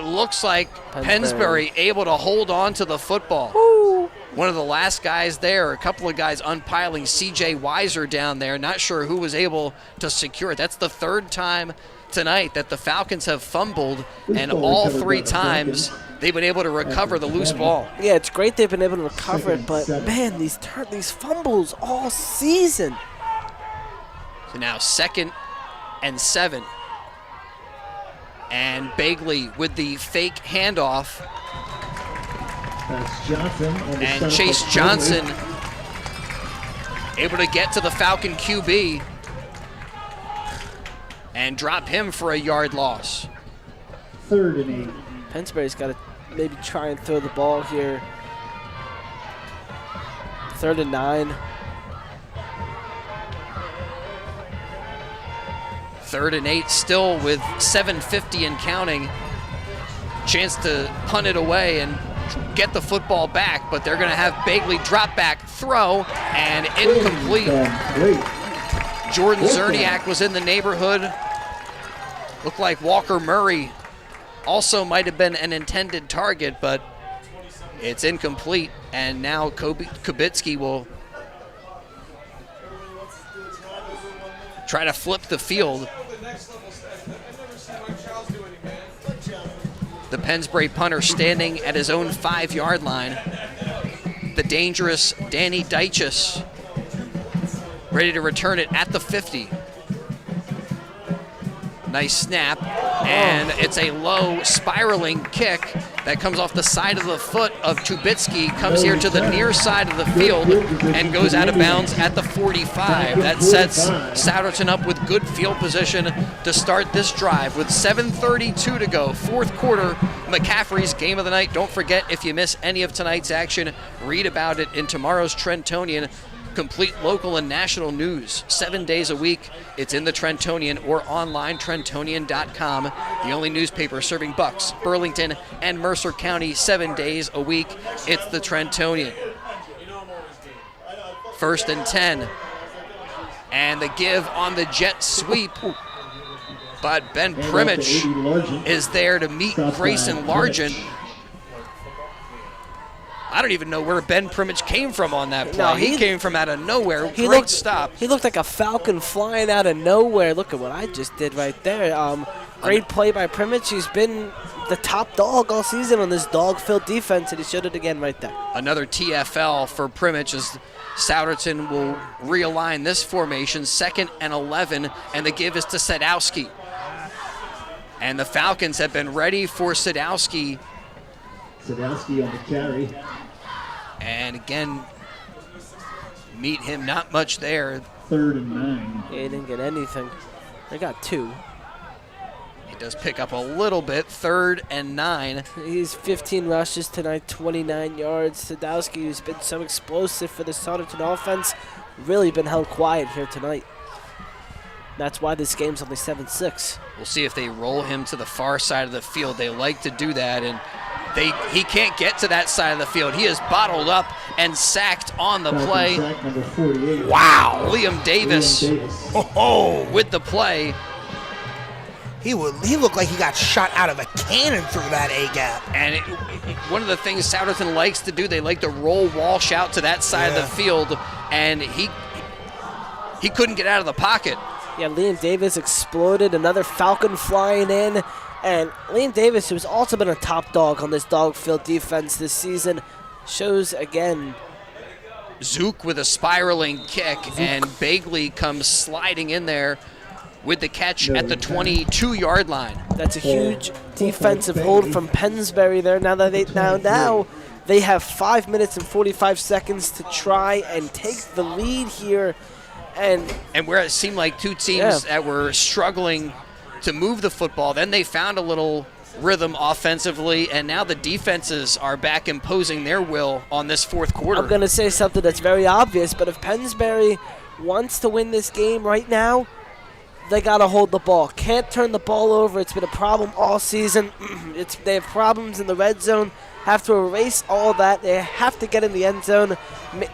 looks like Pennsbury able to hold on to the football. Ooh. One of the last guys there, a couple of guys unpiling, C.J. Weiser down there. Not sure who was able to secure it. That's the 3rd time tonight that the Falcons have fumbled, and all 3 times they've been able to recover the loose ball. Yeah, it's great they've been able to recover it, but man, these fumbles all season. So now 2nd and 7. And Begley with the fake handoff. That's Johnson. And Chase Johnson able to get to the Falcon QB and drop him for a yard loss. 3rd and 8. Pennsbury's got to maybe try and throw the ball here. 3rd and 9. 3rd and 8 still with 7:50 and counting. Chance to punt it away and get the football back, but they're going to have Begley drop back, throw, and incomplete. Jordan Zerniak was in the neighborhood. Looked like Walker Murray also might have been an intended target, but it's incomplete. And now Kubitsky will try to flip the field. The Pennsbury punter standing at his own 5-yard line. The dangerous Danny Dyches ready to return it at the 50. Nice snap, and it's a low spiraling kick that comes off the side of the foot of Chubitsky, comes here to the near side of the field and goes out of bounds at the 45. That sets Souderton up with good field position to start this drive with 7:32 to go. 4th quarter, McCaffrey's game of the night. Don't forget, if you miss any of tonight's action, read about it in tomorrow's Trentonian. Complete local and national news 7 days a week. It's in the Trentonian or online, Trentonian.com. The only newspaper serving Bucks, Burlington, and Mercer County 7 days a week. It's the Trentonian. 1st and 10. And the give on the jet sweep But Ben And Primich also 80 Largent. is there to meet Stop Grayson flag, Largent. Primich. I don't even know where Ben Primich came from on that play. No, he came from out of nowhere. He Great looked, stop. He looked like a falcon flying out of nowhere. Look at what I just did right there. Great play by Primich. He's been the top dog all season on this dog-filled defense, and he showed it again right there. Another TFL for Primich as Souderton will realign this formation, 2nd and 11, and the give is to Sadowski. And the Falcons have been ready for Sadowski. Sadowski on the carry. And again, meet him not much there. 3rd and 9. Yeah, he didn't get anything. They got 2. He does pick up a little bit, 3rd and 9. He's 15 rushes tonight, 29 yards. Sadowski, who's been so explosive for the Souderton offense, really been held quiet here tonight. That's why this game's only 7-6. We'll see if they roll him to the far side of the field. They like to do that, and he can't get to that side of the field. He is bottled up and sacked on the play. Sack number 48. Wow, Liam Davis, with the play. He looked like he got shot out of a cannon through that A-gap. And one of the things Souderton likes to do, they like to roll Walsh out to that side of the field, and he couldn't get out of the pocket. Yeah, Liam Davis exploded. Another Falcon flying in. And Liam Davis, who's also been a top dog on this dog-filled defense this season, shows again. Zook with a spiraling kick, and Bagley comes sliding in there with the catch at the 22-yard line. That's a huge defensive hold from Pennsbury there. Now they have 5 minutes and 45 seconds to try and take the lead here. And where it seemed like two teams that were struggling to move the football, then they found a little rhythm offensively, and now the defenses are back imposing their will on this fourth quarter. I'm going to say something that's very obvious, but if Pennsbury wants to win this game right now, they got to hold the ball. Can't turn the ball over. It's been a problem all season. They have problems in the red zone. Have to erase all that. They have to get in the end zone.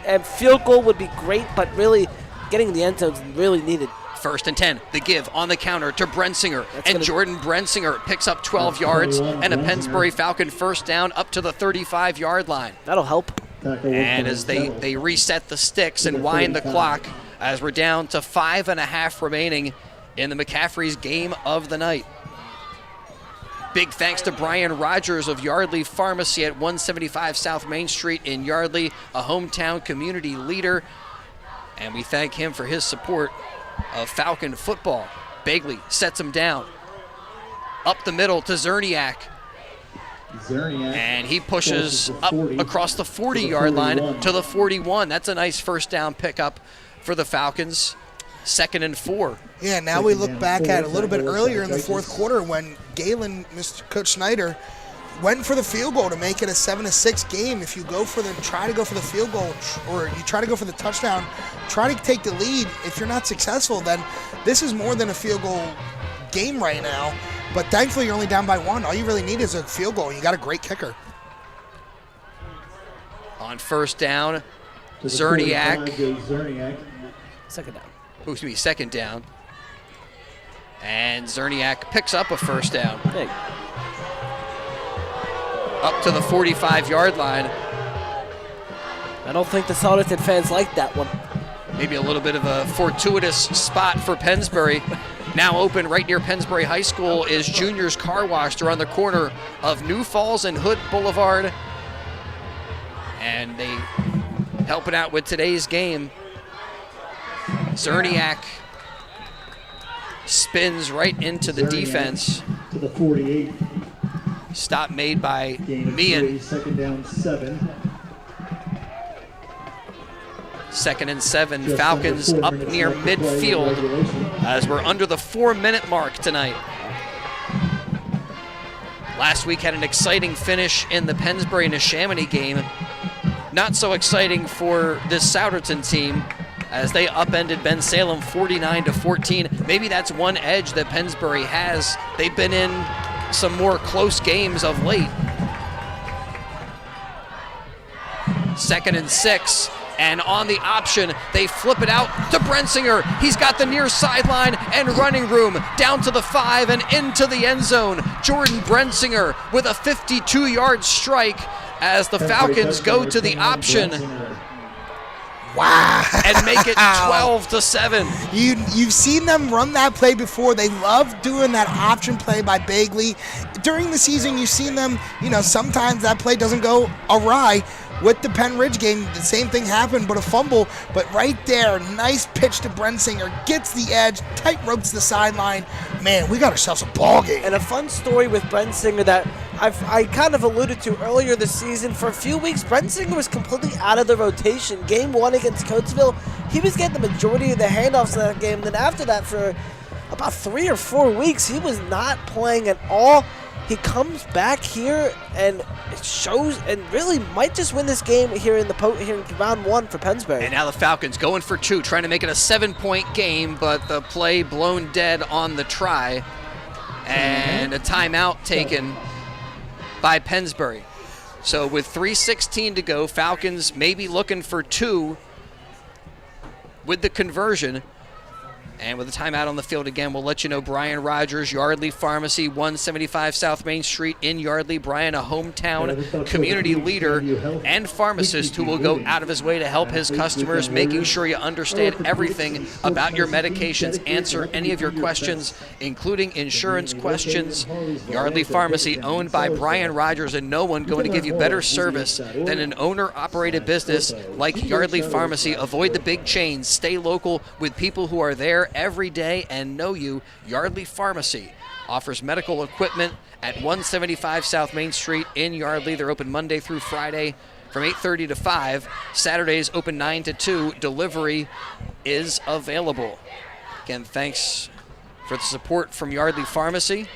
And field goal would be great, but really getting in the end zone is really needed. 1st and 10, the give on the counter to Brensinger, and Jordan Brensinger picks up 12 yards and a Pennsbury Falcon first down up to the 35-yard line. That'll help. And as they reset the sticks and wind the clock, as we're down to 5.5 remaining in the McCaffrey's game of the night. Big thanks to Brian Rogers of Yardley Pharmacy at 175 South Main Street in Yardley, a hometown community leader. And we thank him for his support of Falcon football. Bagley sets him down. Up the middle to Zerniak. And he pushes up across the 40-yard line to the 41. That's a nice first down pickup for the Falcons. 2nd and 4. Yeah, now we look back at a little bit earlier in the fourth quarter when Galen, Mr. Coach Snyder, went for the field goal to make it a 7-6 game. If you try to go for the field goal, or you try to go for the touchdown, try to take the lead. If you're not successful, then this is more than a field goal game right now. But thankfully, you're only down by 1. All you really need is a field goal. You got a great kicker. On first down, Zerniak. Second down. Excuse me, second down. And Zerniak picks up a first down. Hey. Up to the 45-yard line. I don't think the Souderton fans like that one. Maybe a little bit of a fortuitous spot for Pennsbury. Now open right near Pennsbury High School is Junior's Car Wash. They're on the corner of New Falls and Hood Boulevard. And they helping out with today's game. Zerniak spins right into the defense. To the 48. Stop made by Meehan. 2nd down 7. 2nd and 7. Falcons up near midfield as we're under the 4-minute mark tonight. Last week had an exciting finish in the Pennsbury-Neshaminy game. Not so exciting for this Souderton team as they upended Ben Salem 49-14. Maybe that's one edge that Pennsbury has. They've been in some more close games of late. 2nd and 6. And on the option, they flip it out to Brensinger. He's got the near sideline and running room down to the 5 and into the end zone. Jordan Brensinger with a 52-yard strike as the Falcons go to the option. Wow. And make it 12-7. You've seen them run that play before. They love doing that option play by Bagley. During the season, you've seen them, sometimes that play doesn't go awry. With the Penn Ridge game, the same thing happened, but a fumble. But right there, nice pitch to Brensinger, gets the edge, tight ropes the sideline. Man, we got ourselves a ball game. And a fun story with Brensinger that I kind of alluded to earlier this season. For a few weeks, Brensinger was completely out of the rotation. Game 1 against Coatesville, he was getting the majority of the handoffs in that game. Then after that, for about 3 or 4 weeks, he was not playing at all. He comes back here and it shows, and really might just win this game here in round 1 for Pennsbury. And now the Falcons going for 2, trying to make it a 7-point game, but the play blown dead on the try, and a timeout taken by Pennsbury. So with 3:16 to go, Falcons maybe looking for 2 with the conversion. And with a timeout on the field again, we'll let you know Brian Rogers, Yardley Pharmacy, 175 South Main Street in Yardley. Brian, a hometown community leader and pharmacist who will go out of his way to help his customers, making sure you understand everything about your medications, answer any of your questions, including insurance questions. Yardley Pharmacy, owned by Brian Rogers, and no one going to give you better service than an owner-operated business like Yardley Pharmacy. Avoid the big chains. Stay local with people who are there every day and know you. Yardley Pharmacy offers medical equipment at 175 South Main Street in Yardley. They're open Monday through Friday from 8:30 to 5. Saturdays open 9 to 2. Delivery is available. Again, thanks for the support from Yardley Pharmacy.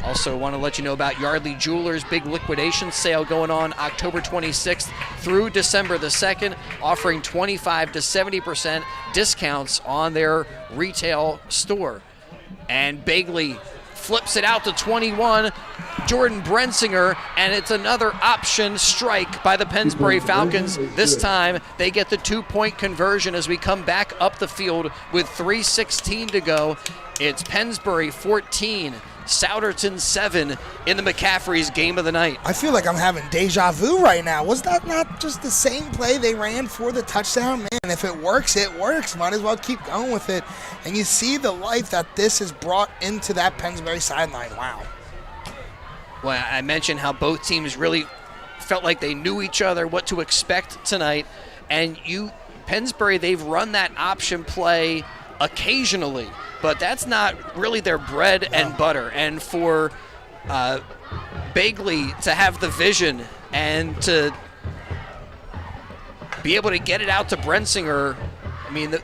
Also want to let you know about Yardley Jewelers' big liquidation sale going on October 26th through December the 2nd, offering 25 to 70% discounts on their retail store. And Bagley flips it out to 21, Jordan Brensinger, and it's another option strike by the Pennsbury Falcons. This time they get the 2-point conversion as we come back up the field with 3:16 to go. It's Pennsbury 14, Souderton 7 in the McCaffrey's game of the night. I feel like I'm having deja vu right now. Was that not just the same play they ran for the touchdown? Man, if it works, it works. Might as well keep going with it. And you see the life that this has brought into that Pennsbury sideline. Wow. Well, I mentioned how both teams really felt like they knew each other, what to expect tonight. And Pennsbury, they've run that option play occasionally, but that's not really their bread and butter. And for Bagley to have the vision and to be able to get it out to Brensinger, I mean,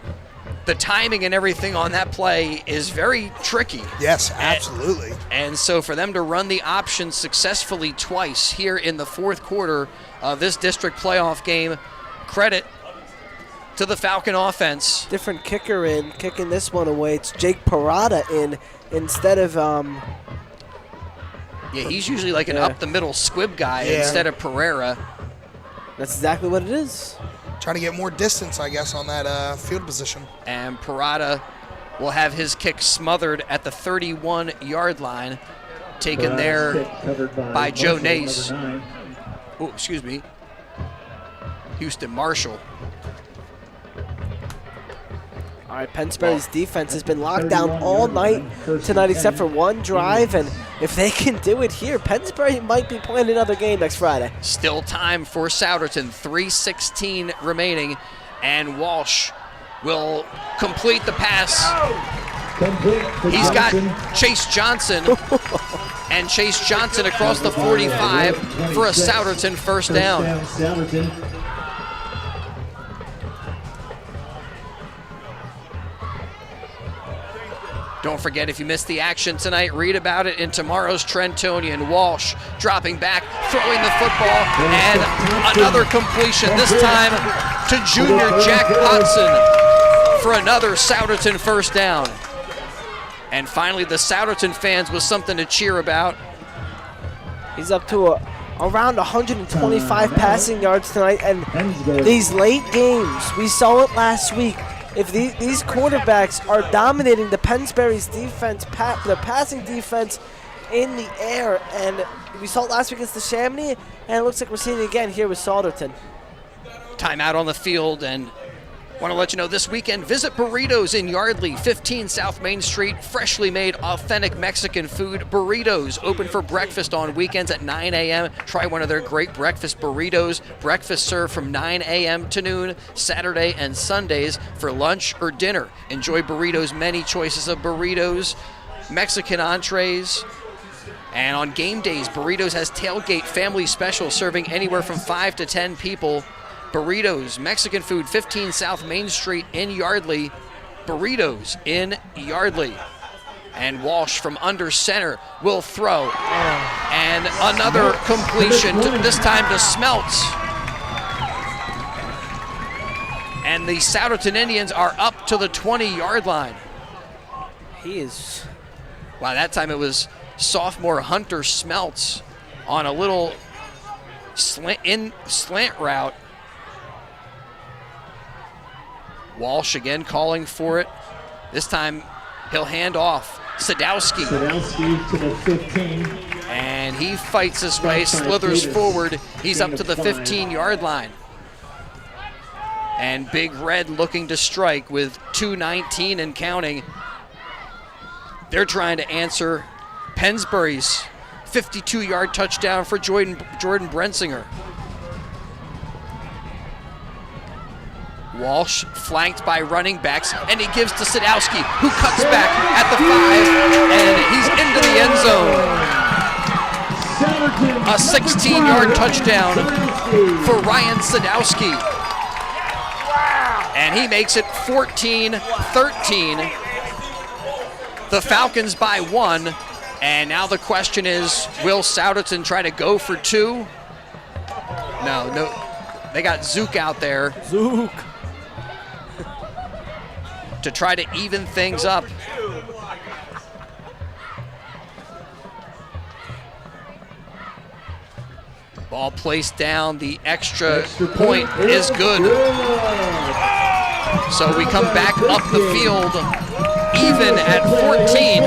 the timing and everything on that play is very tricky. Yes, absolutely. And so for them to run the option successfully twice here in the fourth quarter of this district playoff game, credit to the Falcon offense. Different kicker in, kicking this one away. It's Jake Parada in instead of... Yeah, he's usually like an up-the-middle squib guy instead of Pereira. That's exactly what it is. Trying to get more distance, I guess, on that field position. And Parada will have his kick smothered at the 31-yard line, taken there by Joe Nace. Oh, excuse me. Houston Marshall. All right, Pennsbury's defense has been locked down all night tonight except for one drive, and if they can do it here, Pennsbury might be playing another game next Friday. Still time for Souderton, 3:16 remaining, and Walsh will complete the pass. He's got Chase Johnson, and Chase Johnson across the 45 for a Souderton first down. Don't forget, if you missed the action tonight, read about it in tomorrow's Trentonian. Walsh dropping back, throwing the football, and another completion, this time to junior Jack Hodson for another Souderton first down. And finally, the Souderton fans with something to cheer about. He's up to around 125 passing yards tonight. And Pennsbury. these late games, we saw it last week. If these quarterbacks are dominating the Pennsbury's defense, the passing defense in the air, and we saw it last week against the Chamonix, and it looks like we're seeing it again here with Souderton. Timeout on the field, and want to let you know this weekend, visit Burritos in Yardley, 15 South Main Street. Freshly made, authentic Mexican food. Burritos open for breakfast on weekends at 9 a.m. Try one of their great breakfast burritos. Breakfast served from 9 a.m. to noon, Saturday and Sundays for lunch or dinner. Enjoy Burritos' many choices of burritos, Mexican entrees. And on game days, Burritos has tailgate family special serving anywhere from 5 to 10 people. Burritos, Mexican food, 15 South Main Street in Yardley. Burritos in Yardley. And Walsh from under center will throw. And another completion, this time to Smeltz. And the Souderton Indians are up to the 20-yard line. Wow, that time it was sophomore Hunter Smeltz on a little slant route. Walsh again calling for it. This time he'll hand off. Sadowski. Sadowski to the 15. And he fights his way, slithers forward. He's up to the 15-yard line. And Big Red looking to strike with 2:19 and counting. They're trying to answer Pennsbury's 52-yard touchdown for Jordan Brensinger. Walsh flanked by running backs, and he gives to Sadowski, who cuts back at the 5, and he's into the end zone. A 16-yard touchdown for Ryan Sadowski. And he makes it 14-13. The Falcons by 1. And now the question is, will Souderton try to go for 2? No. They got Zook out there. Zook. To try to even things up. Ball placed down. The extra point is good. So we come back up the field even at 14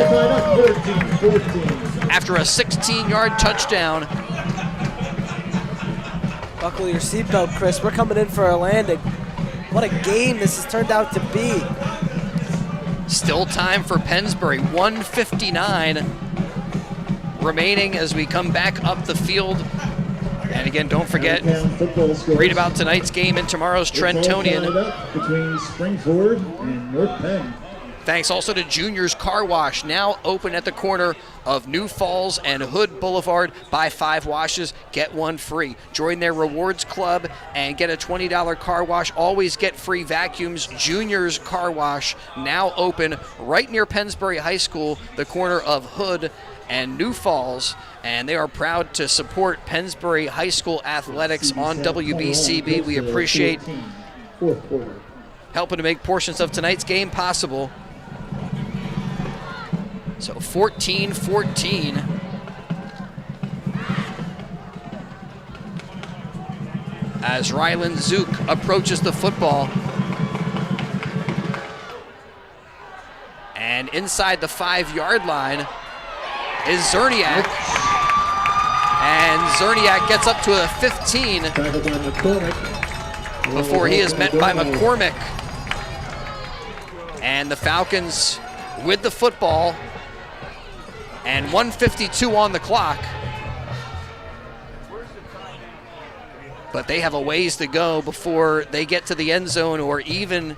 after a 16-yard touchdown. Buckle your seatbelt, Chris. We're coming in for a landing. What a game this has turned out to be. Still time for Pennsbury. 1:59 remaining as we come back up the field. And again, don't forget, read about tonight's game in tomorrow's Trentonian. Between Springford and North Penn. Thanks also to Junior's Car Wash, now open at the corner of New Falls and Hood Boulevard. Buy 5 washes, get 1 free. Join their rewards club and get a $20 car wash. Always get free vacuums. Junior's Car Wash, now open right near Pennsbury High School, the corner of Hood and New Falls. And they are proud to support Pennsbury High School athletics on WBCB. We appreciate helping to make portions of tonight's game possible. So 14-14. As Ryland Zook approaches the football. And inside the 5-yard line is Zerniak. And Zerniak gets up to a 15 before he is met by McCormick. And the Falcons with the football. And 1:52 on the clock. But they have a ways to go before they get to the end zone or even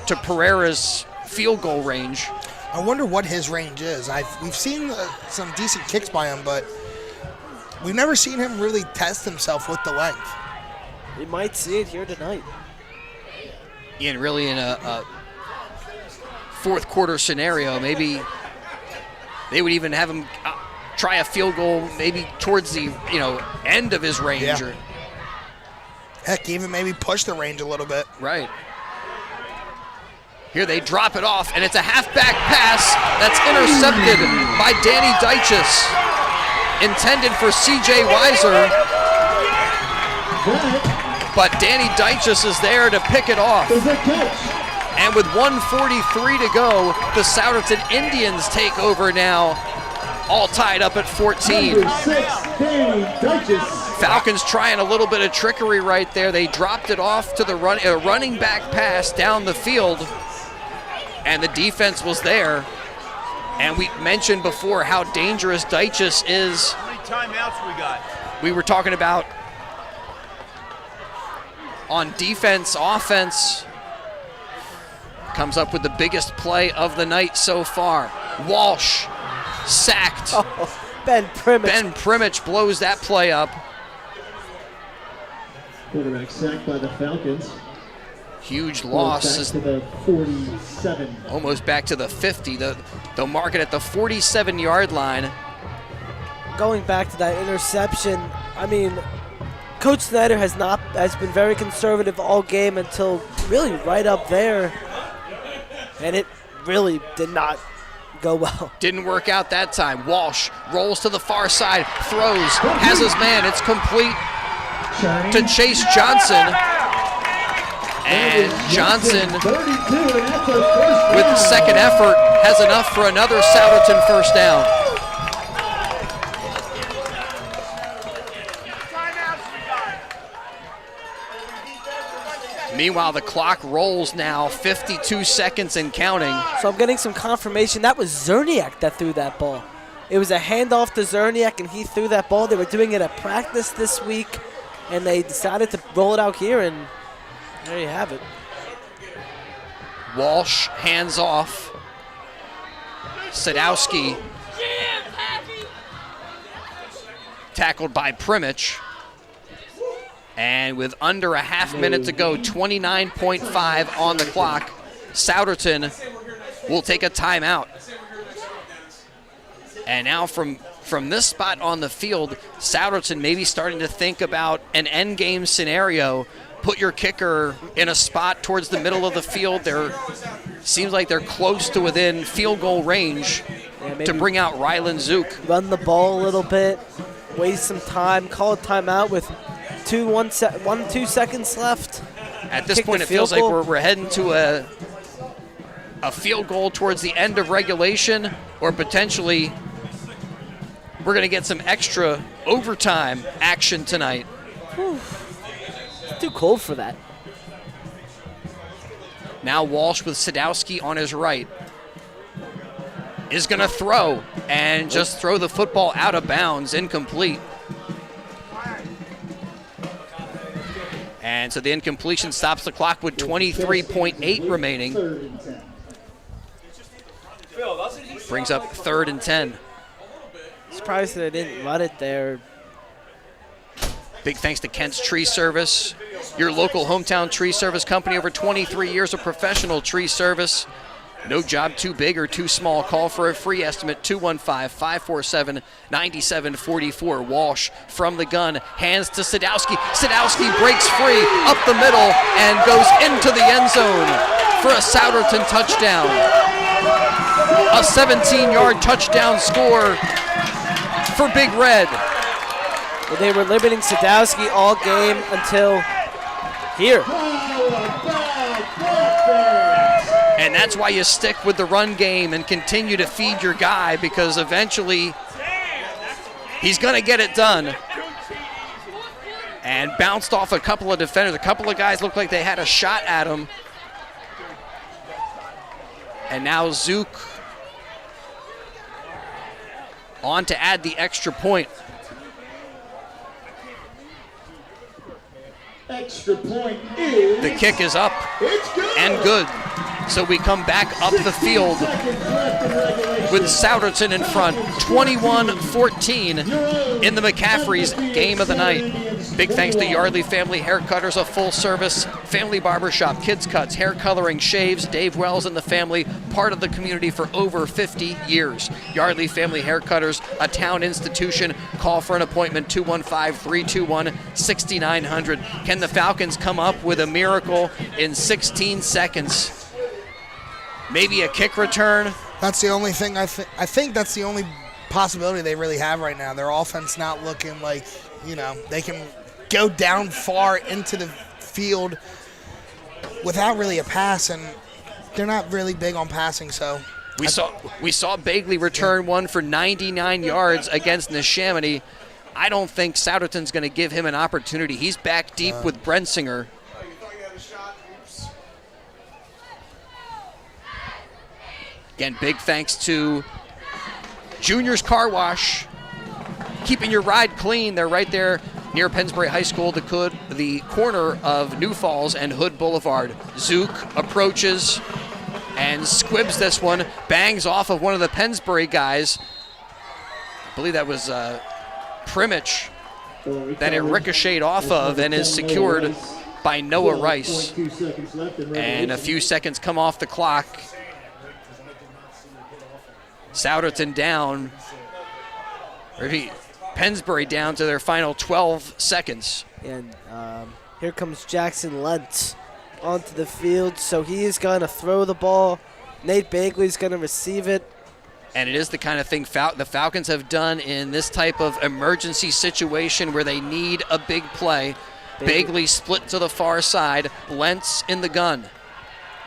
to Pereira's field goal range. I wonder what his range is. We've seen some decent kicks by him, but we've never seen him really test himself with the length. We might see it here tonight. And really in a fourth quarter scenario, maybe they would even have him try a field goal maybe towards the end of his range. Yeah. Heck, even maybe push the range a little bit. Right. Here they drop it off, and it's a halfback pass that's intercepted by Danny Dyches. Intended for C.J. Weiser. But Danny Dyches is there to pick it off. And with 1:43 to go, the Souderton Indians take over now, all tied up at 14. Falcons trying a little bit of trickery right there. They dropped it off to the running back pass down the field, and the defense was there. And we mentioned before how dangerous Dyches is. How many timeouts we got? We were talking about on defense, offense. Comes up with the biggest play of the night so far. Walsh sacked. Oh, Ben Primich blows that play up. Quarterback sacked by the Falcons. Huge loss. Back to the 47. Almost back to the 50. They'll mark it at the 47-yard line. Going back to that interception, I mean, Coach Snyder has been very conservative all game until really right up there. And it really did not go well. Didn't work out that time. Walsh rolls to the far side, throws, has his man. It's complete to Chase Johnson. And Johnson, with the second effort, has enough for another Souderton first down. Meanwhile, the clock rolls now, 52 seconds and counting. So I'm getting some confirmation that was Zerniak that threw that ball. It was a handoff to Zerniak, and he threw that ball. They were doing it at practice this week, and they decided to roll it out here, and there you have it. Walsh hands off. Sadowski tackled by Primich. And with under a half minute to go, 29.5 on the clock, Souderton will take a timeout. And now from this spot on the field, Souderton maybe starting to think about an end game scenario. Put your kicker in a spot towards the middle of the field. Seems like they're close to within field goal range to bring out Rylan Zook. Run the ball a little bit, waste some time, call a timeout with 2 seconds left. At this point, it feels like we're heading to a field goal towards the end of regulation, or potentially we're going to get some extra overtime action tonight. Whew. It's too cold for that. Now Walsh with Sadowski on his right is going to throw and just throw the football out of bounds, incomplete. And so the incompletion stops the clock with 23.8 remaining. Brings up 3rd and 10. Surprised that I didn't run it there. Big thanks to Kent's Tree Service, your local hometown tree service company. Over 23 years of professional tree service. No job too big or too small. Call for a free estimate, 215-547-9744. Walsh from the gun, hands to Sadowski. Sadowski breaks free up the middle and goes into the end zone for a Souderton touchdown. A 17-yard touchdown score for Big Red. Well, they were limiting Sadowski all game until here. And that's why you stick with the run game and continue to feed your guy, because eventually he's going to get it done. And bounced off a couple of defenders. A couple of guys looked like they had a shot at him. And now Zook on to add the extra point. Extra point is... The kick is up and good. So we come back up the field with Souderton in front, 21-14 in the McCaffrey's game of the night. Big thanks to Yardley Family Haircutters, a full-service family barbershop, kids cuts, hair coloring, shaves. Dave Wells and the family, part of the community for over 50 years. Yardley Family Haircutters, a town institution. Call for an appointment, 215-321-6900. Can the Falcons come up with a miracle in 16 seconds? Maybe a kick return. That's the only thing I think that's the only possibility they really have right now. Their offense not looking like, they can go down far into the field without really a pass, and they're not really big on passing, so. We saw Bagley return one for 99 yards against Neshaminy. I don't think Souderton's going to give him an opportunity. He's back deep with Brensinger. Again, big thanks to Junior's Car Wash, keeping your ride clean. They're right there near Pennsbury High School, the corner of New Falls and Hood Boulevard. Zook approaches and squibs this one, bangs off of one of the Pennsbury guys. I believe that was Primich that it ricocheted off of and is secured by Noah Rice. And a few seconds come off the clock. Souderton down, Pennsbury down to their final 12 seconds. And here comes Jackson Lentz onto the field, so he is going to throw the ball. Nate Bagley's going to receive it. And it is the kind of thing the Falcons have done in this type of emergency situation where they need a big play. Bagley split to the far side, Lentz in the gun.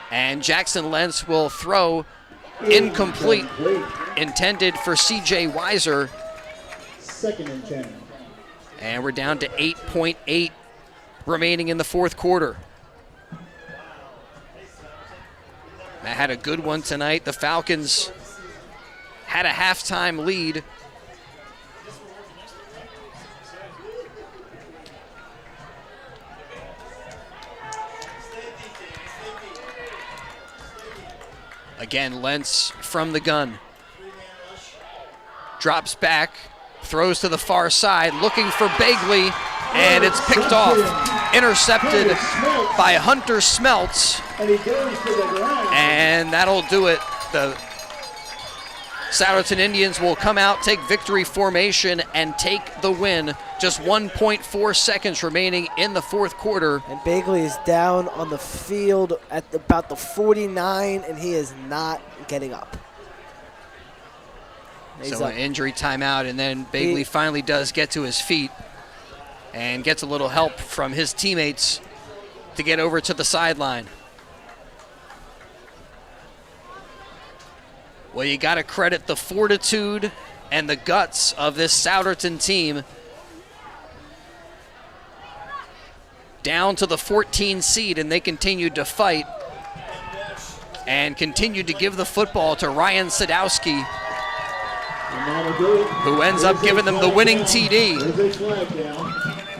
And Jackson Lentz will throw incomplete, intended for C.J. Weiser. 2nd and 10. And we're down to 8.8 remaining in the fourth quarter. Matt had a good one tonight. The Falcons had a halftime lead. Again, Lentz from the gun. Drops back, throws to the far side, looking for Bagley, and it's picked off. Intercepted by Hunter Smeltz. And that'll do it. The Souderton Indians will come out, take victory formation, and take the win. Just 1.4 seconds remaining in the fourth quarter. And Bagley is down on the field at about the 49, and he is not getting up. So an injury timeout, and then Bagley finally does get to his feet and gets a little help from his teammates to get over to the sideline. Well, you got to credit the fortitude and the guts of this Souderton team. Down to the 14 seed, and they continued to fight and continued to give the football to Ryan Sadowski, who ends up giving them the winning TD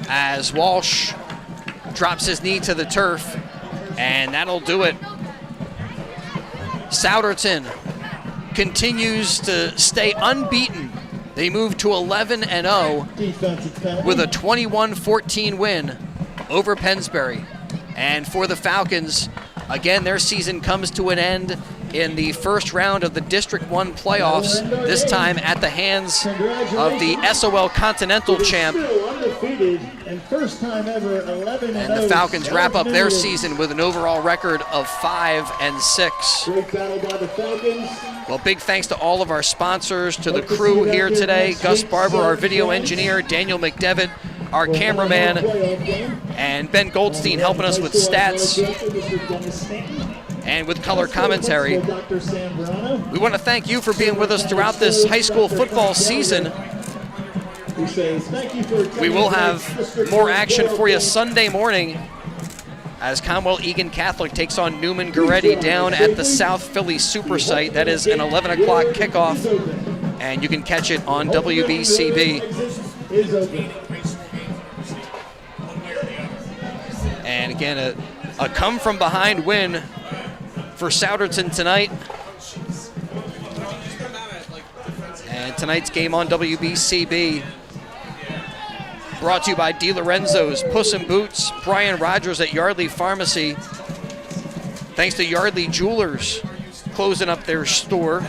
as Walsh drops his knee to the turf, and that'll do it. Souderton continues to stay unbeaten. They move to 11-0 with a 21-14 win over Pennsbury. And for the Falcons, again, their season comes to an end in the first round of the District One playoffs, this time at the hands of the SOL Continental champ. And the Falcons wrap up their season with an overall record of 5-6. Well, big thanks to all of our sponsors, to the crew here today, Gus Barber, our video engineer, Daniel McDevitt, our cameraman, and Ben Goldstein helping us with stats and with color commentary. We want to thank you for being with us throughout this high school football season. We will have more action for you Sunday morning as Commonwealth Egan Catholic takes on Newman Goretti down at the South Philly Super Site. That is an 11 o'clock kickoff, and you can catch it on WBCB. And again, a come-from-behind win for Souderton tonight. And tonight's game on WBCB brought to you by DiLorenzo's, Puss in Boots, Brian Rogers at Yardley Pharmacy. Thanks to Yardley Jewelers closing up their store.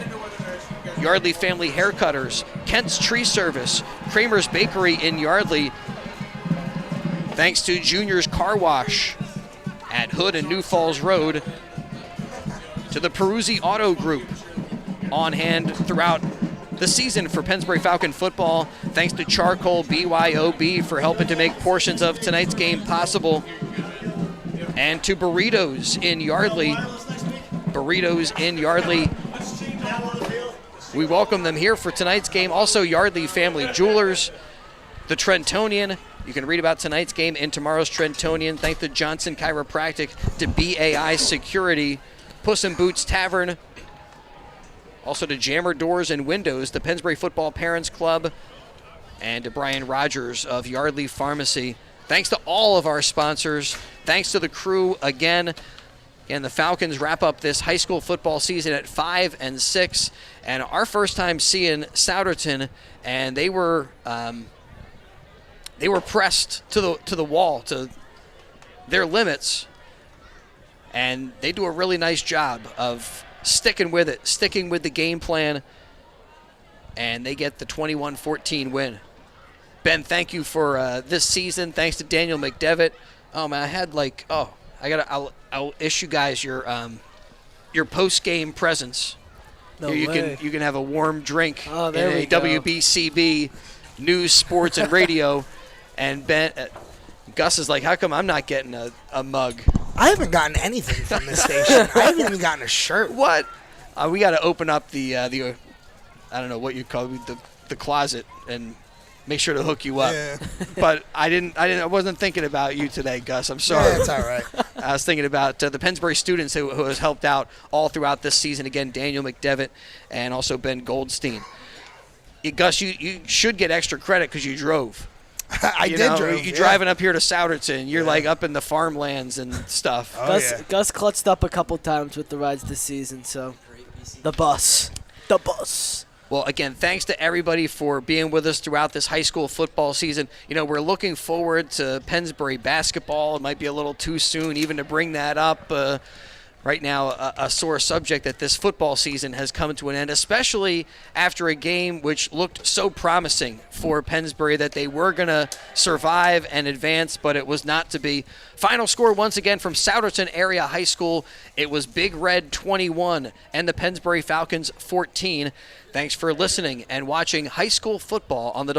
Yardley Family Haircutters, Kent's Tree Service, Kramer's Bakery in Yardley. Thanks to Junior's Car Wash at Hood and New Falls Road. To the Peruzzi Auto Group, on hand throughout the season for Pennsbury Falcon football. Thanks to Charcoal BYOB for helping to make portions of tonight's game possible. And to Burritos in Yardley. We welcome them here for tonight's game. Also, Yardley Family Jewelers, the Trentonian. You can read about tonight's game in tomorrow's Trentonian. Thanks to Johnson Chiropractic, to BAI Security, Puss in Boots Tavern, also to Jammer Doors and Windows, the Pennsbury Football Parents Club, and to Brian Rogers of Yardley Pharmacy. Thanks to all of our sponsors. Thanks to the crew again. And the Falcons wrap up this high school football season at 5-6, and our first time seeing Souderton, and they were pressed to the wall, to their limits, and they do a really nice job of sticking with it, sticking with the game plan, and they get the 21-14 win. Ben, thank you for this season. Thanks to Daniel McDevitt. Oh man, I had I'll issue guys your post-game presents. No Here way. you can have a warm drink in there we a go. WBCB News, Sports, and Radio. And Ben, Gus is like, how come I'm not getting a mug? I haven't gotten anything from this station. I haven't even gotten a shirt. What? We got to open up the I don't know what you call it, the closet and make sure to hook you up. Yeah. But I wasn't thinking about you today, Gus. I'm sorry. Yeah, it's all right. I was thinking about the Pennsbury students who has helped out all throughout this season. Again, Daniel McDevitt and also Ben Goldstein. Gus, you should get extra credit because you drove. I did drive. You're driving up here to Souderton. You're like up in the farmlands and stuff. Gus clutched up a couple times with the rides this season, so the bus. Well, again, thanks to everybody for being with us throughout this high school football season. We're looking forward to Pennsbury basketball. It might be a little too soon even to bring that up. Right now, a sore subject that this football season has come to an end, especially after a game which looked so promising for Pennsbury that they were going to survive and advance, but it was not to be. Final score once again from Souderton Area High School. It was Big Red 21 and the Pennsbury Falcons 14. Thanks for listening and watching high school football on the